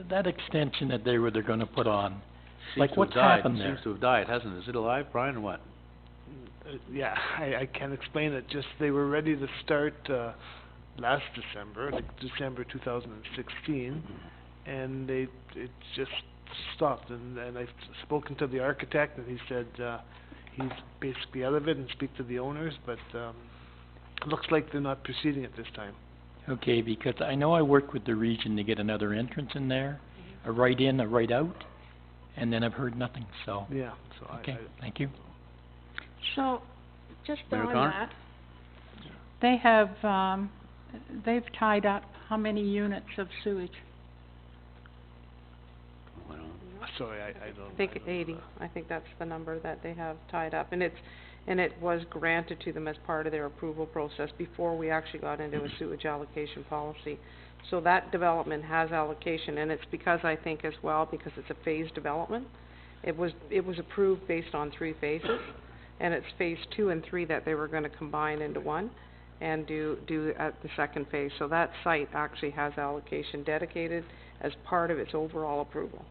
That extension that they're gonna put on, like what's happened there? Seems to have died, hasn't it? Is it alive, Brian, or what? Yeah, I can't explain it, just they were ready to start last December, like December 2016, and it just stopped, and I've spoken to the architect, and he said he's basically out of it and speak to the owners, but it looks like they're not proceeding at this time. Okay, because I know I worked with the region to get another entrance in there, a right in, a right out, and then I've heard nothing, so. Yeah, so okay, thank you. So, just Mayor on Connor? that, they have, they've tied up how many units of sewage? Sorry, I don't. I think 80. I think that's the number that they have tied up, and it was granted to them as part of their approval process before we actually got into a sewage allocation policy. So that development has allocation, and it's because I think as well, because it's a phased development. It was approved based on 3 phases, and it's phase 2 and 3 that they were gonna combine into one and do at the second phase. So that site actually has allocation dedicated as part of its overall approval.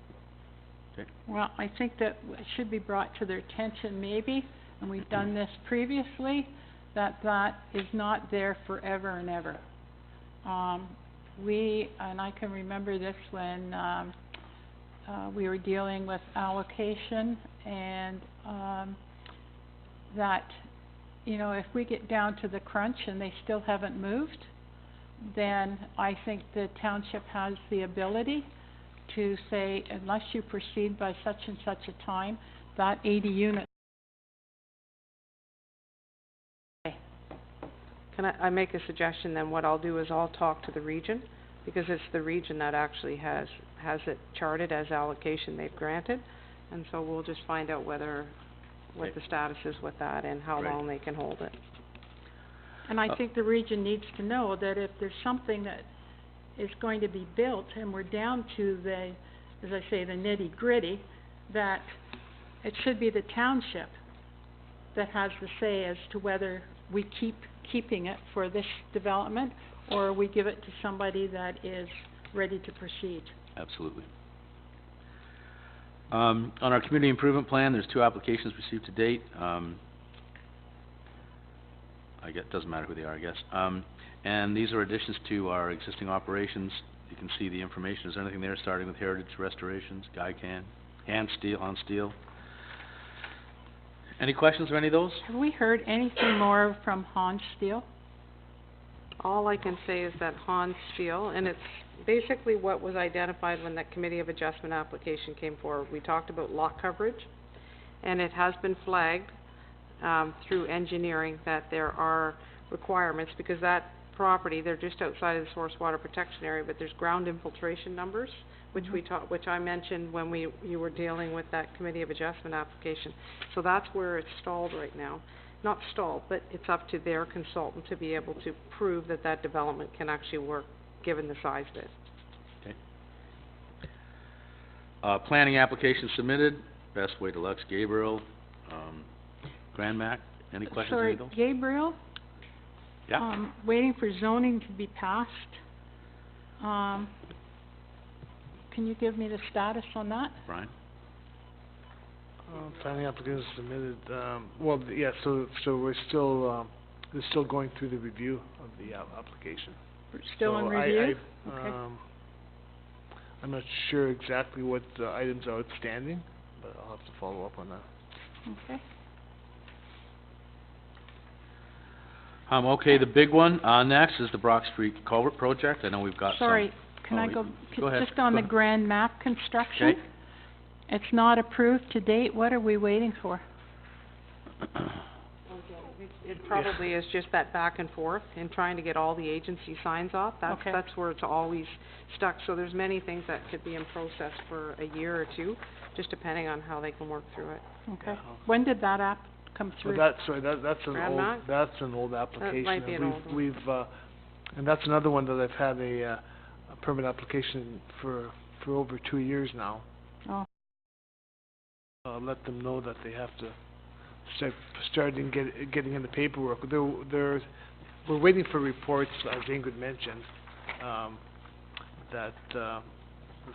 Well, I think that it should be brought to their attention maybe, and we've done this previously, that is not there forever and ever. And I can remember this when we were dealing with allocation, and that, you know, if we get down to the crunch and they still haven't moved, then I think the township has the ability to say, unless you proceed by such and such a time, that 80 units. Can I make a suggestion then? What I'll do is I'll talk to the region, because it's the region that actually has it charted as allocation they've granted, and so we'll just find out what the status is with that and how long they can hold it. And I think the region needs to know that if there's something that is going to be built, and we're down to the, as I say, the nitty-gritty, that it should be the township that has the say as to whether we keeping it for this development, or we give it to somebody that is ready to proceed. Absolutely. On our community improvement plan, there's 2 applications received to date. Doesn't matter who they are, I guess. And these are additions to our existing operations. You can see the information. Is there anything there, starting with Heritage Restorations, Guycan, On Steel? Any questions on any of those? Have we heard anything more from Hans Steel? All I can say is that Hans Steel, and it's basically what was identified when that Committee of Adjustment application came forward. We talked about lot coverage, and it has been flagged through engineering that there are requirements, because that property, they're just outside of the source water protection area, but there's ground infiltration numbers, which which I mentioned when you were dealing with that Committee of Adjustment application. So that's where it's stalled right now. Not stalled, but it's up to their consultant to be able to prove that that development can actually work, given the size of it. Okay. Planning application submitted, Bestway Deluxe, Gabriel, Grand Mac. Any questions on any of those? Gabriel? Yeah. Waiting for zoning to be passed. Can you give me the status on that? Brian? Planning application submitted, well, yeah, so we're still, they're still going through the review of the application. Still in So review? I, Okay. I'm not sure exactly what items are outstanding, but I'll have to follow up on that. Okay. Okay, the big one, next is the Brock Street Culvert Project. I know we've got some. Sorry, can Oh, I you- go, go ahead, just on go the ahead. Grand Map construction? Okay. It's not approved to date, what are we waiting for? It probably is just that back and forth in trying to get all the agency signs off. Okay. That's where it's always stuck. So there's many things that could be in process for a year or two, just depending on how they can work through it. Okay. When did that app come So through? that's an Grand old, Mac? that's an old application. might be and an old one. We've, and that's another one that I've had a permit application for over 2 years now. Oh, Let them know that they have to getting in the paperwork. We're waiting for reports, as Ingrid mentioned, that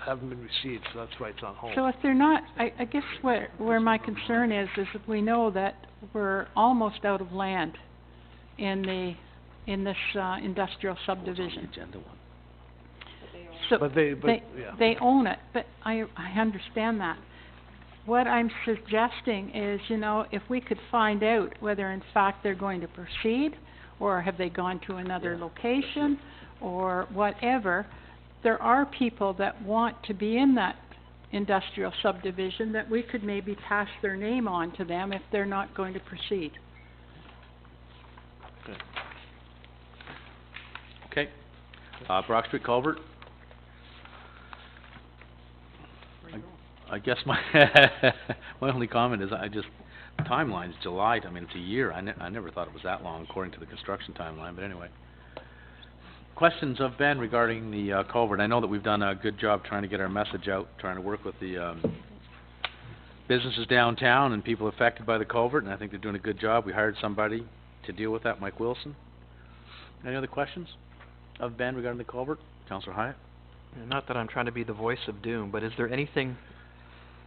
haven't been received, so that's why it's on hold. so if they're not, I guess where my concern is that we know that we're almost out of land in this industrial subdivision. Agenda one. So But yeah. they own it, but I understand that. What I'm suggesting is, if we could find out whether in fact they're going to proceed, or have they gone to another location, or whatever, there are people that want to be in that industrial subdivision that we could maybe pass their name on to them if they're not going to proceed. Okay. Brock Street Culvert. I guess my only comment is timeline's July, I mean, it's a year. I never thought it was that long according to the construction timeline, but anyway. Questions of Ben regarding the culvert? I know that we've done a good job trying to get our message out, trying to work with the businesses downtown and people affected by the culvert, and I think they're doing a good job. We hired somebody to deal with that, Mike Wilson. Any other questions of Ben regarding the culvert? Councillor Hyatt? Not that I'm trying to be the voice of doom, but is there anything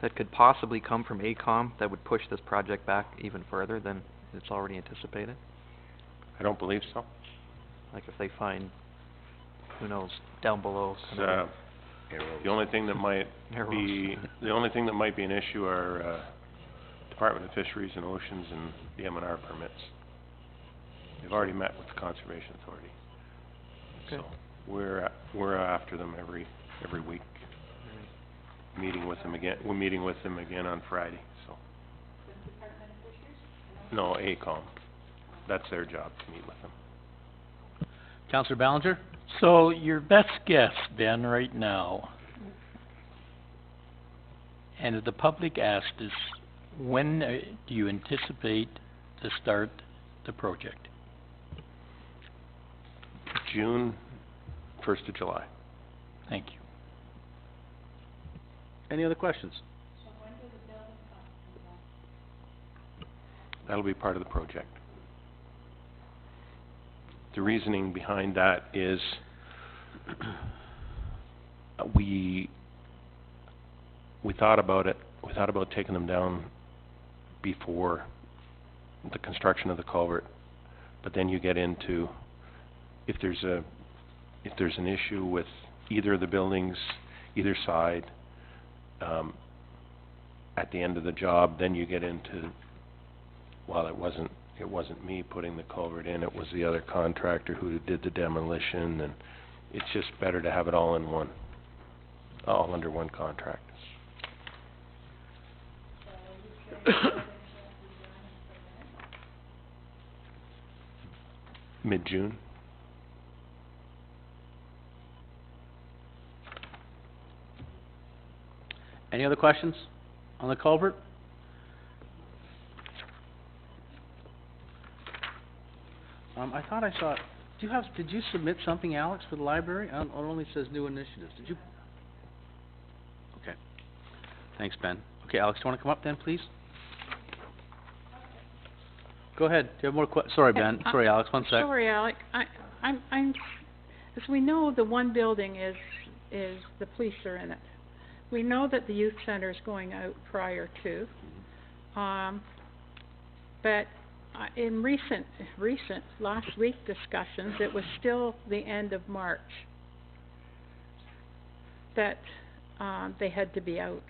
that could possibly come from AECOM that would push this project back even further than it's already anticipated? I don't believe so. Like if they find, who knows, down below. It's, the only thing that might Arrows. the only thing that might be an issue are Department of Fisheries and Oceans and the M&R permits. They've already met with the Conservation Authority. Okay. So we're after them every week. Meeting with them again. We're meeting with them again on Friday. So. No, AECOM. That's their job to meet with them. Councillor Ballinger? So your best guess, Ben, right now, and the public asked is, when do you anticipate to start the project? June, 1st of July. Thank you. Any other questions? That'll be part of the project. The reasoning behind that is we thought about it. We thought about taking them down before the construction of the culvert, but then you get into if there's an issue with either of the buildings, either side, at the end of the job, then you get into, well, it wasn't me putting the culvert in, it was the other contractor who did the demolition, and it's just better to have it all under one contract. Mid-June. Any other questions on the culvert? I thought I saw, did you submit something, Alex, for the library? It only says new initiatives. Did you? Okay. Thanks, Ben. Okay, Alex, do you want to come up then, please? Go ahead. Do you have more sorry, Ben. Sorry, Alex, one sec. Sorry, Alec. I'm, as we know, the one building is the police are in it. We know that the youth center is going out prior to, but in recent, last week discussions, it was still the end of March that, they had to be out.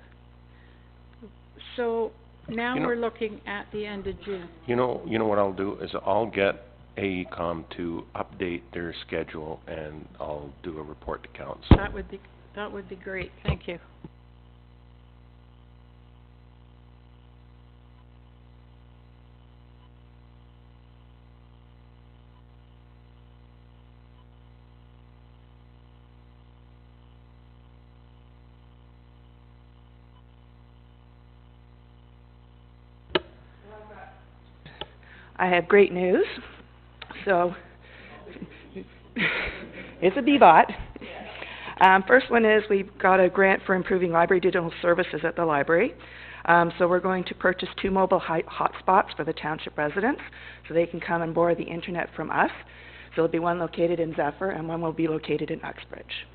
So now You know- we're looking at the end of June. You know what I'll do is I'll get AECom to update their schedule and I'll do a report to council. That would be great, thank you. I have great news. So, it's a BBOT. First one is we've got a grant for improving library digital services at the library. So we're going to purchase 2 mobile hotspots for the township residents so they can come and borrow the internet from us. So there'll be one located in Zephyr and one will be located in Uxbridge.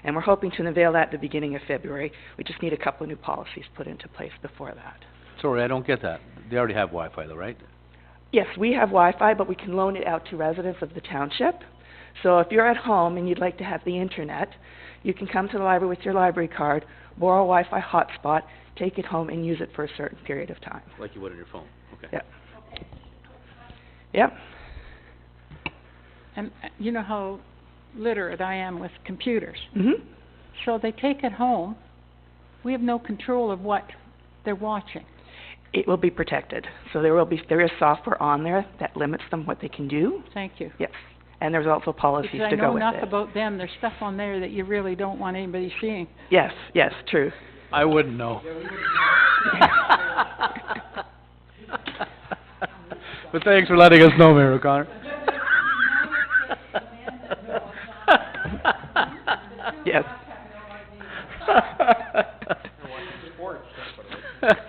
And we're hoping to unveil that at the beginning of February. We just need a couple of new policies put into place before that. Sorry, I don't get that. They already have Wi-Fi though, right? Yes, we have Wi-Fi, but we can loan it out to residents of the township. So if you're at home and you'd like to have the internet, you can come to the library with your library card, borrow a Wi-Fi hotspot, take it home and use it for a certain period of time. Like you would on your phone, okay. Yep. Yep. And you know how literate I am with computers. Mm-hmm. So they take it home. We have no control of what they're watching. It will be protected. So there is software on there that limits them what they can do. Thank you. Yes. And there's also policies Because to go with I know enough it. about them. There's stuff on there that you really don't want anybody seeing. Yes, yes, true. I wouldn't know. But thanks for letting us know, Mayor O'Connor. Yes.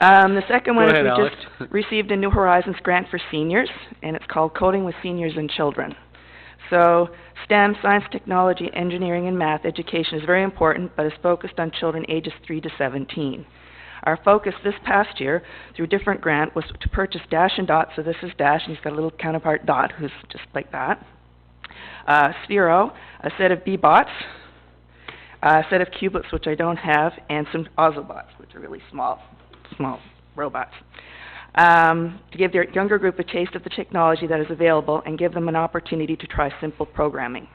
The second one Go is ahead, we Alex. just received a New Horizons grant for seniors, and it's called Coding with Seniors and Children. So STEM, science, technology, engineering, and math education is very important, but is focused on children ages 3 to 17. Our focus this past year, through different grant, was to purchase Dash and Dot. So this is Dash, and he's got a little counterpart Dot, who's just like that. Sphero, a set of B-Bots, a set of Cublets, which I don't have, and some Ozobots, which are really small robots. To give their younger group a taste of the technology that is available and give them an opportunity to try simple programming.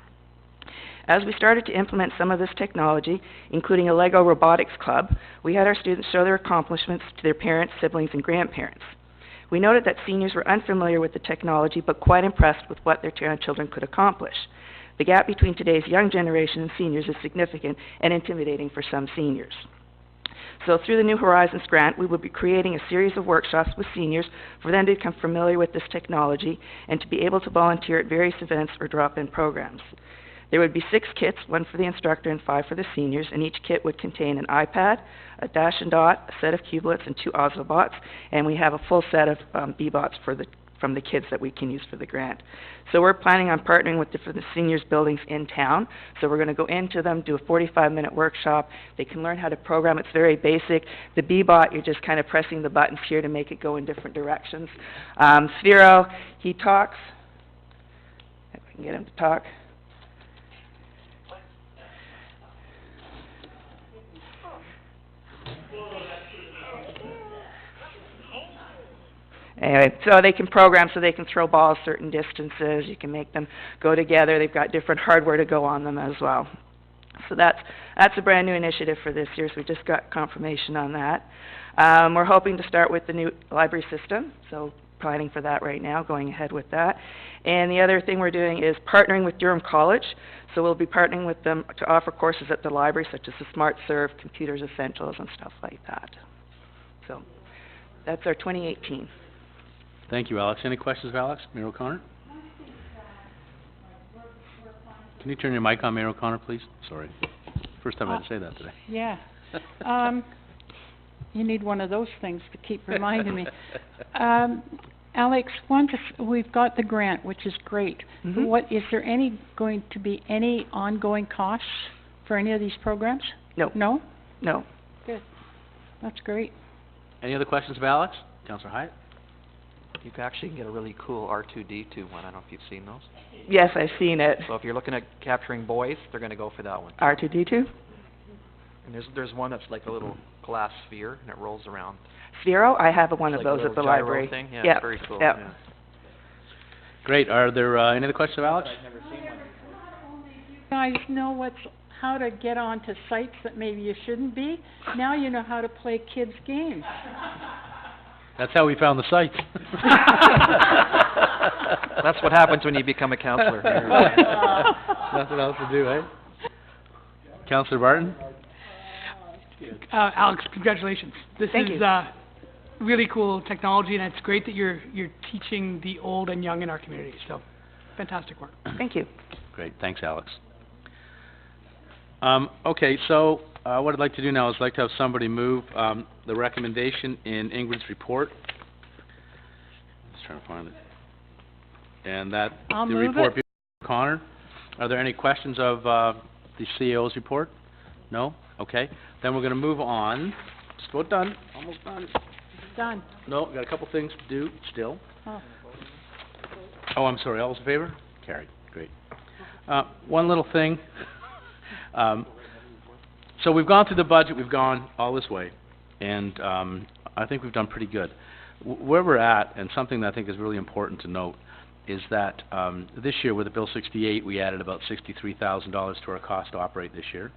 As we started to implement some of this technology, including a Lego Robotics Club, we had our students show their accomplishments to their parents, siblings, and grandparents. We noted that seniors were unfamiliar with the technology but quite impressed with what their children could accomplish. The gap between today's young generation and seniors is significant and intimidating for some seniors. So through the New Horizons grant, we will be creating a series of workshops with seniors for them to become familiar with this technology and to be able to volunteer at various events or drop-in programs. There would be 6 kits, 1 for the instructor and 5 for the seniors, and each kit would contain an iPad, a Dash and Dot, a set of Cublets, and 2 Ozobots, and we have a full set of B-Bots from the kids that we can use for the grant. So we're planning on partnering with the seniors buildings in town. So we're going to go into them, do a 45-minute workshop. They can learn how to program. It's very basic. The B-Bot, you're just kind of pressing the buttons here to make it go in different directions. Sphero, he talks. If I can get him to talk. Anyway, so they can program so they can throw balls certain distances. You can make them go together. They've got different hardware to go on them as well. So that's a brand new initiative for this year, so we just got confirmation on that. We're hoping to start with the new library system, so planning for that right now, going ahead with that. And the other thing we're doing is partnering with Durham College. So we'll be partnering with them to offer courses at the library, such as the Smart Serve, Computers Essentials, and stuff like that. So that's our 2018. Thank you, Alex. Any questions of Alex? Mayor O'Connor? Can you turn your mic on, Mayor O'Connor, please? Sorry. First time I had to say that today. Yeah. You need one of those things to keep reminding me. Alex, we've got the grant, which is great. Mm-hmm. Is there going to be any ongoing costs for any of these programs? No. No? No. Good. That's great. Any other questions of Alex? Councillor Hyatt? You can actually get a really cool R2-D2 one. I don't know if you've seen those. Yes, I've seen it. So if you're looking at capturing boys, they're gonna go for that one. R2-D2? And there's one that's like a little glass sphere and it rolls around. Sphero? I have one It's of like a those at the little gyro library. thing. Yeah, Yep, it's very cool. yep. Yeah. Great. Are there, any other questions of Alex? Guys know how to get onto sites that maybe you shouldn't be. Now you know how to play kids' games. That's how we found the sites. That's what happens when you become a counselor. Nothing else to do, eh? Councillor Barton? Alex, congratulations. This Thank is, you. really cool technology, and it's great that you're teaching the old and young in our community, so fantastic work. Thank you. Great. Thanks, Alex. Okay, so what I'd like to do now is I'd like to have somebody move the recommendation in Ingrid's report. Just trying to find it. And that I'll the move report it. Connor. Are there any questions of the CEO's report? No? Okay. Then we're going to move on. Just about done. Almost done. Done. No, got a couple things to do still. Oh. Oh, I'm sorry. All those in favor? Carried. Great. One little thing. So we've gone through the budget. We've gone all this way, and I think we've done pretty good. Where we're at, and something that I think is really important to note, is that this year with the Bill 68, we added about $63,000 to our cost to operate this year.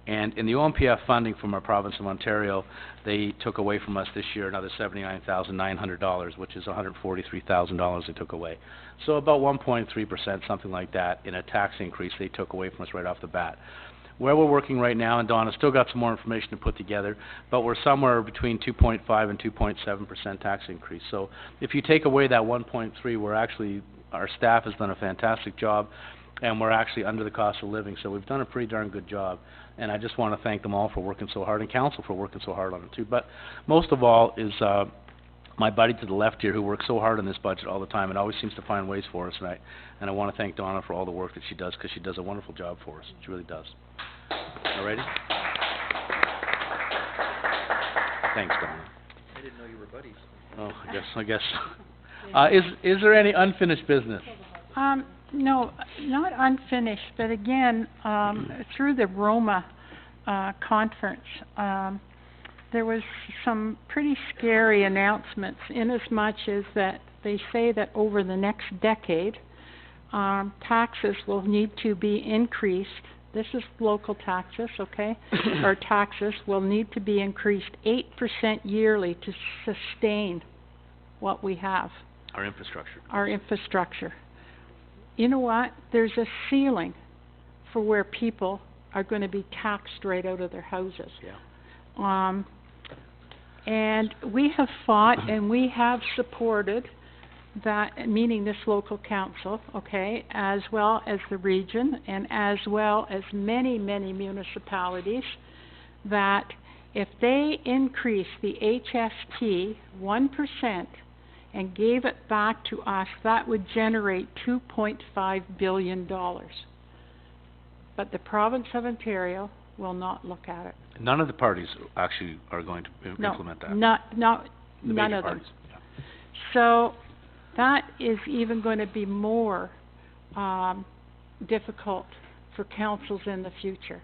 And in the OMPF funding from our province of Ontario, they took away from us this year another $79,900, which is $143,000 they took away. So about 1.3%, something like that, in a tax increase they took away from us right off the bat. Where we're working right now, and Donna's still got some more information to put together, but we're somewhere between 2.5 and 2.7% tax increase. So if you take away that 1.3, we're actually, our staff has done a fantastic job, and we're actually under the cost of living. So we've done a pretty darn good job. And I just want to thank them all for working so hard, and council for working so hard on it too. But most of all is my buddy to the left here, who works so hard on this budget all the time and always seems to find ways for us. And I want to thank Donna for all the work that she does, because she does a wonderful job for us. She really does. All righty? Thanks, Donna. I didn't know you were buddies. Oh, I guess. Is there any unfinished business? No, not unfinished, but again, through the Roma conference, there was some pretty scary announcements, in as much as that they say that over the next decade, taxes will need to be increased. This is local taxes, okay? Or taxes will need to be increased 8% yearly to sustain what we have. Our infrastructure. Our infrastructure. You know what? There's a ceiling for where people are going to be taxed right out of their houses. Yeah. And we have fought and we have supported that, meaning this local council, okay, as well as the region and as well as many, many municipalities, that if they increase the HST 1%, and gave it back to us, that would generate $2.5 billion. But the province of Ontario will not look at it. None of the parties actually are going to implement that. None The of them. parties. Yeah. So that is even going to be more difficult for councils in the future.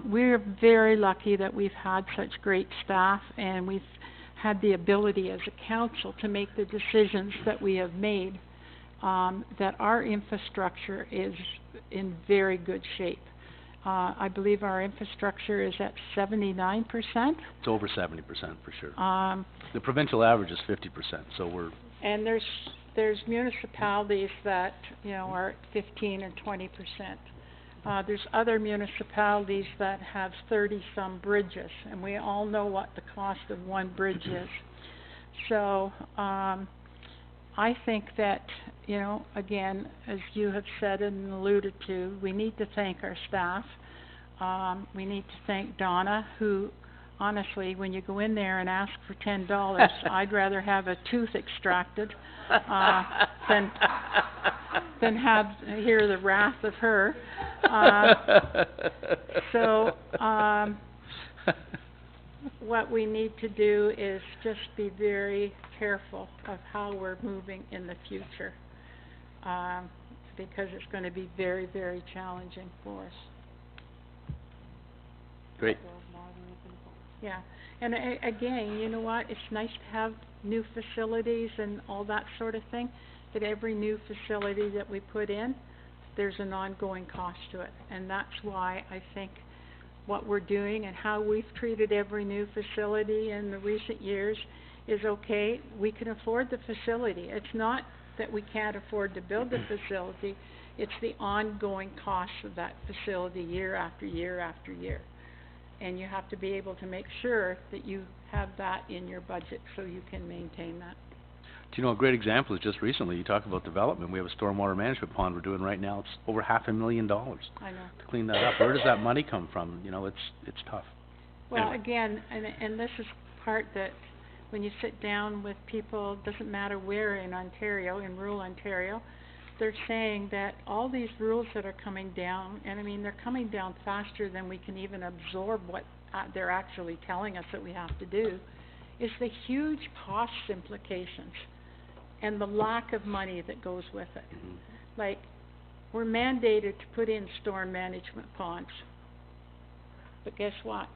We're very lucky that we've had such great staff, and we've had the ability as a council to make the decisions that we have made, that our infrastructure is in very good shape. I believe our infrastructure is at 79%. It's over 70% for sure. The provincial average is 50%, so we're... And there's municipalities that, are at 15 and 20%. There's other municipalities that have 30-some bridges, and we all know what the cost of one bridge is. So, I think that, again, as you have said and alluded to, we need to thank our staff. We need to thank Donna, who, honestly, when you go in there and ask for $10, I'd rather have a tooth extracted than hear the wrath of her. what we need to do is just be very careful of how we're moving in the future, because it's gonna be very, very challenging for us. Great. Yeah, and again, you know what, it's nice to have new facilities and all that sort of thing, but every new facility that we put in, there's an ongoing cost to it, and that's why I think what we're doing and how we've treated every new facility in the recent years is okay. We can afford the facility. It's not that we can't afford to build the facility, it's the ongoing cost of that facility year after year after year. And you have to be able to make sure that you have that in your budget so you can maintain that. Do you know, a great example is just recently, you talk about development, we have a stormwater management pond we're doing right now, it's over $500,000 I know. to clean that up. Where does that money come from? You know, it's tough. Well, Anyway. again, and this is part that when you sit down with people, doesn't matter where in Ontario, in rural Ontario, they're saying that all these rules that are coming down, and I mean, they're coming down faster than we can even absorb what they're actually telling us that we have to do, is the huge cost implications and the lack of money that goes with it. Like, we're mandated to put in storm management ponds. But guess what?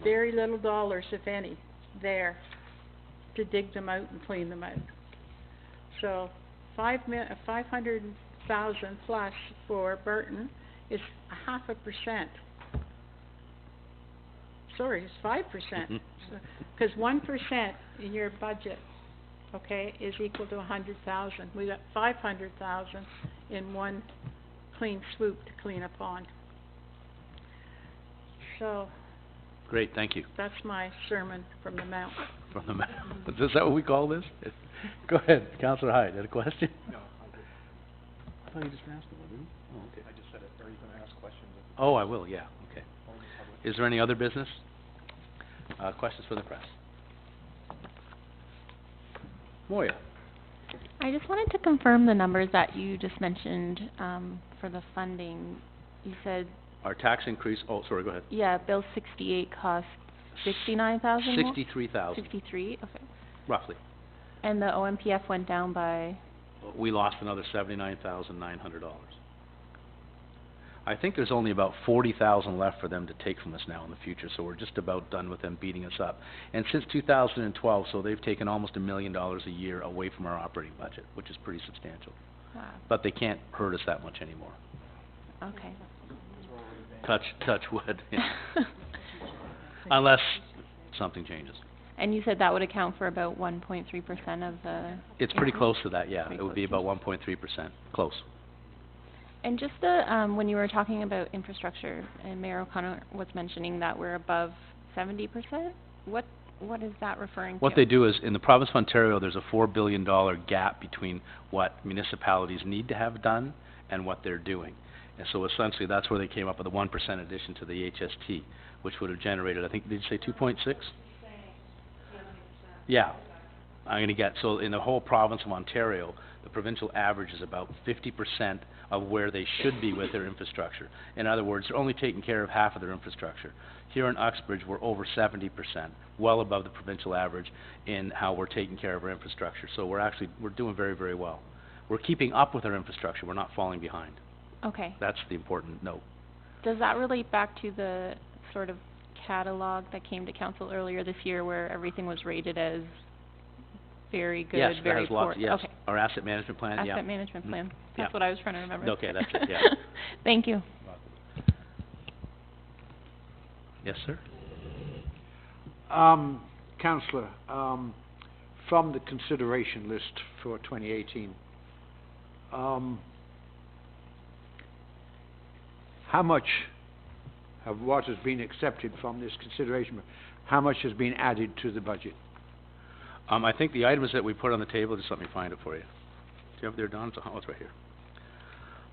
Very little dollars, if any, there to dig them out and clean them out. So 500,000 plus for Burton is 0.5%. Sorry, it's 5%. Because 1% in your budget, okay, is equal to 100,000. We got 500,000 in one clean swoop to clean a pond. So Great, thank you. that's my sermon from the Mount. From the is that what we call this? Go ahead, Councillor Hyde, had a question? No, I thought you just asked one, didn't you? Oh, okay. I just said it. Are you gonna ask questions? Oh, I will, yeah, okay. Is there any other business? Questions for the press? Moya? I just wanted to confirm the numbers that you just mentioned, for the funding. You said, Our tax increase, oh, sorry, go ahead. yeah, Bill 68 cost 69,000 more? 63,000, 63, okay. roughly. And the OMPF went down by, We lost another $79,900. I think there's only about 40,000 left for them to take from us now in the future, so we're just about done with them beating us up. And since 2012, so they've taken almost $1 million a year away from our operating budget, which is pretty substantial. wow, But they can't hurt us that much anymore. okay. Touch wood, yeah. Unless something changes. And you said that would account for about 1.3% of the... It's pretty increase? close to that, yeah. Pretty It would be close. about 1.3%, close. And just when you were talking about infrastructure, and Mayor O'Connor was mentioning that we're above 70%, what is that referring to? What they do is, in the province of Ontario, there's a $4 billion gap between what municipalities need to have done and what they're doing. And so essentially, that's where they came up with a 1% addition to the HST, which would have generated, I think, did you say 2.6? Yeah. I'm gonna get, so in the whole province of Ontario, the provincial average is about 50% of where they should be with their infrastructure. In other words, they're only taking care of half of their infrastructure. Here in Uxbridge, we're over 70%, well above the provincial average in how we're taking care of our infrastructure. So we're doing very, very well. We're keeping up with our infrastructure, we're not falling behind. Okay. That's the important note. Does that relate back to the sort of catalog that came to council earlier this year where everything was rated as very good, Yes, that very has poor? lots, yes. Okay. Our asset management plan, yeah. Asset management plan. Yeah. That's what I was trying to remember. Okay, that's it, yeah. Thank you. Yes, sir? Councillor, from the consideration list for 2018, how much of what has been accepted from this consideration, how much has been added to the budget? I think the items that we put on the table, just let me find it for you. Do you have it there, Don? Oh, it's right here.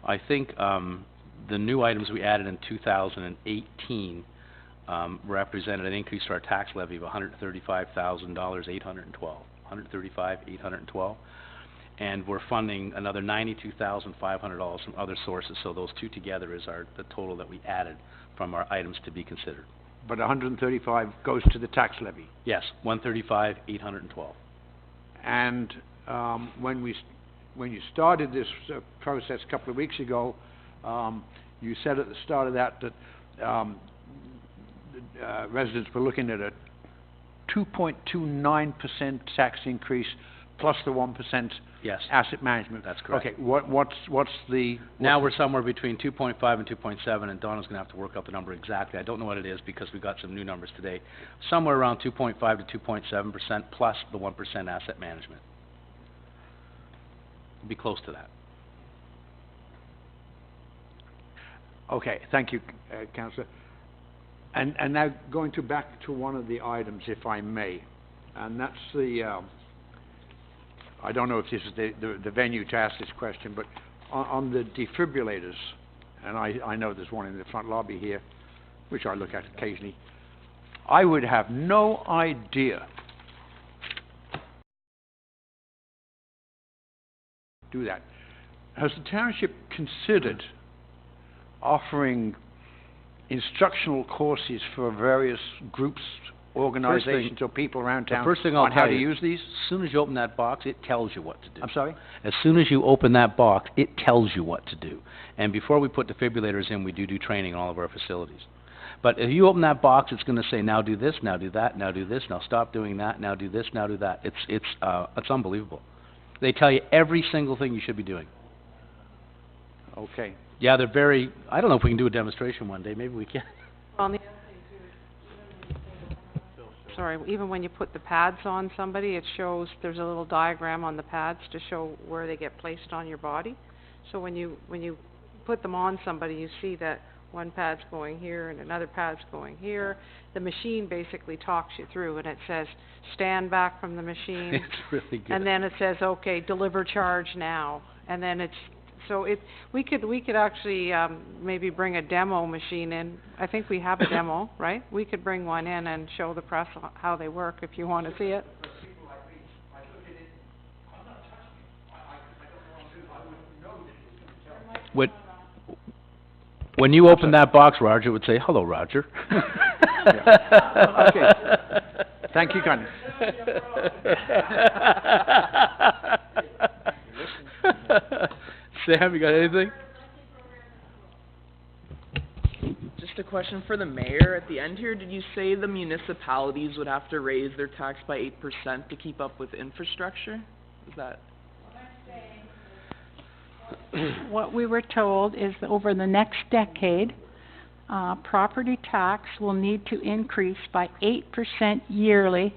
I think, the new items we added in 2018, represented an increase to our tax levy of $135,812. $135,812. And we're funding another $92,500 from other sources, so those two together is the total that we added from our items to be considered. but 135 goes to the tax levy. Yes, 135, 812. And when you started this process a couple of weeks ago, you said at the start of that residents were looking at a 2.29% tax increase plus the 1% Yes, asset management. that's correct. Okay, what's the... Now we're somewhere between 2.5 and 2.7, and Donna's gonna have to work out the number exactly. I don't know what it is because we got some new numbers today. Somewhere around 2.5 to 2.7% plus the 1% asset management. Be close to that. Okay, thank you, Councillor. And now going back to one of the items, if I may, and that's the, I don't know if this is the venue to ask this question, but on the defibrillators, and I know there's one in the front lobby here, which I look at occasionally, I would have no idea do that. Has the township considered offering instructional courses for various groups, organizations, or people around town The first thing I'll on how tell to you, use these? as soon as you open that box, it tells you what to do. I'm sorry? As soon as you open that box, it tells you what to do. And before we put defibrillators in, we do training in all of our facilities. But if you open that box, it's gonna say, now do this, now do that, now do this, now stop doing that, now do this, now do that. It's unbelievable. They tell you every single thing you should be doing. Okay. Yeah, they're very, I don't know if we can do a demonstration one day, maybe we can. Well, the other thing too, sorry, even when you put the pads on somebody, it shows, there's a little diagram on the pads to show where they get placed on your body. So when you put them on somebody, you see that one pad's going here and another pad's going here. The machine basically talks you through, and it says, stand back from the machine. It's really good. And then it says, okay, deliver charge now. And then we could actually, maybe bring a demo machine in. I think we have a demo, right? We could bring one in and show the press how they work if you want to see it. When you open that box, Roger, it would say, hello, Roger. Okay. Thank you, kindly. Sam, you got anything? Just a question for the mayor. At the end here, did you say the municipalities would have to raise their tax by 8% to keep up with infrastructure? Is that? What we were told is that over the next decade, property tax will need to increase by 8% yearly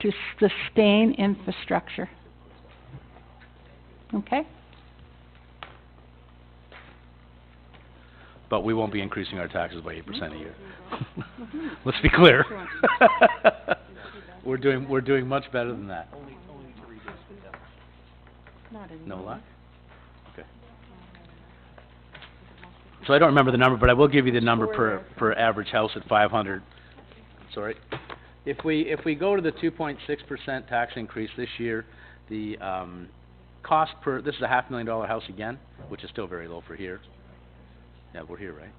to sustain infrastructure. Okay? But we won't be increasing our taxes by 8% a year. Let's be clear. We're doing much better than that. No luck? Okay. So I don't remember the number, but I will give you the number per average house at 500. Sorry. If we go to the 2.6% tax increase this year, the cost per, this is a $500,000 house again, which is still very low for here. Yeah, we're here, right?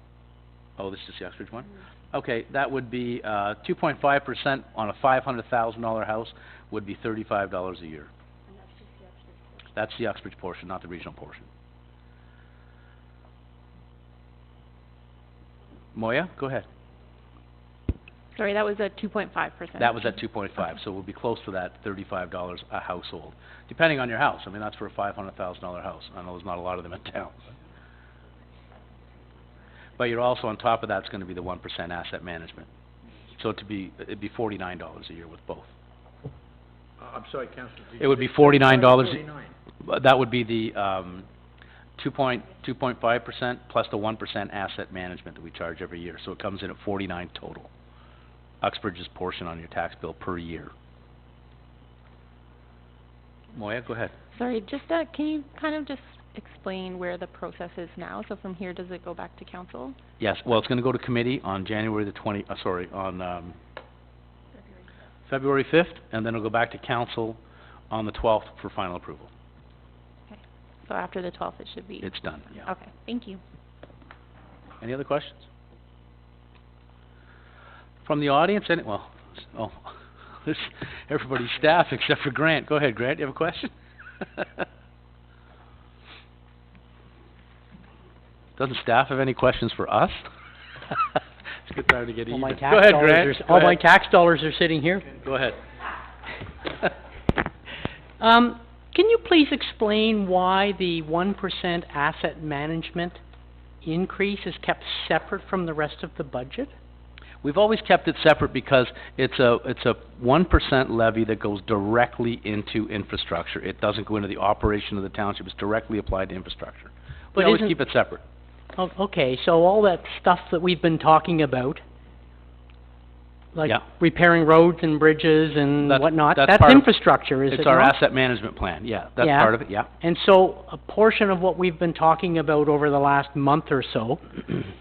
Oh, this is the Uxbridge one? Okay, that would be 2.5% on a $500,000 house would be $35 a year. That's the Uxbridge portion, not the regional portion. Moya, go ahead. Sorry, that was at 2.5%. That was at 2.5, so we'll be close to that $35 a household, depending on your house. I mean, that's for a $500,000 house. I know there's not a lot of them in town. But you're also, on top of that, it's gonna be the 1% asset management. So it'd be $49 a year with both. I'm sorry, Councillor. It would be $49. That would be the 2.5% plus the 1% asset management that we charge every year. So it comes in at 49 total. Uxbridge's portion on your tax bill per year. Moya, go ahead. Sorry, just, can you kind of just explain where the process is now? So from here, does it go back to council? Yes, well, it's gonna go to committee on January the February 5th, and then it'll go back to council on the 12th for final approval. Okay, so after the 12th, it should be? It's done, yeah. Okay, thank you. Any other questions? From the audience, there's everybody's staff except for Grant. Go ahead, Grant, you have a question? Doesn't staff have any questions for us? It's a good time to get even. All my Go tax ahead, dollars Grant. are, all my tax dollars are sitting here. Go ahead. Can you please explain why the 1% asset management increase is kept separate from the rest of the budget? We've always kept it separate because it's a 1% levy that goes directly into infrastructure. It doesn't go into the operation of the township. It's directly applied to infrastructure. We But always isn't- keep it separate. Okay, so all that stuff that we've been talking about, like Yeah. repairing roads and bridges and whatnot, that's part of- infrastructure, is it It's our not? asset management plan, yeah, that's Yeah. part of it, yeah. And so a portion of what we've been talking about over the last month or so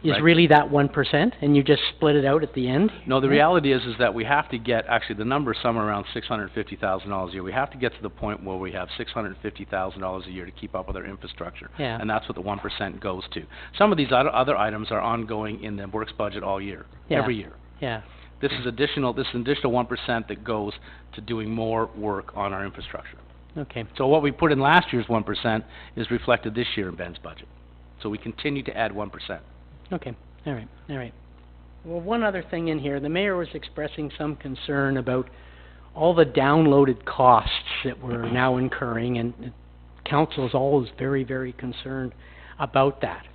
is Right. really that 1%, and you just split it out at the end? No, the Yeah. reality is that we have to get, actually, the number is somewhere around $650,000 a year. We have to get to the point where we have $650,000 a year to keep up with our infrastructure. Yeah. And that's what the 1% goes to. Some of these other items are ongoing in the works budget all year, Yeah. every year. Yeah. This is an additional 1% that goes to doing more work on our infrastructure. Okay. So what we put in last year's 1% is reflected this year in Ben's budget. So we continue to add 1%. Okay, all right, all right. Well, one other thing in here, the mayor was expressing some concern about all the downloaded costs that we're now incurring, and council is always very, very concerned about that.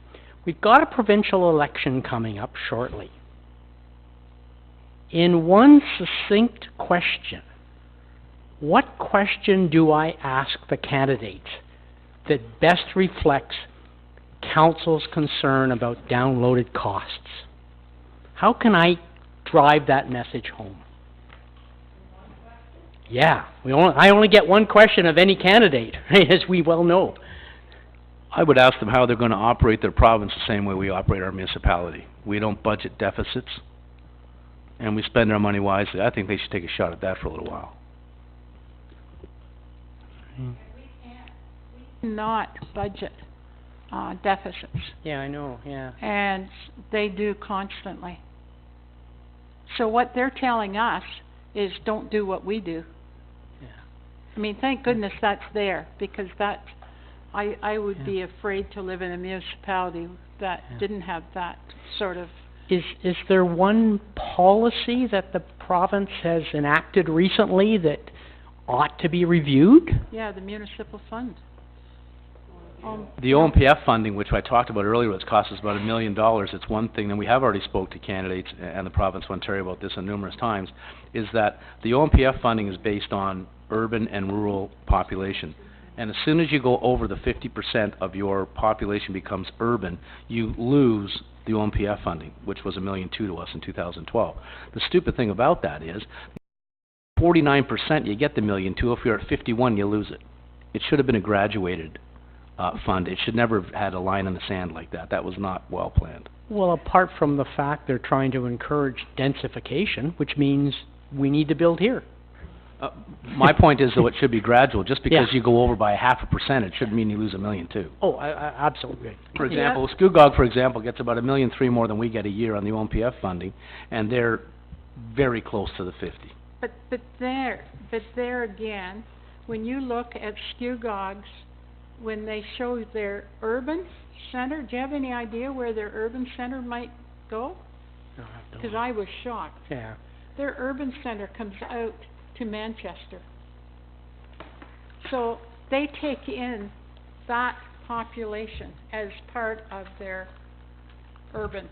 We've got a provincial election coming up shortly. In one succinct question, what question do I ask the candidates that best reflects council's concern about downloaded costs? How can I drive that message home? Yeah, I only get one question of any candidate, as we well know. I would ask them how they're going to operate their province the same way we operate our municipality. We don't budget deficits, and we spend our money wisely. I think they should take a shot at that for a little while. Not budget, deficits. Yeah, I know, yeah. And they do constantly. So what they're telling us is don't do what we do. Yeah. I mean, thank goodness that's there, because that, I would be afraid to live in a municipality that didn't have that sort of. Is there one policy that the province has enacted recently that ought to be reviewed? Yeah, the municipal fund. The OMPF funding, which I talked about earlier, which costs us about $1 million, it's one thing, and we have already spoke to candidates and the province of Ontario about this on numerous times, is that the OMPF funding is based on urban and rural population. And as soon as you go over the 50% of your population becomes urban, you lose the OMPF funding, which was $1.2 million to us in 2012. The stupid thing about that is, 49% you get the $1.2 million. If you're at 51, you lose it. It should have been a graduated fund. It should never have had a line in the sand like that. That was not well planned. Well, apart from the fact they're trying to encourage densification, which means we need to build here. My point is, though, it should be gradual. Just because Yeah. you go over by 0.5%, it shouldn't mean you lose $1.2 million. Oh, I absolutely. For example, Scugog, for example, gets about $1.3 million more than we get a year on the OMPF funding, and they're very close to the 50. But there again, when you look at Scugog's, when they show their urban center, do you have any idea where their urban center might go? No, I don't. Because I was shocked. Yeah. Their urban center comes out to Manchester. So they take in that population as part of their urban,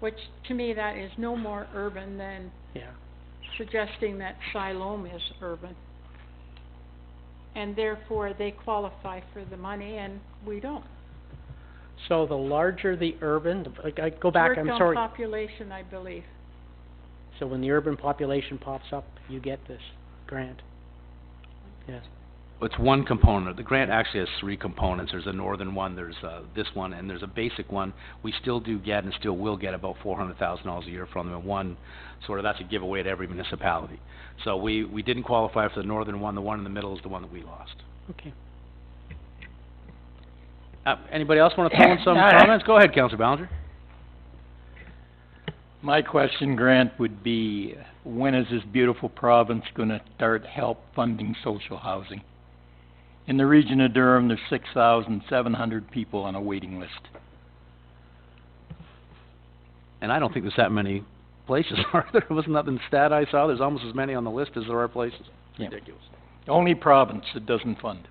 which to me that is no more urban than Yeah. suggesting that Siloam is urban. And therefore they qualify for the money and we don't. So the larger the urban, I go back, Worked I'm on sorry. population, I believe. So when the urban population pops up, you get this grant. Yes. It's one component. The grant actually has 3 components. There's a northern one, there's this one, and there's a basic one. We still do get and still will get about $400,000 a year from them. And one, sort of, that's a giveaway to every municipality. So we didn't qualify for the northern one. The one in the middle is the one that we lost. Okay. Anybody else want to throw in some comments? Go ahead, Councillor Ballinger. My question, Grant, would be, when is this beautiful province gonna start help funding social housing? In the region of Durham, there's 6,700 people on a waiting list. And I don't think there's that many places, are there? Wasn't that the stat I saw? There's almost as many on the list as there are places. Yeah. Ridiculous. Only province that doesn't fund.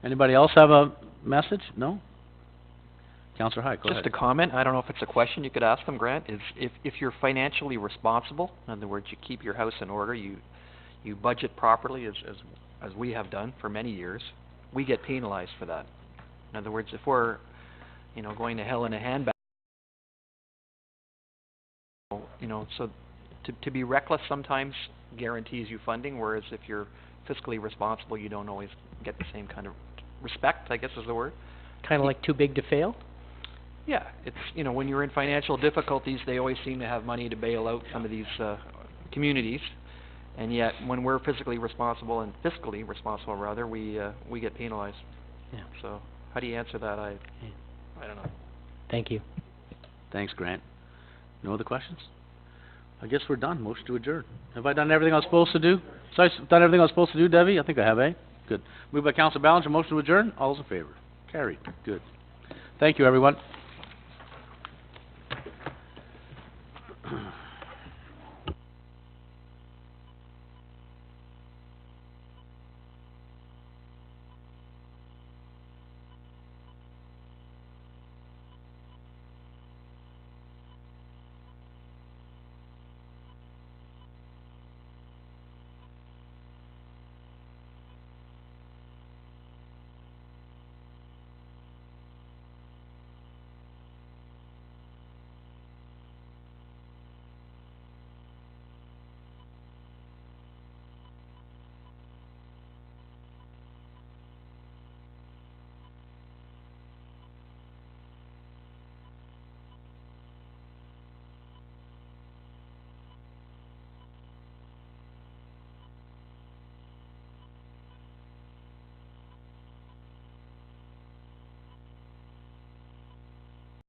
Anybody else have a message? No? Councillor Hyde, go ahead. Just a comment, I don't know if it's a question you could ask them, Grant, is if you're financially responsible, in other words, you keep your house in order, you budget properly as we have done for many years, we get penalized for that. In other words, if we're, going to hell in a handbag, so to be reckless sometimes guarantees you funding, whereas if you're fiscally responsible, you don't always get the same kind of respect, I guess is the word. Kinda like too big to fail? Yeah, it's, when you're in financial difficulties, they always seem to have money to bail out some of these, communities. And yet, when we're physically responsible and fiscally responsible rather, we get penalized. Yeah. So, how do you answer that? I don't know. Thank you. Thanks, Grant. No other questions? I guess we're done. Motion to adjourn. Have I done everything I was supposed to do? So I've done everything I was supposed to do, Debbie? I think I have, eh? Good. Moved by Councilor Ballinger, motion to adjourn. All those in favor? Carried. Good. Thank you, everyone.